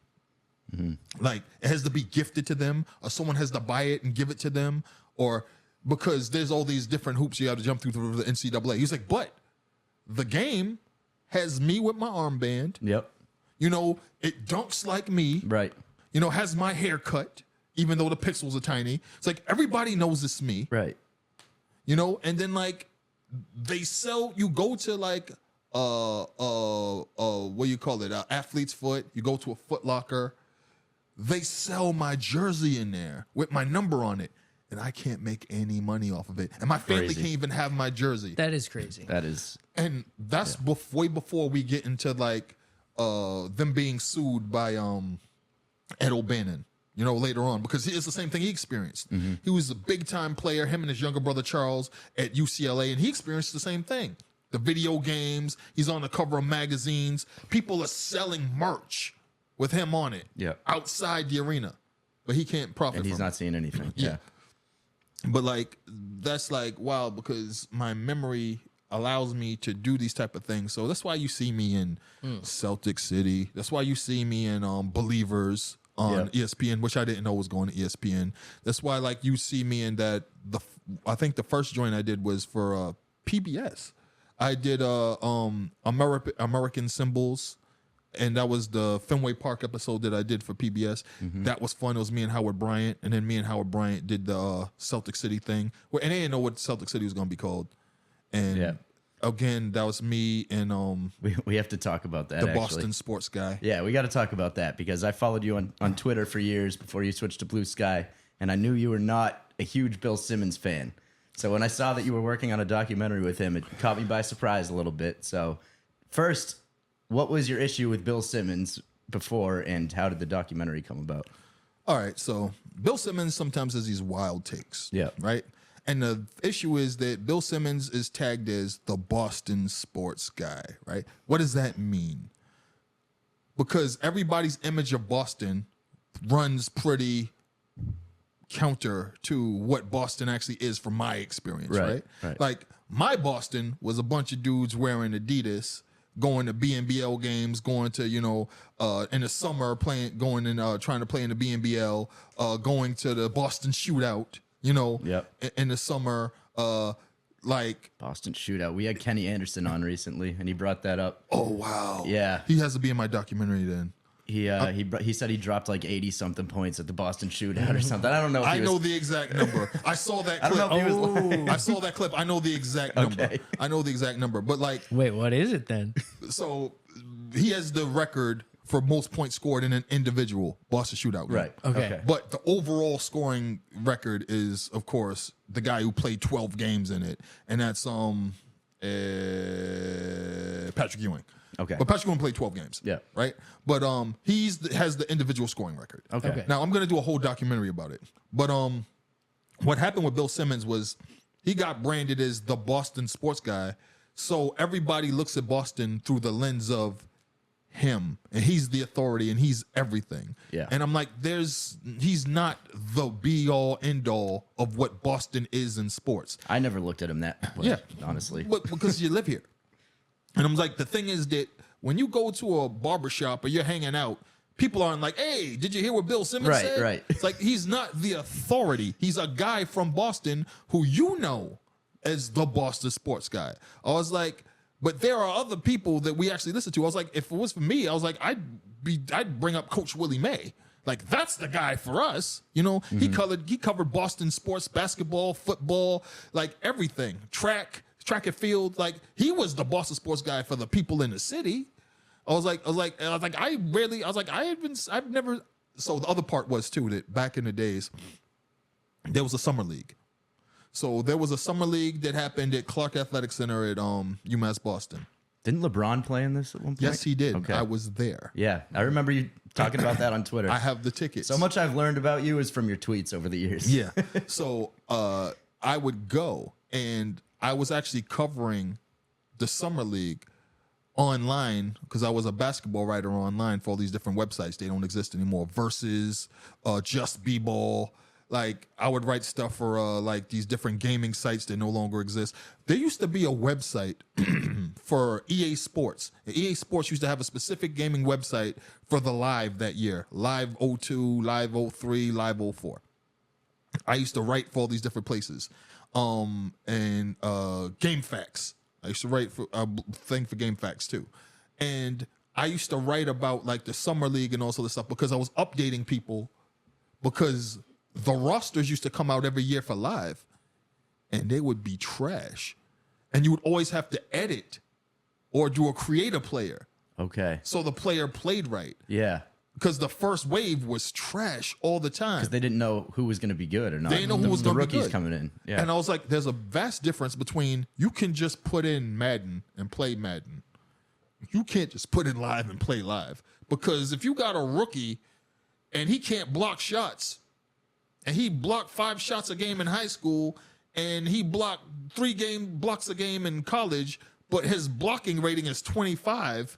Like, it has to be gifted to them, or someone has to buy it and give it to them, or because there's all these different hoops you have to jump through the NCAA. He's like, but the game has me with my armband. Yep. It dunks like me. Right. Has my haircut, even though the pixels are tiny. It's like, everybody knows it's me. Right. And then, like, they sell, you go to, like, what do you call it? Athlete's Foot. You go to a Foot Locker. They sell my jersey in there with my number on it, and I can't make any money off of it. And my family Crazy. can't even have my jersey. that is crazy. That is. And that's way before we get into, like, them being sued by Ed O'Bannon, later on, because it's the same thing he experienced. He was a big-time player, him and his younger brother Charles at UCLA, and he experienced the same thing. The video games, he's on the cover of magazines. People are selling merch with him on it outside the arena, but he can't profit And he's from it. not seeing anything. Yeah. But, like, that's, like, wow, because my memory allows me to do these type of things. So that's why you see me in Celtic City. That's why you see me in Believers on ESPN, which I didn't know was going to ESPN. That's why, like, you see me in that. I think the first joint I did was for PBS. I did American Symbols, and that was the Fenway Park episode that I did for PBS. That was fun. It was me and Howard Bryant, and then me and Howard Bryant did the Celtic City thing. And they didn't know what Celtic City was going to be called. And again, that was me and we have to talk about that. the actually. Boston sports guy. Yeah, we got to talk about that because I followed you on Twitter for years before you switched to Blue Sky, and I knew you were not a huge Bill Simmons fan. So when I saw that you were working on a documentary with him, it caught me by surprise a little bit. So first, what was your issue with Bill Simmons before, and how did the documentary come about? All right, so Bill Simmons sometimes has these wild takes. Yeah. Right? And the issue is that Bill Simmons is tagged as the Boston sports guy, right? What does that mean? Because everybody's image of Boston runs pretty counter to what Boston actually is from my experience, right? Like my Boston was a bunch of dudes wearing Adidas, going to BNBL games, going to, in the summer going and trying to play in the BNBL, going to the Boston shootout, in the summer, like Boston shootout. We had Kenny Anderson on recently, and he brought that up. Oh wow. Yeah. He has to be in my documentary then. He said he dropped like 80 something points at the Boston shootout or something. I don't know. If I know the exact number. I saw that clip. I don't know if he was lying. I saw that clip. I know the exact number. Okay. I know the exact number. But like, Wait, what is it then? so he has the record for most points scored in an individual Boston shootout game. Right. Okay. But the overall scoring record is, of course, the guy who played 12 games in it, and that's Patrick Ewing. Okay. But Patrick Ewing played 12 games. Yeah. Right. But has the individual scoring record. Okay. Now I'm gonna do a whole documentary about it. But what happened with Bill Simmons was he got branded as the Boston sports guy, so everybody looks at Boston through the lens of him, and he's the authority and he's everything. Yeah. And I'm like, he's not the be all end all of what Boston is in sports. I never looked at him that way, honestly. But because you live here. And I'm like, the thing is that when you go to a barbershop or you're hanging out, people aren't like, hey, did you hear what Bill Simmons said? Right. It's like, he's not the authority. He's a guy from Boston who you know as the Boston sports guy. I was like, but there are other people that we actually listen to. I was like, if it was for me, I was like, I'd bring up Coach Willie May. Like, that's the guy for us. He covered Boston sports, basketball, football, like everything. Track and field. Like, he was the Boston sports guy for the people in the city. I've never. So the other part was too that back in the days, there was a summer league. So there was a summer league that happened at Clark Athletic Center at UMass Boston. Didn't LeBron play in this at one point? Yes, he did. Okay. I was there. Yeah, I remember you talking about that on Twitter. I have the tickets. So much I've learned about you is from your tweets over the years. Yeah. So I would go, and I was actually covering the summer league online because I was a basketball writer online for all these different websites. They don't exist anymore. Versus, Just B-Ball. Like, I would write stuff for like these different gaming sites that no longer exist. There used to be a website for EA Sports. EA Sports used to have a specific gaming website for the Live that year. Live 02, Live 03, Live 04. I used to write for all these different places. And Game Facts. I used to write for a thing for Game Facts too. And I used to write about like the summer league and all sort of stuff because I was updating people because the rosters used to come out every year for Live and they would be trash. And you would always have to edit or do a creator player. Okay. So the player played right. Yeah. Because the first wave was trash all the time. Because they didn't know who was going to be good or not. They didn't know who was going to be good. The rookies coming in. Yeah. And I was like, there's a vast difference between you can just put in Madden and play Madden. You can't just put in Live and play Live. Because if you got a rookie and he can't block shots, and he blocked 5 shots a game in high school, and he blocked 3 blocks a game in college, but his blocking rating is 25.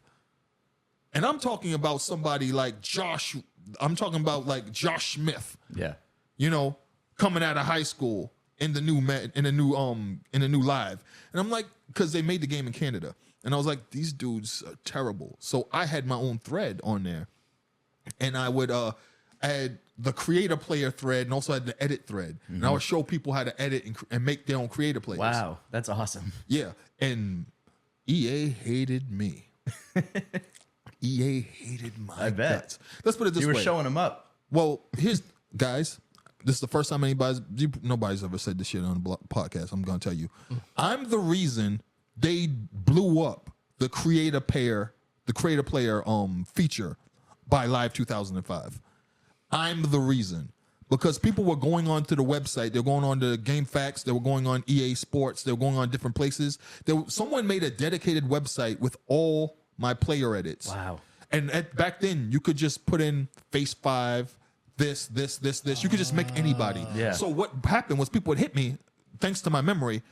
And I'm talking about somebody like Josh. I'm talking about like Josh Smith. Yeah. Coming out of high school in the new Live, and I'm like, because they made the game in Canada, and I was like, these dudes are terrible. So I had my own thread on there, and I would add the creator player thread and also had the edit thread, and I would show people how to edit and make their own creator players. Wow, that's awesome. Yeah, and EA hated me. EA hated my I bet. guts. Let's put it this You way. were showing them up. Well, guys, this is the first time nobody's ever said this shit on the podcast. I'm going to tell you. I'm the reason they blew up the creator player feature by Live 2005. I'm the reason. Because people were going on to the website, they were going on to GameFAQs, they were going on EA Sports, they were going on different places. Someone made a dedicated website with all my player edits. Wow. And back then, you could just put in Face 5, this. You could just make anybody. Yeah. So what happened was people would hit me, thanks to my memory,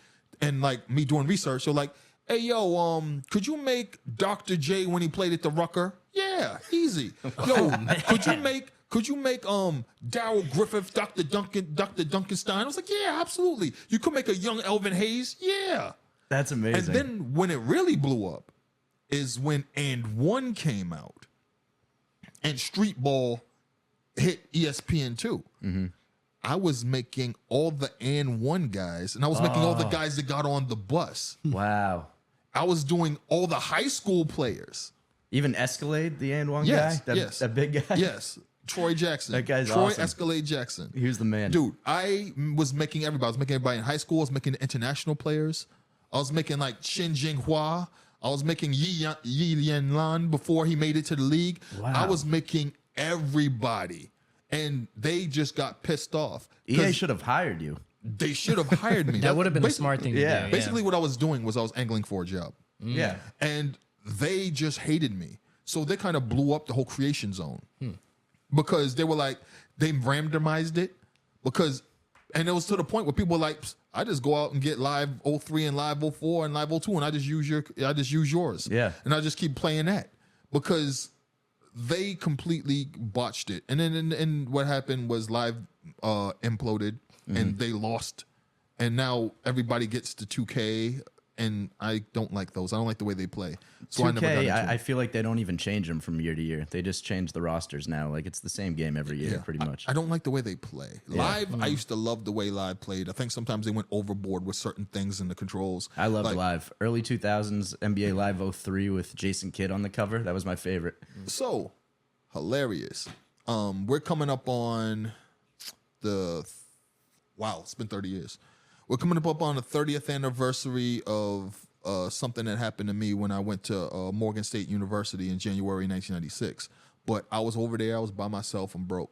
and like me doing research. They're like, hey, yo, could you make Dr. J when he played at the Rucker? Yeah, easy. Yo, could you make Daryl Griffith, Dr. Duncanstein? I was like, yeah, absolutely. You could make a young Elvin Hayes? Yeah. That's amazing. And then when it really blew up is when And One came out and Street Ball hit ESPN2. Mm-hmm. I was making all the And One guys, and I was making all the guys that got on the bus. Wow. I was doing all the high school players. Even Escalade, the and one Yes, guy? yes. That big guy? Yes. Troy Jackson. That guy's Troy awesome. Escalade Jackson. He was the man. Dude, I was making everybody. I was making everybody in high school. I was making the international players. I was making like Shin Jing Hua. I was making Yi Lian Lan before he made it to the league. Wow. I was making everybody. And they just got pissed off. EA should have hired you. They should have hired me. That would have been the Basically- smart thing to yeah. do. Basically, what I was doing was I was angling for a job. Yeah. And they just hated me. So they kind of blew up the whole creation zone because they were like, they randomized it and it was to the point where people were like, I just go out and get Live 03 and Live 04 and Live 02 and I just use yours. Yeah. And I just keep playing that because they completely botched it. And then and what happened was Live imploded and they lost. And now everybody gets to 2K. And I don't like those. I don't like the way they play. So I never got 2K, into I it. feel like they don't even change them from year to year. They just change the rosters now. Like it's the same game every year, pretty much. I don't like the way they play. Live, I used to love the way Live played. I think sometimes they went overboard with certain things in the controls. I loved Like, Live. Early 2000s NBA Live 03 with Jason Kidd on the cover. That was my favorite. So, hilarious. We're coming up on it's been 30 years. We're coming up on the 30th anniversary of something that happened to me when I went to Morgan State University in January 1996. But I was over there. I was by myself and broke.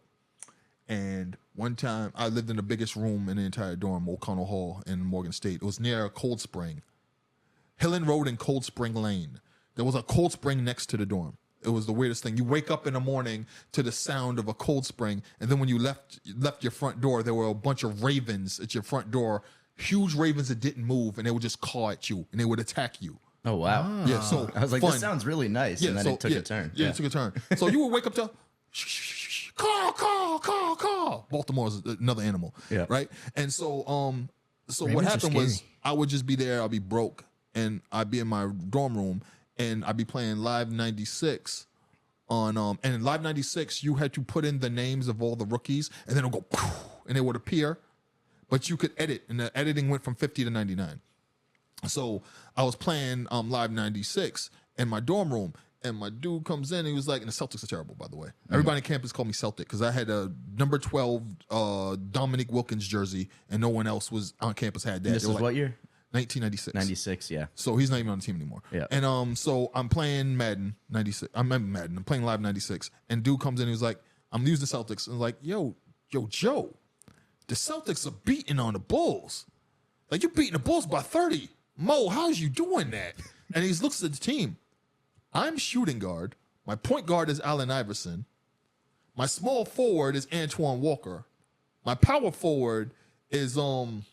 And one time, I lived in the biggest room in the entire dorm, O'Connell Hall in Morgan State. It was near Cold Spring. Hillen Road and Cold Spring Lane. There was a Cold Spring next to the dorm. It was the weirdest thing. You wake up in the morning to the sound of a cold spring, and then when you left your front door, there were a bunch of ravens at your front door, huge ravens that didn't move, and they would just caw at you, and they would attack you. Oh, wow. Yeah, so I was like, fun. this sounds really nice. And then it took a turn. Yeah, it took a turn. So you would wake up to caw. Baltimore's another animal. Yeah. Right? And so what Ravens are happened was scary. I would just be there, I'd be broke, and I'd be in my dorm room, and I'd be playing Live 96 on and in Live 96 you had to put in the names of all the rookies, and then it'll go and it would appear, but you could edit, and the editing went from 50 to 99. So I was playing Live 96 in my dorm room, and my dude comes in, and he was like, and the Celtics are terrible, by the way. Everybody on campus called me Celtic because I had a number 12 Dominique Wilkins jersey, and no one else was on campus had that. This They were was like, what year? 1996. 96, yeah. So he's not even on the team anymore. Yeah. And so I'm playing Madden 96. I'm playing Live 96. And dude comes in, he was like, I'm using the Celtics. And like, yo, Joe, the Celtics are beating on the Bulls. Like, you're beating the Bulls by 30. Mo, how's you doing that? And he looks at the team. I'm shooting guard. My point guard is Allen Iverson. My small forward is Antoine Walker. My power forward is who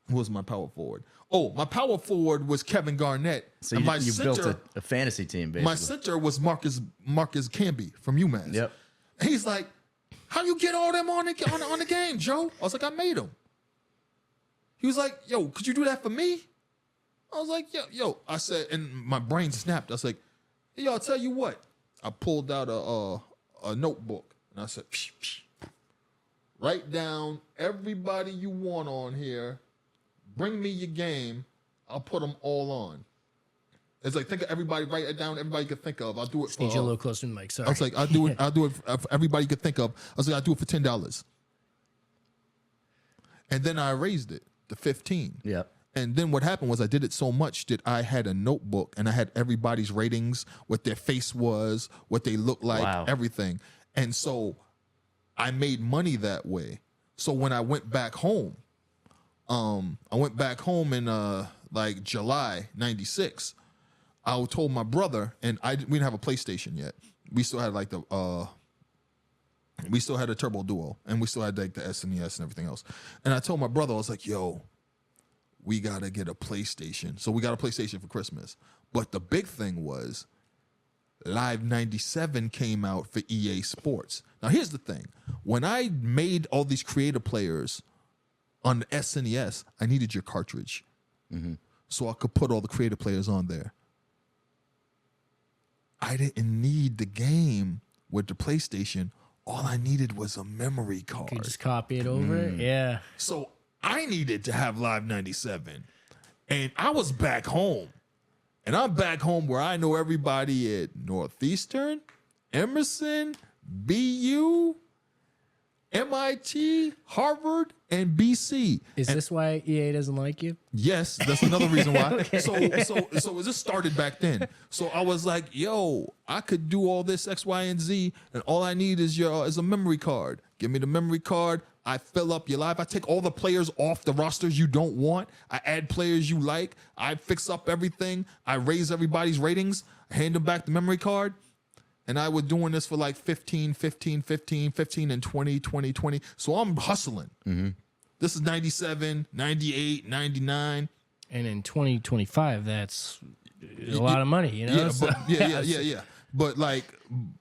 was my power forward? Oh, my power forward was Kevin Garnett. So and you built a fantasy team, basically. my center was Marcus Camby from UMass. Yep. And he's like, how you get all them on the game, Joe? I was like, I made them. He was like, yo, could you do that for me? I was like, yo. I said, and my brain snapped. I was like, hey, yo, I'll tell you what. I pulled out a notebook, and I said, write down everybody you want on here. Bring me your game. I'll put them all on. It's like, think of everybody, write it down, everybody could think of. I'll do it for. Need you a little closer to the mic. Sorry. I was like, I'll do it for everybody could think of. I was like, I'll do it for $10. And then I raised it to 15. Yep. And then what happened was I did it so much that I had a notebook and I had everybody's ratings, what their face was, what they looked like, Wow. everything. And so I made money that way. So when I went back home, in like July '96. I told my brother, and we didn't have a PlayStation yet. We still had like we still had a Turbo Duo, and we still had like the SNES and everything else. And I told my brother, I was like, yo, we got to get a PlayStation. So we got a PlayStation for Christmas. But the big thing was Live 97 came out for EA Sports. Now, here's the thing. When I made all these creative players on the SNES, I needed your cartridge. Mm-hmm. So I could put all the creative players on there. I didn't need the game with the PlayStation. All I needed was a memory card. You just copy it over. Yeah. So I needed to have Live 97. And I was back home. And I'm back home where I know everybody at Northeastern, Emerson, BU, MIT, Harvard, and BC. Is this why EA doesn't like you? Yes, that's another reason why. Okay. So it just started back then. So I was like, yo, I could do all this X, Y, and Z, and all I need is a memory card. Give me the memory card. I fill up your live. I take all the players off the rosters you don't want. I add players you like. I fix up everything. I raise everybody's ratings. I hand them back the memory card. And I was doing this for like 15, and 20. So I'm hustling. Mm-hmm. This is 97, 98, 99. And in 2025, that's a lot of money, you know? Yeah, So- but, yeah. But like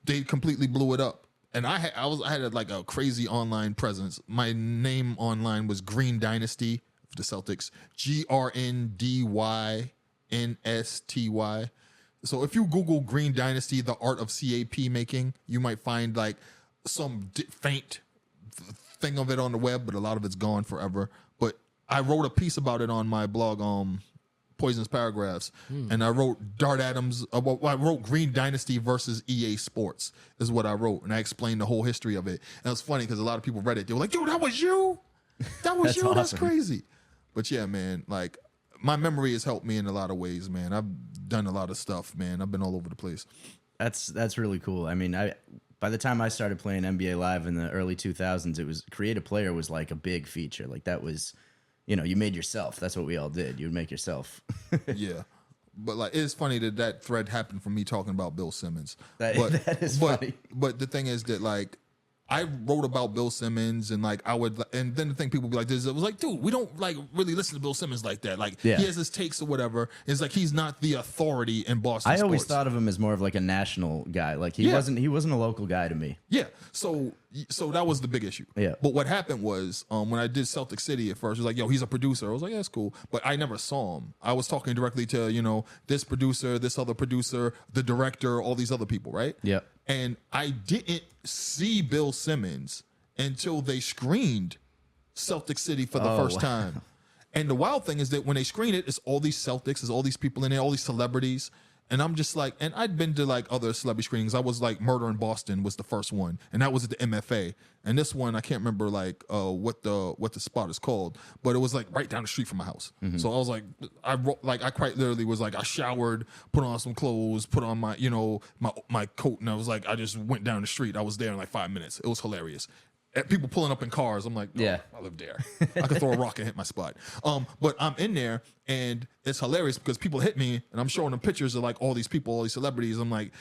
they completely blew it up. And I had like a crazy online presence. My name online was Green Dynasty for the Celtics. GRNDYNSTY. So if you Google Green Dynasty, the art of CAP making, you might find like some faint thing of it on the web, but a lot of it's gone forever. But I wrote a piece about it on my blog, Poisonous Paragraphs, and I wrote Dart Adams. I wrote Green Dynasty versus EA Sports is what I wrote, and I explained the whole history of it. And it was funny because a lot of people read it. They were like, "Dude, that was you! That was you! That's awesome. crazy!" But yeah, man, like my memory has helped me in a lot of ways, man. I've done a lot of stuff, man. I've been all over the place. That's really cool. I mean, by the time I started playing NBA Live in the early 2000s, it was create a player was like a big feature. Like that was, you made yourself. That's what we all did. You would make yourself. Yeah. But like it's funny that thread happened from me talking about Bill Simmons. That is funny. But the thing is that like I wrote about Bill Simmons and like and then the thing people would be like this, it was like, dude, we don't like really listen to Bill Simmons like that. Like Yeah. he has his takes or whatever. It's like he's not the authority in Boston I always sports. thought of him as more of like a national guy. Like he wasn't a local guy to me. Yeah. So that was the big issue. Yeah. But what happened was when I did Celtic City at first, it was like, yo, he's a producer. I was like, yeah, that's cool. But I never saw him. I was talking directly to, this producer, this other producer, the director, all these other people, right? Yeah. And I didn't see Bill Simmons until they screened Celtic City for the first time. And the wild thing is that when they screen it, it's all these Celtics, there's all these people in there, all these celebrities. And I'm just like, and I'd been to like other celebrity screenings. I was like Murder in Boston was the first one. And that was at the MFA. And this one, I can't remember like what the spot is called, but it was like right down the street from my house. Mm-hmm. So I was like, I quite literally was like, I showered, put on some clothes, put on my, my coat. And I was like, I just went down the street. I was there in like 5 minutes. It was hilarious. And people pulling up in cars. I'm like, Yeah. I live there. I could throw a rock and hit my spot. But I'm in there and it's hilarious because people hit me and I'm showing them pictures of like all these people, all these celebrities. I'm like,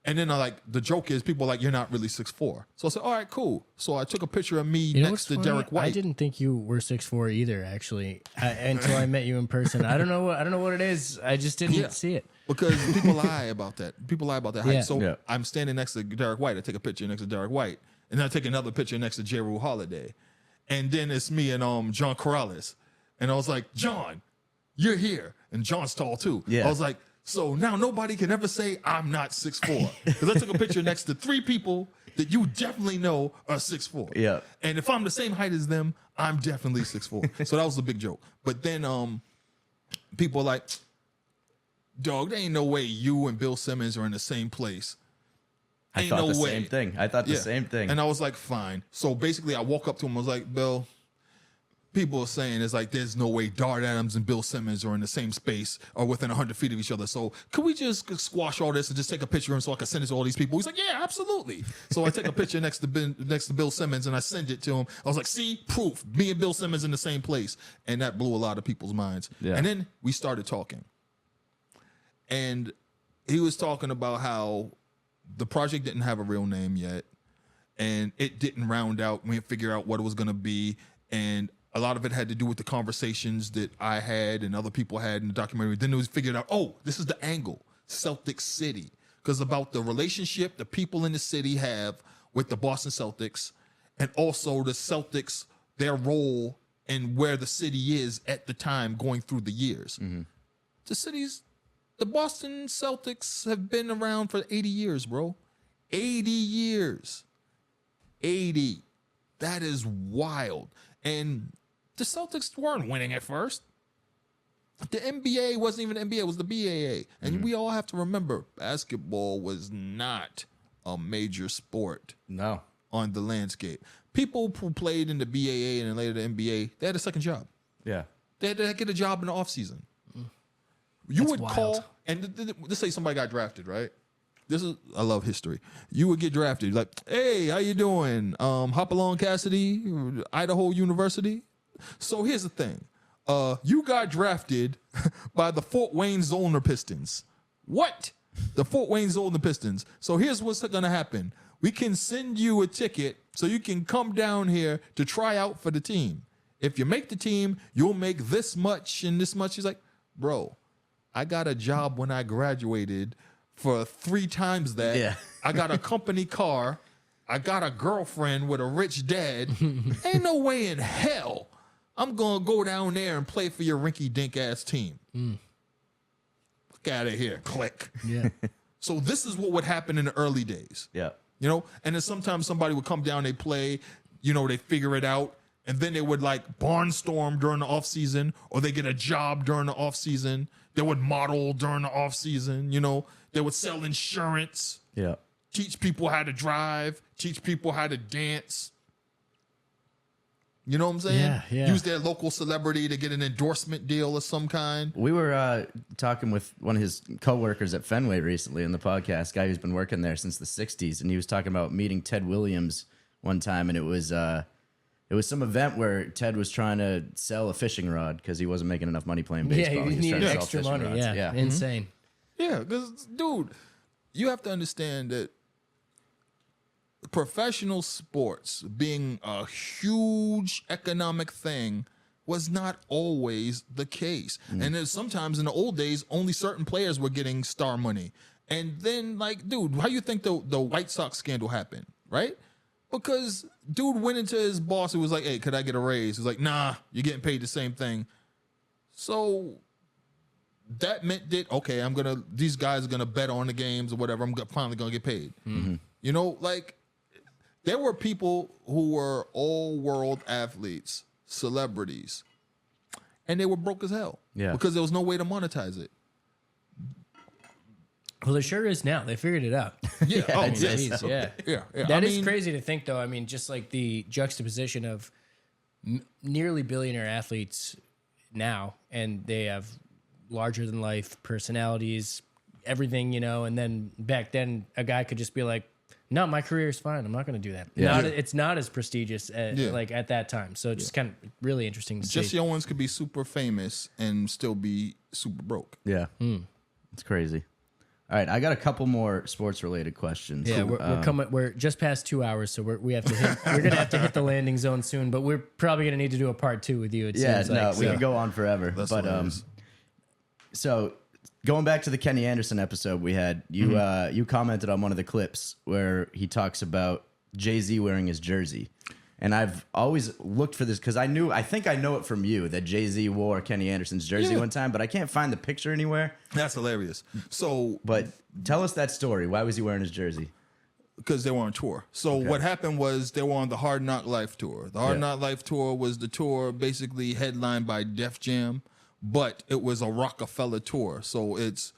and then the joke is people are like, you're not really 6'4". So I said, all right, cool. So I took a picture of me next what's to funny? Derek White. I didn't think you were 6'4" either, actually, until I met you in person. I don't know what it is. I just didn't see it. Because people lie about that. People lie about that height. Yeah. So Yeah. I'm standing next to Derek White. I take a picture next to Derek White. And then I take another picture next to J. Rule Holiday. And then it's me and John Corrales. And I was like, John, you're here. And John's tall too. Yeah. I was like, so now nobody can ever say I'm not 6'4". Because I took a picture next to 3 people that you definitely know are 6'4". Yeah. And if I'm the same height as them, I'm definitely 6'4". So that was the big joke. But then people are like, dog, there ain't no way you and Bill Simmons are in the same place. I Ain't thought no the way. same thing. I thought the Yeah. same thing. And I was like, fine. So basically, I walk up to him. I was like, Bill, people are saying it's like there's no way Dart Adams and Bill Simmons are in the same space or within 100 feet of each other. So could we just squash all this and just take a picture of him so I can send it to all these people? He's like, yeah, absolutely. So I take a picture next to Bill Simmons and I send it to him. I was like, see, proof. Me and Bill Simmons in the same place. And that blew a lot of people's minds. Yeah. And then we started talking. And he was talking about how the project didn't have a real name yet, and it didn't round out. We didn't figure out what it was going to be, and a lot of it had to do with the conversations that I had and other people had in the documentary. Then it was figured out, oh, this is the angle, Celtic City, because about the relationship the people in the city have with the Boston Celtics, and also the Celtics, their role and where the city is at the time going through the years. The Boston Celtics have been around for 80 years, bro. 80 years. 80. That is wild. And the Celtics weren't winning at first. The NBA wasn't even NBA, it was the BAA. And we all have to remember, basketball was not a major sport No. on the landscape. People who played in the BAA and then later the NBA, they had a second job. Yeah. They had to get a job in the offseason. You would wild. call, and let's say somebody got drafted, right? I love history. You would get drafted, like, hey, how you doing? Hop along, Cassidy, Idaho University. So here's the thing. You got drafted by the Fort Wayne Zollner Pistons. What? The Fort Wayne Zollner Pistons. So here's what's going to happen. We can send you a ticket so you can come down here to try out for the team. If you make the team, you'll make this much and this much. He's like, bro, I got a job when I graduated for 3 times that. Yeah. I got a company car. I got a girlfriend with a rich dad. Ain't no way in hell I'm going to go down there and play for your rinky-dink ass team. Fuck out of here. Click. Yeah. So this is what would happen in the early days. Yeah. You know, and then sometimes somebody would come down, they play, you know, they figure it out, and then they would like barnstorm during the off season, or they get a job during the off season. They would model during the off season, you know, they would sell insurance, Yeah. teach people how to drive, teach people how to dance. You know what I'm saying? Yeah, yeah. Use their local celebrity to get an endorsement deal of some kind. We were talking with one of his coworkers at Fenway recently in the podcast, guy who's been working there since the 60s, and he was talking about meeting Ted Williams one time, and it was some event where Ted was trying to sell a fishing rod because he wasn't making enough money playing Yeah, baseball. you He was trying need to sell extra fishing money. rods. Yeah. Insane. Yeah, because, dude, you have to understand that professional sports being a huge economic thing was not always the case. And then sometimes in the old days, only certain players were getting star money. And then, like, dude, how you think the White Sox scandal happened, right? Because dude went into his boss who was like, hey, could I get a raise? He was like, nah, you're getting paid the same thing. So that meant that, okay, these guys are gonna bet on the games or whatever. I'm finally gonna get paid. You know, like, there were people who were all world athletes, celebrities, and they were broke as hell. Yeah. Because there was no way to monetize it. Well, there sure is now. They figured it out. Yeah. Oh, I'd say yes. so. Yeah. Yeah. That I is mean, crazy to think, though. I mean, just like the juxtaposition of nearly billionaire athletes now, and they have larger than life personalities, everything, you know, and then back then a guy could just be like, no, my career is fine. I'm not going to do that. Yeah. It's not as prestigious like at that time. So it's just kind of really interesting to see. Jesse Owens could be super famous and still be super broke. Yeah. It's crazy. All right, I got a couple more sports related questions. Yeah, we're coming. We're just past 2 hours, so we have to hit. We're gonna have to hit the landing zone soon. But we're probably gonna need to do a part 2 with you. It Yeah, seems no, like, we so. could go on forever. That's but hilarious. so going back to the Kenny Anderson episode we had, you you commented on one of the clips where he talks about Jay-Z wearing his jersey. And I've always looked for this because I think I know it from you that Jay-Z wore Kenny Anderson's jersey Yeah. one time, but I can't find the picture anywhere. That's hilarious. So, But tell us that story. Why was he wearing his jersey? because they were on tour. So what happened was they were on the Hard Knock Life tour. The Hard Knock Life tour was the tour basically headlined by Def Jam, but it was a Rockefeller tour. So it's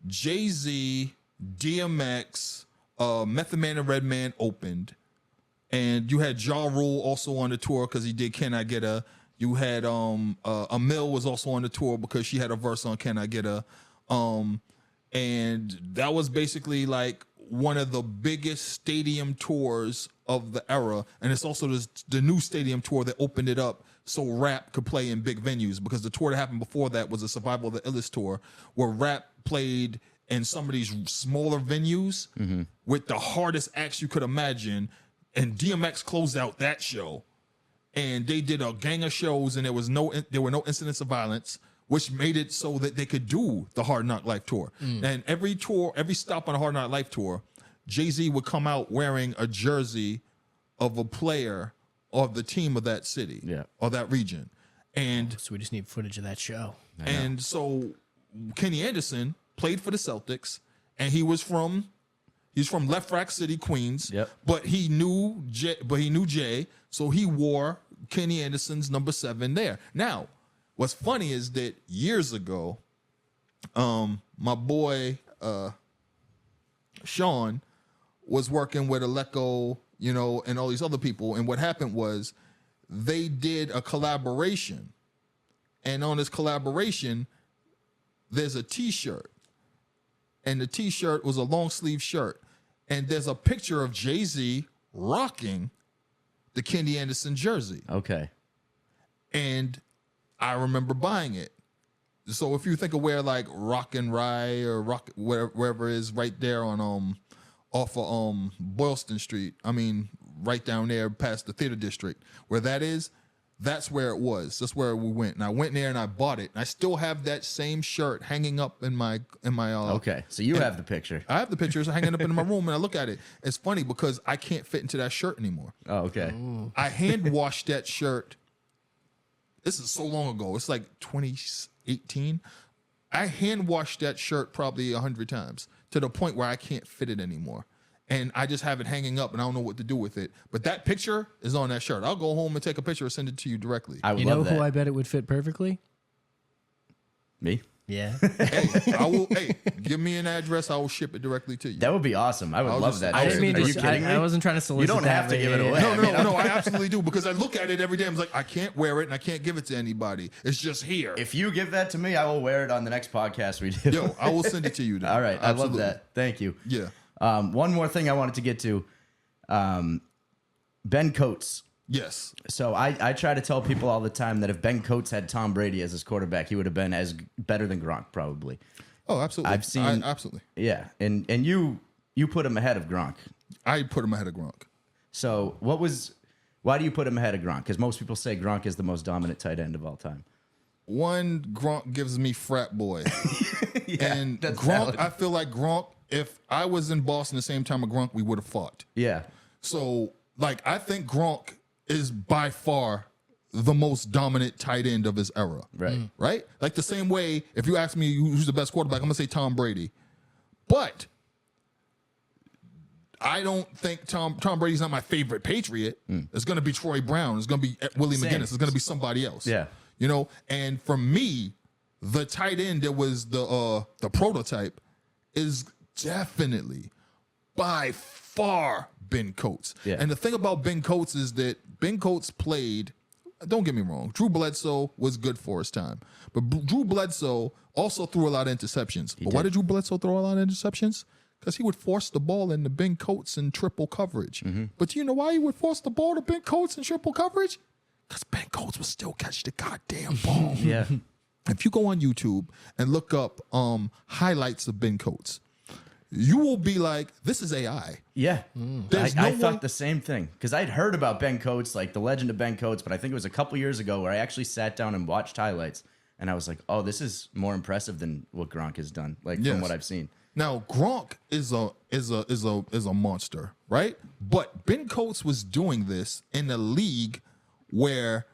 Jay-Z, DMX, Method Man and Redman opened. And you had Ja Rule also on the tour because he did Can I Get A. You had Amil was also on the tour because she had a verse on Can I Get A. And that was basically like one of the biggest stadium tours of the era. And it's also the new stadium tour that opened it up so rap could play in big venues, because the tour that happened before that was a Survival of the Illest tour where rap played in some of these smaller venues with the hardest acts you could imagine. And DMX closed out that show, and they did a gang of shows, and there were no incidents of violence, which made it so that they could do the Hard Knock Life tour. And every stop on the Hard Knock Life tour, Jay-Z would come out wearing a jersey of a player of the team of that city or that region. And So we just need footage of that show. and so Kenny Anderson played for the Celtics, and he's from Left Rack City, Queens. Yep. But he knew Jay, so he wore Kenny Anderson's number 7 there. Now, what's funny is that years ago, my boy Sean was working with Aleko, and all these other people. And what happened was they did a collaboration. And on this collaboration, there's a T-shirt. And the T-shirt was a long sleeve shirt. And there's a picture of Jay-Z rocking the Kenny Anderson jersey. Okay. And I remember buying it. So if you think of where like Rock and Rye or Rock wherever it is right there on off of Boylston Street, right down there past the theater district, where that is, that's where it was. That's where we went. And I went there and I bought it. And I still have that same shirt hanging up in my Okay. So you have the picture. I have the pictures hanging up in my room, and I look at it. It's funny because I can't fit into that shirt anymore. Oh, okay. I hand washed that shirt. This is so long ago. It's like 2018. I hand washed that shirt probably 100 times to the point where I can't fit it anymore. And I just have it hanging up, and I don't know what to do with it. But that picture is on that shirt. I'll go home and take a picture and send it to you directly. I would You know love that. who I bet it would fit perfectly? Me? Yeah. Hey, give me an address. I will ship it directly to you. That would be awesome. I would I'll love just- that. I I didn't mean Are to. you kidding me? I wasn't trying to solicit. You don't have to that, give but it yeah. away. No, I absolutely do, because I look at it every day. I'm like, I can't wear it and I can't give it to anybody. It's just here. If you give that to me, I will wear it on the next podcast we do. Yo, I will send it to you then. All right. Absolutely. I love that. Thank you. Yeah. One more thing I wanted to get to. Ben Coates. Yes. So I try to tell people all the time that if Ben Coates had Tom Brady as his quarterback, he would have been better than Gronk, probably. Oh, absolutely. I've seen- absolutely. Yeah. And you put him ahead of Gronk. I put him ahead of Gronk. So why do you put him ahead of Gronk? Because most people say Gronk is the most dominant tight end of all time. One, Gronk gives me frat boy. And that's Gronk, valid. I feel like Gronk, if I was in Boston the same time as Gronk, we would have fought. Yeah. So, I think Gronk is by far the most dominant tight end of his era. Right. Right? Like the same way, if you ask me who's the best quarterback, I'm going to say Tom Brady. But I don't think Tom Brady's not my favorite Patriot. It's going to be Troy Brown. It's going to be Willie Same. McGinnis. It's going to be somebody else. Yeah. And for me, the tight end that was the prototype is definitely by far Ben Coates. Yeah. And the thing about Ben Coates is that Ben Coates played, don't get me wrong, Drew Bledsoe was good for his time. But Drew Bledsoe also threw a lot of interceptions. But why did Drew Bledsoe throw a lot of interceptions? Because he would force the ball into Ben Coates in triple coverage. But do you know why he would force the ball to Ben Coates in triple coverage? Because Ben Coates would still catch the goddamn ball. Yeah. If you go on YouTube and look up highlights of Ben Coates, you will be like, this is AI. Yeah. There's I no thought one- the same thing because I'd heard about Ben Coates, like the legend of Ben Coates, but I think it was a couple years ago where I actually sat down and watched highlights and I was like, oh, this is more impressive than what Gronk has done, like Yes. from what I've seen. Now Gronk is a monster, right? But Ben Coates was doing this in a league where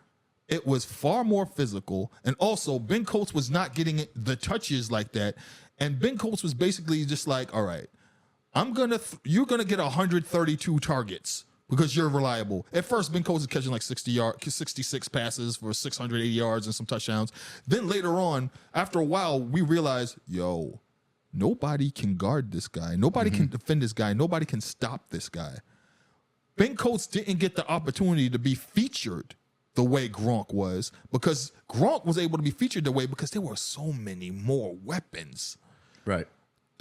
it was far more physical, and also Ben Coates was not getting the touches like that. And Ben Coates was basically just like, all right, you're gonna get 132 targets because you're reliable. At first, Ben Coates is catching like 66 passes for 680 yards and some touchdowns. Then later on, after a while, we realized, nobody can guard this guy. Nobody can defend this guy. Nobody can stop this guy. Ben Coates didn't get the opportunity to be featured the way Gronk was, because Gronk was able to be featured the way because there were so many more weapons. Right.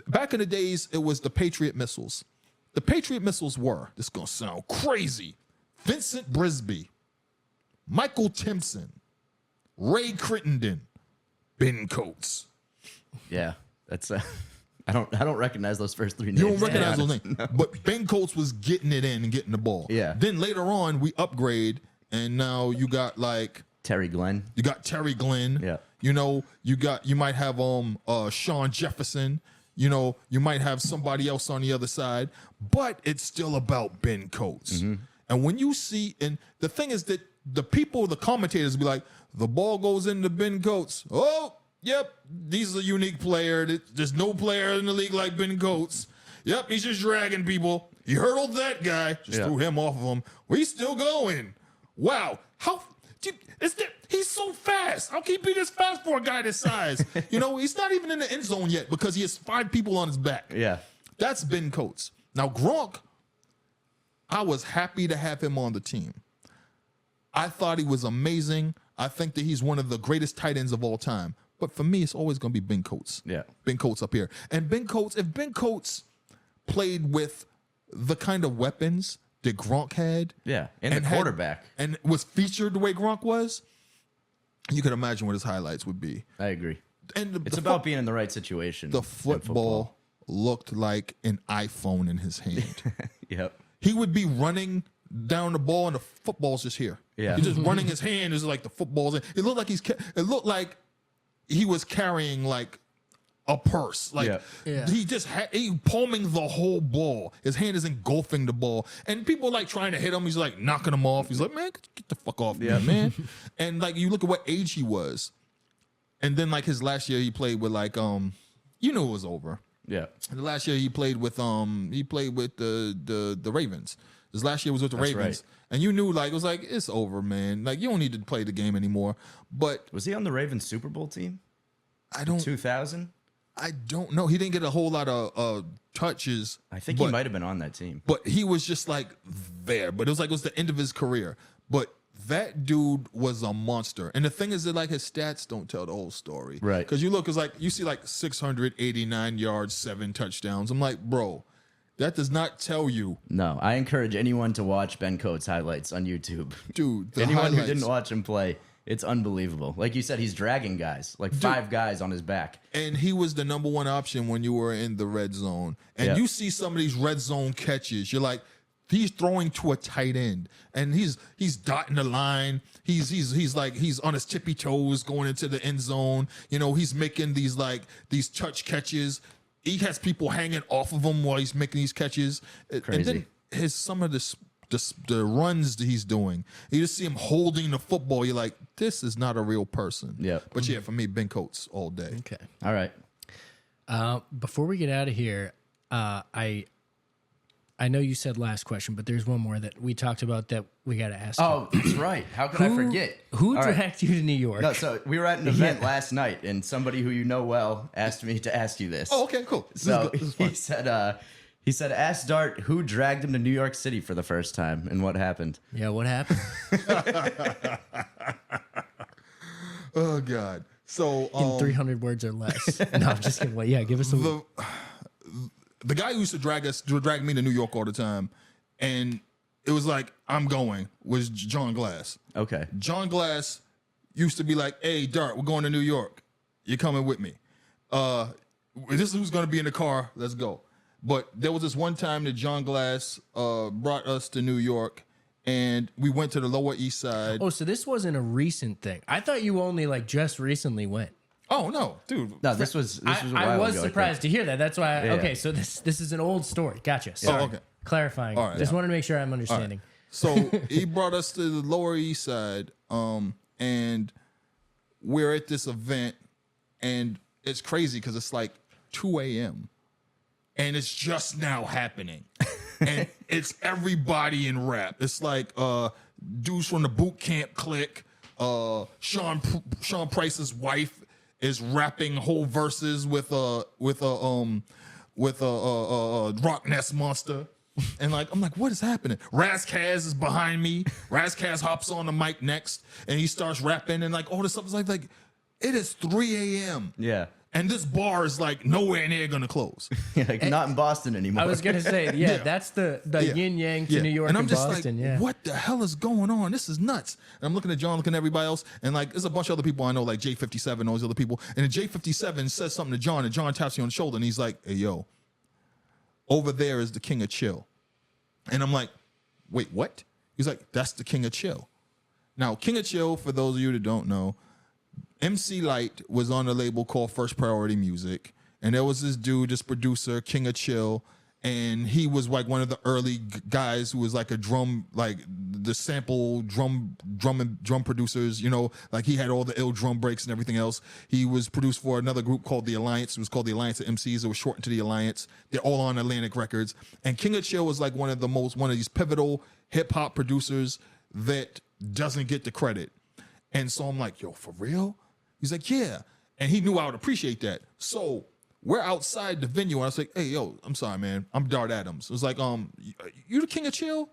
Back in the days, it was the Patriot missiles. The Patriot missiles were, this is going to sound crazy, Vincent Brisby, Michael Timpson, Ray Crittenden, Ben Coates. Yeah, that's I don't recognize those first three names. You don't recognize those names. No. But Ben Coates was getting it in and getting the ball. Yeah. Then later on, we upgrade, and now you got like Terry Glenn. You got Terry Glenn. Yeah. You know, you might have Sean Jefferson. You know, you might have somebody else on the other side, but it's still about Ben Coates. And when you see, and the thing is that the commentators be like, the ball goes into Ben Coates. Oh, yep, he's a unique player. There's no player in the league like Ben Coates. Yep, he's just dragging people. He hurdled that guy, just threw him off of him. Well, he's still going. Wow, he's so fast. How can he be this fast for a guy this size? You know, he's not even in the end zone yet because he has 5 people on his back. Yeah. That's Ben Coates. Now, Gronk, I was happy to have him on the team. I thought he was amazing. I think that he's one of the greatest tight ends of all time. But for me, it's always going to be Ben Coates. Yeah. Ben Coates up here. And Ben Coates, if Ben Coates played with the kind of weapons that Gronk had. Yeah, and the quarterback. And was featured the way Gronk was, you can imagine what his highlights would be. I agree. And it's about being in the right situation. The football looked like an iPhone in his hand. Yep. He would be running down the ball and the football's just here. Yeah. He's just running his hand. It's like the football's in. It looked like he was carrying like a purse. Like he just he palming the whole ball. His hand is engulfing the ball. And people like trying to hit him. He's like knocking him off. He's like, man, get the fuck off me, man. And like you look at what age he was. And then like his last year he played with like you knew it was over. Yeah. The last year he played with the Ravens. His last year was with the Ravens. Right. And you knew like it was like it's over, man. Like you don't need to play the game anymore. But was he on the Ravens Super Bowl team? 2000? I don't know. He didn't get a whole lot of touches. I think he might have been on that team. But he was just like there. But it was the end of his career. But that dude was a monster. And the thing is that like his stats don't tell the whole story. Right. Because you look, it's like you see like 689 yards, 7 touchdowns. I'm like, bro, that does not tell you. No, I encourage anyone to watch Ben Coates highlights on YouTube. Dude, anyone who didn't watch him play, it's unbelievable. Like you said, he's dragging guys, like 5 guys on his back. And he was the number 1 option when you were in the red zone. And you see some of these red zone catches. You're like, he's throwing to a tight end, and he's dotting the line. He's on his tippy toes going into the end zone. You know, he's making these touch catches. He has people hanging off of him while he's making these catches. Crazy. And then some of the runs that he's doing, you just see him holding the football. You're like, this is not a real person. Yeah. But yeah, for me, Ben Coates all day. Okay. All right. Before we get out of here, I know you said last question, but there's one more that we talked about that we got to ask. Oh, that's right. How could I forget? Who dragged you to New York? No, so we were at an event last night, and somebody who you know well asked me to ask you this. Oh, okay, cool. So he said, ask Dart who dragged him to New York City for the first time and what happened. Yeah, what happened? Oh, God. So in 300 words or less. No, I'm just kidding. Wait, yeah, give us a... The guy who used to drag me to New York all the time, and it was like, I'm going, was John Glass. Okay. John Glass used to be like, hey, Dart, we're going to New York. You're coming with me. This is who's going to be in the car. Let's go. But there was this one time that John Glass brought us to New York, and we went to the Lower East Side. Oh, so this wasn't a recent thing. I thought you only just recently went. Oh no, dude! No, this was. A while I was ago, surprised to hear that. That's why. Yeah. Okay, so this is an old story. Gotcha. Sorry. Oh, okay. Clarifying. All right. Just wanted to make sure I'm understanding. Right. So he brought us to the Lower East Side, and we're at this event, and it's crazy because it's like 2 a.m. and it's just now happening, and it's everybody in rap. It's like dudes from the Boot Camp Clique, Sean Price's wife is rapping whole verses with a Rock Nest Monster. And like, I'm like, what is happening? Razkaz is behind me. Razkaz hops on the mic next and he starts rapping and like all this stuff is like it is 3 a.m. Yeah. And this bar is like nowhere near gonna close. Like not in Boston anymore. I was gonna say, that's the yin yang to New York and I'm and just Boston. like, what the hell is going on? This is nuts. And I'm looking at John, looking at everybody else, and like there's a bunch of other people I know, like J57, all these other people. And then J57 says something to John, and John taps you on the shoulder, and he's like, "Hey, yo, over there is the king of chill." And I'm like, "Wait, what?" He's like, "That's the king of chill." Now, King of Chill, for those of you that don't know, MC Light was on a label called First Priority Music, and there was this dude, this producer, King of Chill, and he was like one of the early guys who was like a drum, like the sample drum producers, you know, like he had all the ill drum breaks and everything else. He was produced for another group called The Alliance. It was called The Alliance of MCs. It was shortened to The Alliance. They're all on Atlantic Records. And King of Chill was like one of these pivotal hip hop producers that doesn't get the credit. And so I'm like, yo, for real? He's like, yeah. And he knew I would appreciate that. So we're outside the venue, and I was like, hey, yo, I'm sorry, man. I'm Dart Adams. It was like, you the king of chill?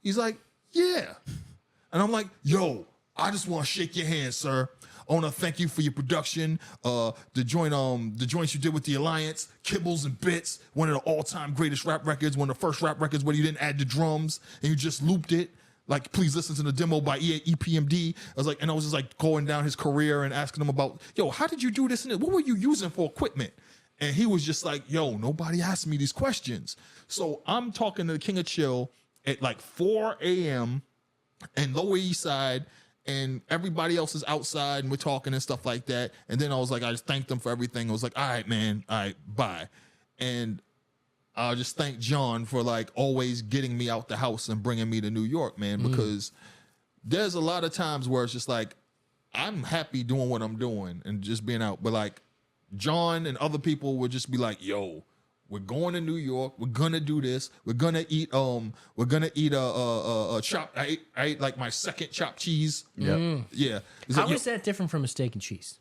He's like, yeah. And I'm like, yo, I just want to shake your hand, sir. I want to thank you for your production. The joints you did with The Alliance, Kibbles and Bits, one of the all-time greatest rap records, one of the first rap records where you didn't add the drums and you just looped it. Like, please listen to the demo by EPMD. I was just like going down his career and asking him about, yo, how did you do this and that? What were you using for equipment? And he was just like, yo, nobody asked me these questions. So I'm talking to the King of Chill at like 4 a.m. in Lower East Side, and everybody else is outside and we're talking and stuff like that. And then I was like, I just thanked them for everything. I was like, all right, man, all right, bye. And I just thank John for like always getting me out the house and bringing me to New York, man, because there's a lot of times where it's just like, I'm happy doing what I'm doing and just being out. But like John and other people would just be like, yo, we're going to New York. We're going to do this. We're going to eat a chop. I ate like my second chopped cheese. Yep. Yeah. How is that different from a steak and cheese?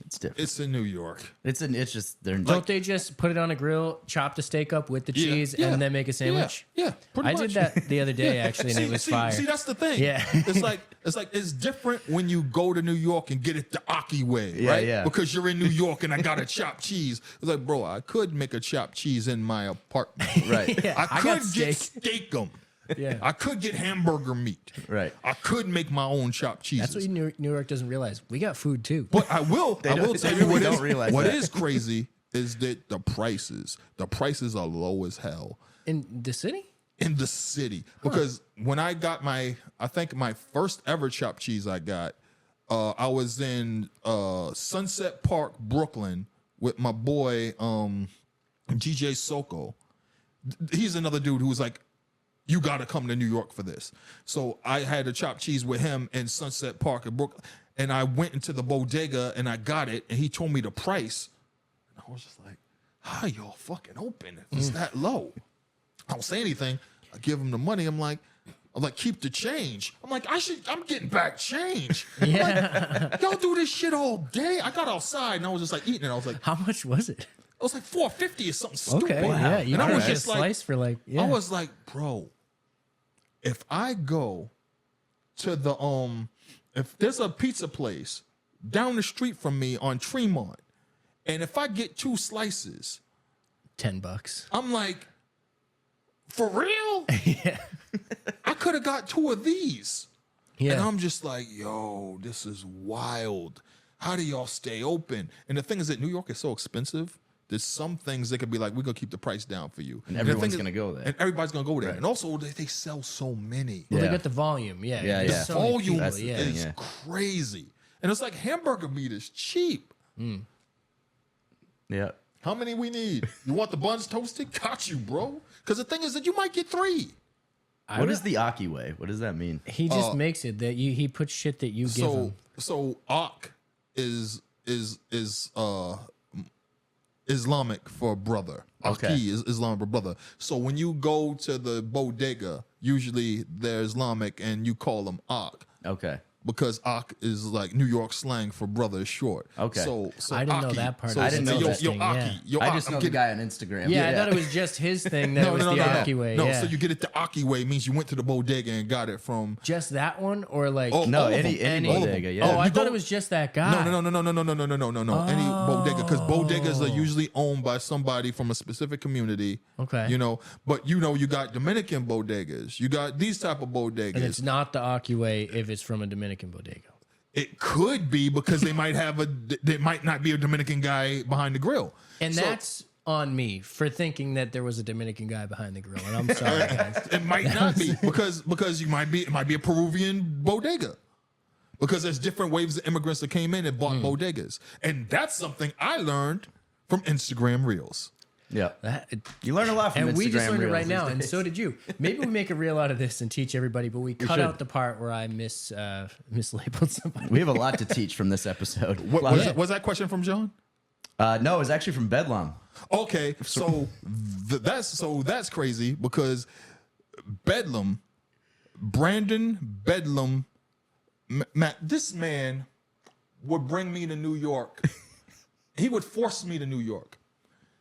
It's different. It's in New York. It's just they're Don't they just put it on a grill, chop the steak up with the cheese, and then make a sandwich? Yeah, pretty I much. did that the other day actually, and it was fire. See, that's the thing. Yeah. It's different when you go to New York and get it the Aki way, right? Yeah. Because you're in New York and I got a chopped cheese. It's like, bro, I could make a chopped cheese in my apartment. right. Yeah, I got could get steak. steak them. Yeah. I could get hamburger meat. Right. I could make my own chopped cheeses. That's what New York doesn't realize. We got food too. But I will tell you really don't realize what that. is crazy is that the prices are low as hell In the city? in the city. Because when I got my first ever chopped cheese I got, I was in Sunset Park, Brooklyn with my boy GJ Soko. He's another dude who was like, you got to come to New York for this. So I had a chopped cheese with him in Sunset Park in Brooklyn. And I went into the bodega and I got it. And he told me the price. And I was just like, how y'all fucking open if it's that low? I don't say anything. I give him the money. I'm like, keep the change. I'm like, I'm getting back change. Yeah. I'm like, y'all do this shit all day. I got outside and I was just like eating it. I was like, How much was it? it was like $4.50 or something stupid. Okay, yeah. You And I could was get a just like, slice for like, yeah. I was like, bro, if I go to the if there's a pizza place down the street from me on Tremont, and if I get 2 slices, $10. I'm like, for real? Yeah. I could have got 2 of these. Yeah. And I'm just like, yo, this is wild. How do y'all stay open? And the thing is that New York is so expensive. There's some things they could be like, we're going to keep the price down for you. And everyone's going to go there. And everybody's going to go there. Right. And also, they sell so many. Well, Yeah. they got the volume. Yeah. Yeah, There's yeah. so many Volume people, That's the yeah. thing. is crazy. And it's like hamburger meat is cheap. Yeah. How many we need? You want the buns toasted? Got you, bro. Because the thing is that you might get 3. What is the Aki way? What does that mean? He just makes it that he puts shit that you give him. So Ak is Islamic for brother. Okay. Aki is Islamic for brother. So when you go to the bodega, usually they're Islamic and you call them Ak. Okay. because Ak is like New York slang for brother is short. Okay. So I didn't know Aki. that part. So I didn't know that. yo, Aki. Yeah. Yo, I Ak, just know I'm the getting- guy on Instagram. Yeah, I thought it was just his thing that it was the Aki way. No, yeah. so you get it the Aki way means you went to the bodega and got it from. just that one or like Oh, No, all of any them. bodega, All of them. yeah. Oh, I You thought go- it was just that guy. No. Any bodega, because bodegas are usually owned by somebody from a specific community. Okay. You know, but you got Dominican bodegas. You got these type of bodegas. And it's not the Aki way if it's from a Dominican bodega. It could be because they might not be a Dominican guy behind the grill. And So, that's on me for thinking that there was a Dominican guy behind the grill. And I'm sorry, guys. it might not be because it might be a Peruvian bodega. Because there's different waves of immigrants that came in and bought bodegas. And that's something I learned from Instagram Reels. Yeah. That- You learn a lot from and we just Instagram learned it Reels right now, these and days. so did you. Maybe we make a reel out of this and teach everybody, but we cut should. out the part where I mislabeled somebody. We have a lot to teach from this episode. What was that question from John? No, it was actually from Bedlam. Okay, so that's crazy because Brandon Bedlam, Matt, this man would bring me to New York. He would force me to New York.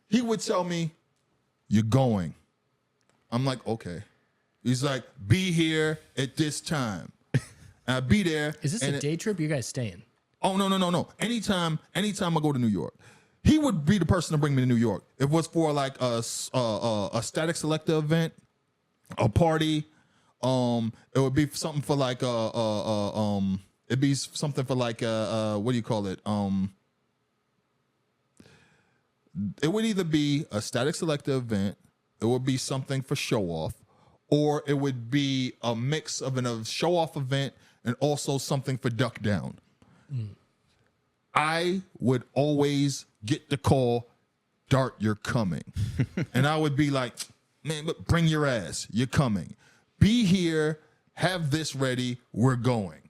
He would tell me, "You're going." I'm like, "Okay." He's like, "Be here at this time." And I'd be there. Is this and a day trip? You guys staying? Oh no. Anytime I go to New York, he would be the person to bring me to New York. If it was for like a Static Selector event, a party, it would be something for like it'd be something for like what do you call it? It would either be a Static Selector event, it would be something for show off, or it would be a mix of a show off event and also something for duck down. I would always get the call, "Dart, you're coming." And I would be like, "Man, but bring your ass. You're coming. Be here. Have this ready. We're going."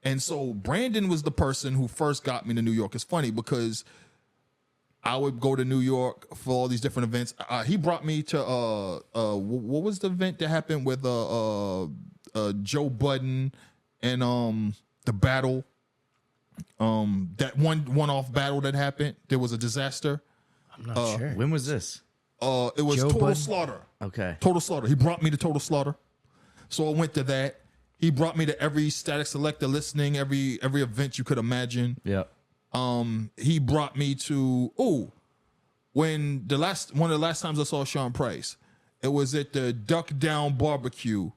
And so Brandon was the person who first got me to New York. It's funny because I would go to New York for all these different events. He brought me to what was the event that happened with Joe Budden and the battle, that one-off battle that happened. There was a disaster. I'm not sure. When was this? It was Joe Total Budden? Slaughter. Okay. Total Slaughter. He brought me to Total Slaughter. So I went to that. He brought me to every Static Selector listening, every event you could imagine. Yeah. He brought me to one of the last times I saw Sean Price, it was at the Duck Down Barbecue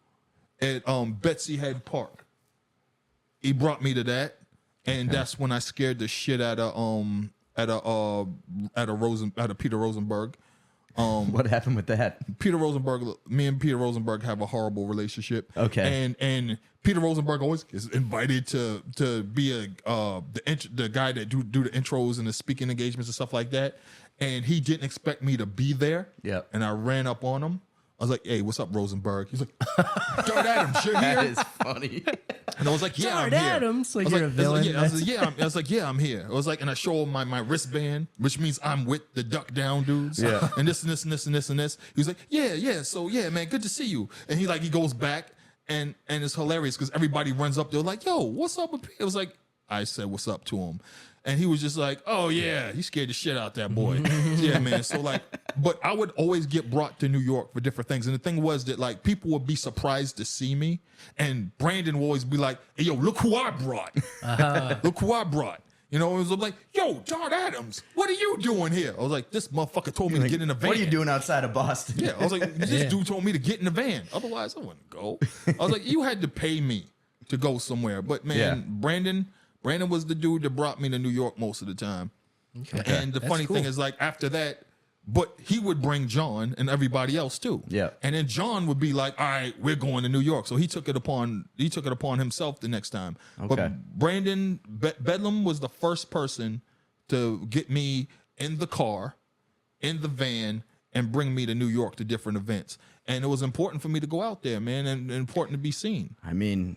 at Betsy Head Park. He brought me to that, and that's when I scared the shit out of Peter Rosenberg. What happened with that? Me and Peter Rosenberg have a horrible relationship. Okay. And Peter Rosenberg always is invited to be the guy that do the intros and the speaking engagements and stuff like that. And he didn't expect me to be there. Yeah. And I ran up on him. I was like, "Hey, what's up, Rosenberg?" He's like, "Dart Adams, you're here." That is funny. And I was like, "Yeah, I'm Dart here." Adams, like I was you're a villain. I was like, "Yeah, I'm here." I was like, and I show him my wristband, which means I'm with the Duck Down dudes. Yeah. And this and this and this and this and this. He was like, "Yeah. So yeah, man, good to see you." And he goes back, and it's hilarious because everybody runs up there like, "Yo, what's up with Pete?" It was like, I said, "What's up?" to him. And he was just like, "Oh yeah," he scared the shit out that boy. Yeah, man. So like, but I would always get brought to New York for different things. And the thing was that like people would be surprised to see me. And Brandon would always be like, "Hey, yo, look who I brought. Look who I brought." You know, it was like, "Yo, Dart Adams, what are you doing here?" I was like, "This motherfucker told me to get in the van." What are you doing outside of Boston? Yeah, I was like, "This dude told me to get in the van. Otherwise, I wouldn't go." I was like, "You had to pay me to go somewhere." But man, Yeah. Brandon was the dude that brought me to New York most of the time. Okay. And the That's funny thing cool. is, like, after that, but he would bring John and everybody else too. Yeah. And then John would be like, "All right, we're going to New York." So he took it upon himself the next time. Okay. But Brandon Bedlam was the first person to get me in the car, in the van, and bring me to New York to different events. And it was important for me to go out there, man, and important to be seen. I mean,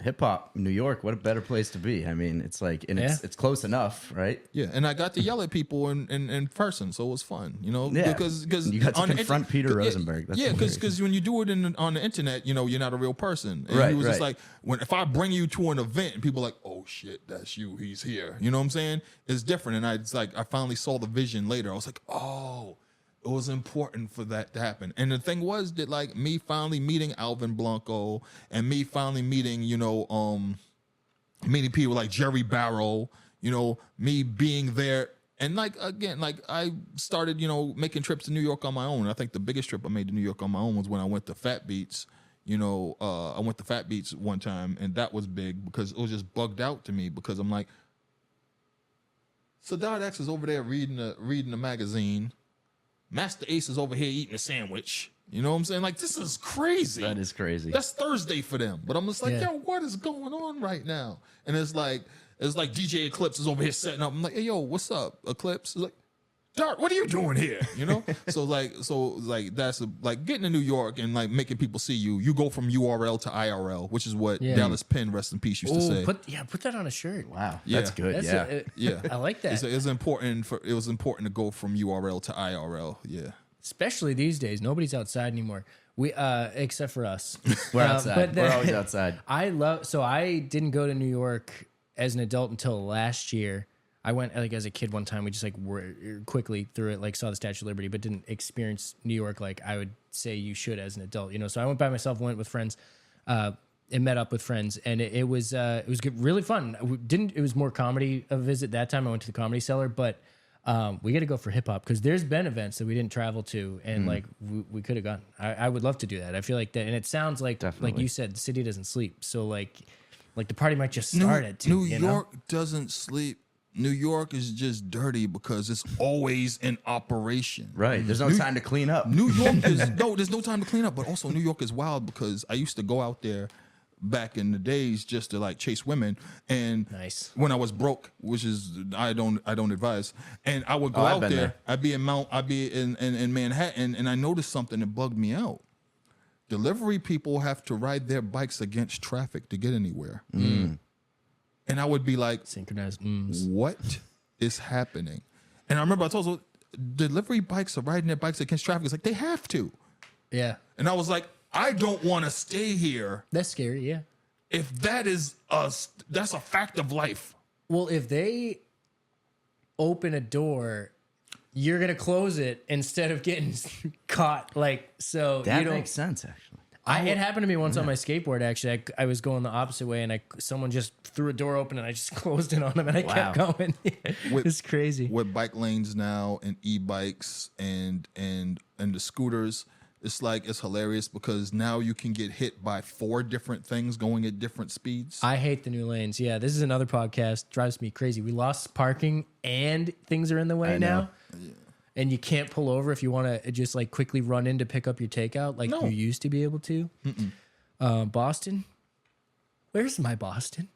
hip hop, New York, what a better place to be. I mean, it's like, and it's close enough, right? Yeah, and I got to yell at people in person, so it was fun, you know. Yeah, because you got to confront Peter Rosenberg. That's because when you do it on the internet, you know, you're not a real person. And Right, he was just right. like, if I bring you to an event and people are like, oh shit, that's you, he's here. You know what I'm saying? It's different. And I finally saw the vision later. I was like, oh. It was important for that to happen. And the thing was that, like, me finally meeting Alvin Blanco and me finally meeting, you know, meeting people like Jerry Barrow, you know, me being there. And, like, again, like, I started, you know, making trips to New York on my own. I think the biggest trip I made to New York on my own was when I went to Fat Beats. You know, I went to Fat Beats one time, and that was big because it was just bugged out to me because I'm like, so Dot X is over there reading the magazine. Master Ace is over here eating a sandwich. You know what I'm saying? Like, this is crazy. That is crazy. That's Thursday for them. But I'm just like, yo, what is going on right now? And it's like DJ Eclipse is over here setting up. I'm like, hey, yo, what's up, Eclipse? He's like, Dart, what are you doing here? You know? so that's like getting to New York and like making people see you. You go from URL to IRL, which is what Dallas Penn, rest in peace, used to say. Put that on a shirt. Wow, Yeah. that's good. Yeah. I like that. It was important to go from URL to IRL. Yeah. Especially these days, nobody's outside anymore. We except for us. We're outside. We're always outside. I didn't go to New York as an adult until last year. I went like as a kid one time. We just like quickly through it, like saw the Statue of Liberty, but didn't experience New York like I would say you should as an adult. You know, so I went by myself, went with friends, and met up with friends, and it was good, really fun. It was more comedy a visit that time. I went to the Comedy Cellar, but we got to go for hip hop because there's been events that we didn't travel to, and like we could have gone. I would love to do that. I feel like that, and it sounds like Definitely. like you said, the city doesn't sleep, so like the party might just start at 2. New you know? York doesn't sleep. New York is just dirty because it's always in operation. Right. There's no time to clean up. New York is there's no time to clean up, but also New York is wild because I used to go out there back in the days just to like chase women, and when I was broke, which is I don't advise, and I would go out there. I'd be in Manhattan, and I noticed something that bugged me out. Delivery people have to ride their bikes against traffic to get anywhere. And I would be like, synchronized. What is happening? And I remember I told them, delivery bikes are riding their bikes against traffic. It's like, they have to. Yeah. And I was like, I don't want to stay here. That's scary, yeah. If that's a fact of life. Well, if they open a door, you're going to close it instead of getting caught. Like, so That makes sense, actually. It happened to me once on my skateboard. Actually, I was going the opposite way, and someone just threw a door open, and I just closed it on them, and I kept going. It's crazy. With bike lanes now, and e-bikes, and the scooters, it's hilarious because now you can get hit by 4 different things going at different speeds. I hate the new lanes. Yeah, this is another podcast. Drives me crazy. We lost parking, and things are in the way now. Yeah. And you can't pull over if you want to just like quickly run in to pick up your takeout like you used to be able to. Boston? Where's my Boston?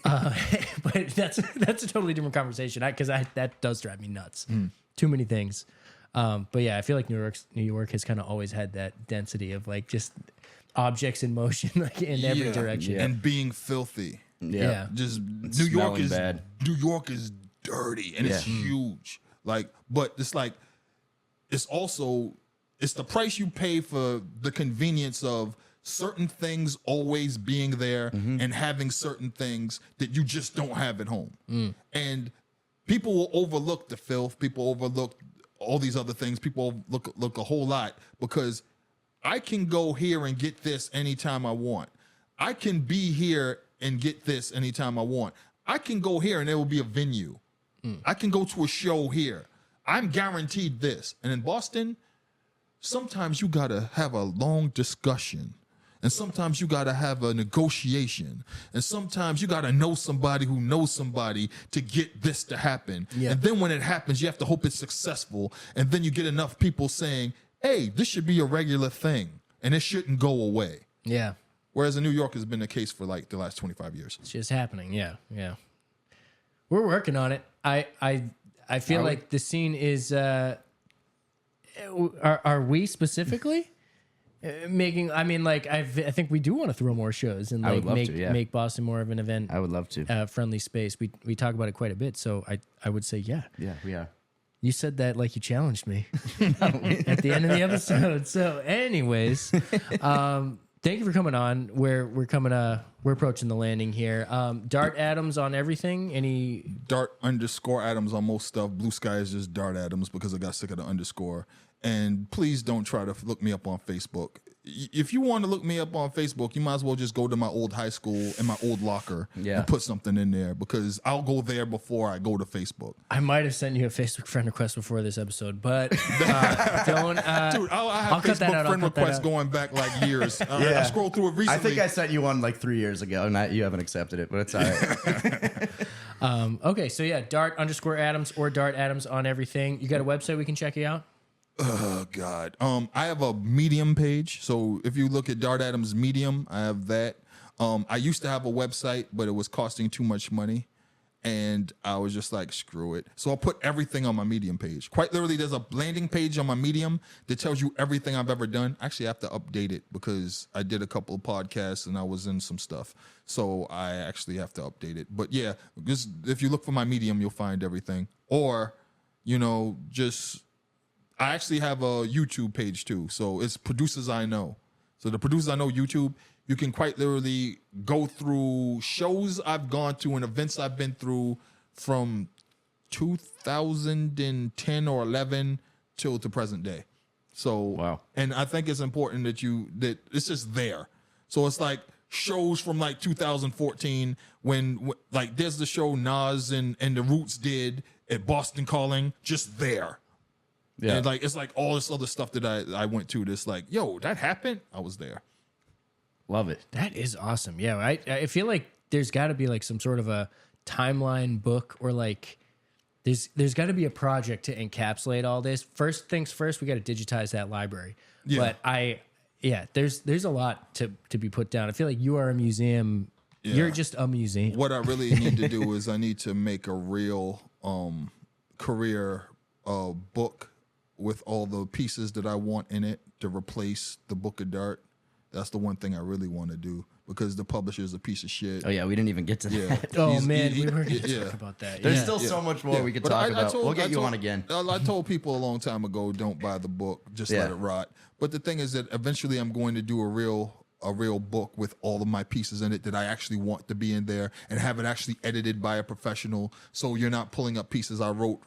But that's a totally different conversation because that does drive me nuts. Too many things. But yeah, I feel like New York has kind of always had that density of like just objects in motion like in every direction. And being filthy. Yeah. Just New York is bad. New York is dirty and it's huge. Like, but it's like, it's the price you pay for the convenience of certain things always being there and having certain things that you just don't have at home. And people will overlook the filth. People overlook all these other things. People look a whole lot because I can go here and get this anytime I want. I can be here and get this anytime I want. I can go here and there will be a venue. I can go to a show here. I'm guaranteed this. And in Boston, sometimes you got to have a long discussion. And sometimes you got to have a negotiation. And sometimes you got to know somebody who knows somebody to get this to happen. Yeah. And then when it happens, you have to hope it's successful. And then you get enough people saying, hey, this should be a regular thing. And it shouldn't go away. Yeah. Whereas in New York has been the case for like the last 25 years. It's just happening. Yeah. Yeah. We're working on it. I feel like the scene is, are we specifically? Making, I mean, like I think we do want to throw more shows and I like would love to, yeah. make Boston more of an event. I would love to. Friendly space. We talk about it quite a bit, so I would say yeah. Yeah, we are. You said that like you challenged me at the end of the episode. So, anyways, thank you for coming on. We're approaching the landing here. Dart Adams on everything. Any Dart_Adams on most stuff. Blue Sky is just Dart Adams because I got sick of the underscore. And please don't try to look me up on Facebook. If you want to look me up on Facebook, you might as well just go to my old high school and my old locker and put something in there because I'll go there before I go to Facebook. I might have sent you a Facebook friend request before this episode, but don't. Dude, I have Facebook friend requests going back like years. I scrolled through it recently. I think I sent you one like 3 years ago, and you haven't accepted it, but it's all right. Okay, so yeah, Dart_Adams or Dart Adams on everything. You got a website we can check you out? Oh God. I have a Medium page. So if you look at Dart Adams Medium, I have that. I used to have a website, but it was costing too much money. And I was just like, screw it. So I put everything on my Medium page. Quite literally, there's a landing page on my Medium that tells you everything I've ever done. Actually, I have to update it because I did a couple of podcasts and I was in some stuff. So I actually have to update it. But yeah, just if you look for my Medium, you'll find everything. Or, I actually have a YouTube page too. So it's Producers I Know. So the Producers I Know YouTube, you can quite literally go through shows I've gone to and events I've been through from 2010 or 11 till to present day. So, wow. And I think it's important that it's just there. So it's like shows from like 2014 when like there's the show Nas and the Roots did at Boston Calling, just there. Yeah. And like it's like all this other stuff that I went to that's like, yo, that happened? I was there. Love it. That is awesome. Yeah, I feel like there's got to be like some sort of a timeline book or like there's got to be a project to encapsulate all this. First things first, we got to digitize that library. Yeah. But there's a lot to be put down. I feel like you are a museum. Yeah. You're just a museum. What I really need to do is I need to make a real career book with all the pieces that I want in it to replace the Book of Dart. That's the one thing I really want to do because the publisher is a piece of shit. Oh, yeah, we didn't even get to that. We were going to talk about that. There's still so much more we could talk about. We'll get you on again. I told people a long time ago, don't buy the book, just let it rot. But the thing is that eventually I'm going to do a real book with all of my pieces in it that I actually want to be in there and have it actually edited by a professional. So you're not pulling up pieces I wrote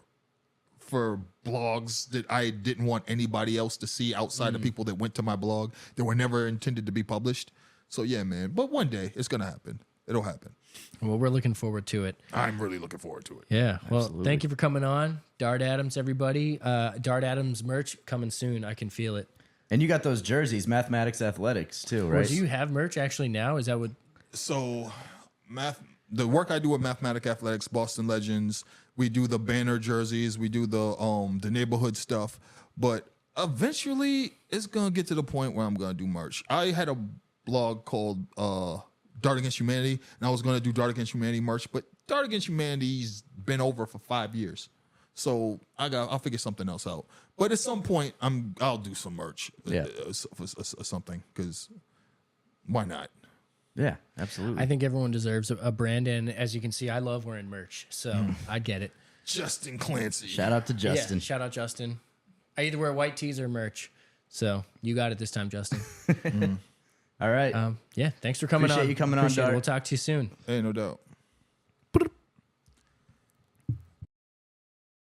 for blogs that I didn't want anybody else to see outside the people that went to my blog. They were never intended to be published. So yeah, man. But one day it's gonna happen. It'll happen. Well, we're looking forward to it. I'm really looking forward to it. Yeah. Well, absolutely. Thank you for coming on, Dart Adams, everybody. Dart Adams merch coming soon. I can feel it. And you got those jerseys, Mathematics Athletics too, right? Well, do you have merch actually now? Is that what? So, the work I do with Mathematics Athletics, Boston Legends. We do the banner jerseys. We do the neighborhood stuff. But eventually, it's gonna get to the point where I'm gonna do merch. I had a blog called Dart Against Humanity, and I was gonna do Dart Against Humanity merch. But Dart Against Humanity's been over for 5 years, so I'll figure something else out. But at some point, I'll do some merch, something, because why not? Yeah, absolutely. I think everyone deserves a brand, and as you can see, I love wearing merch, so I get it. Justin Clancy. Shout out to Justin. Yeah, shout out Justin. I either wear white tees or merch, so you got it this time, Justin. All right. Yeah, thanks for coming on. Appreciate you coming on, Dart. Dart. We'll talk to you soon. Hey, no doubt.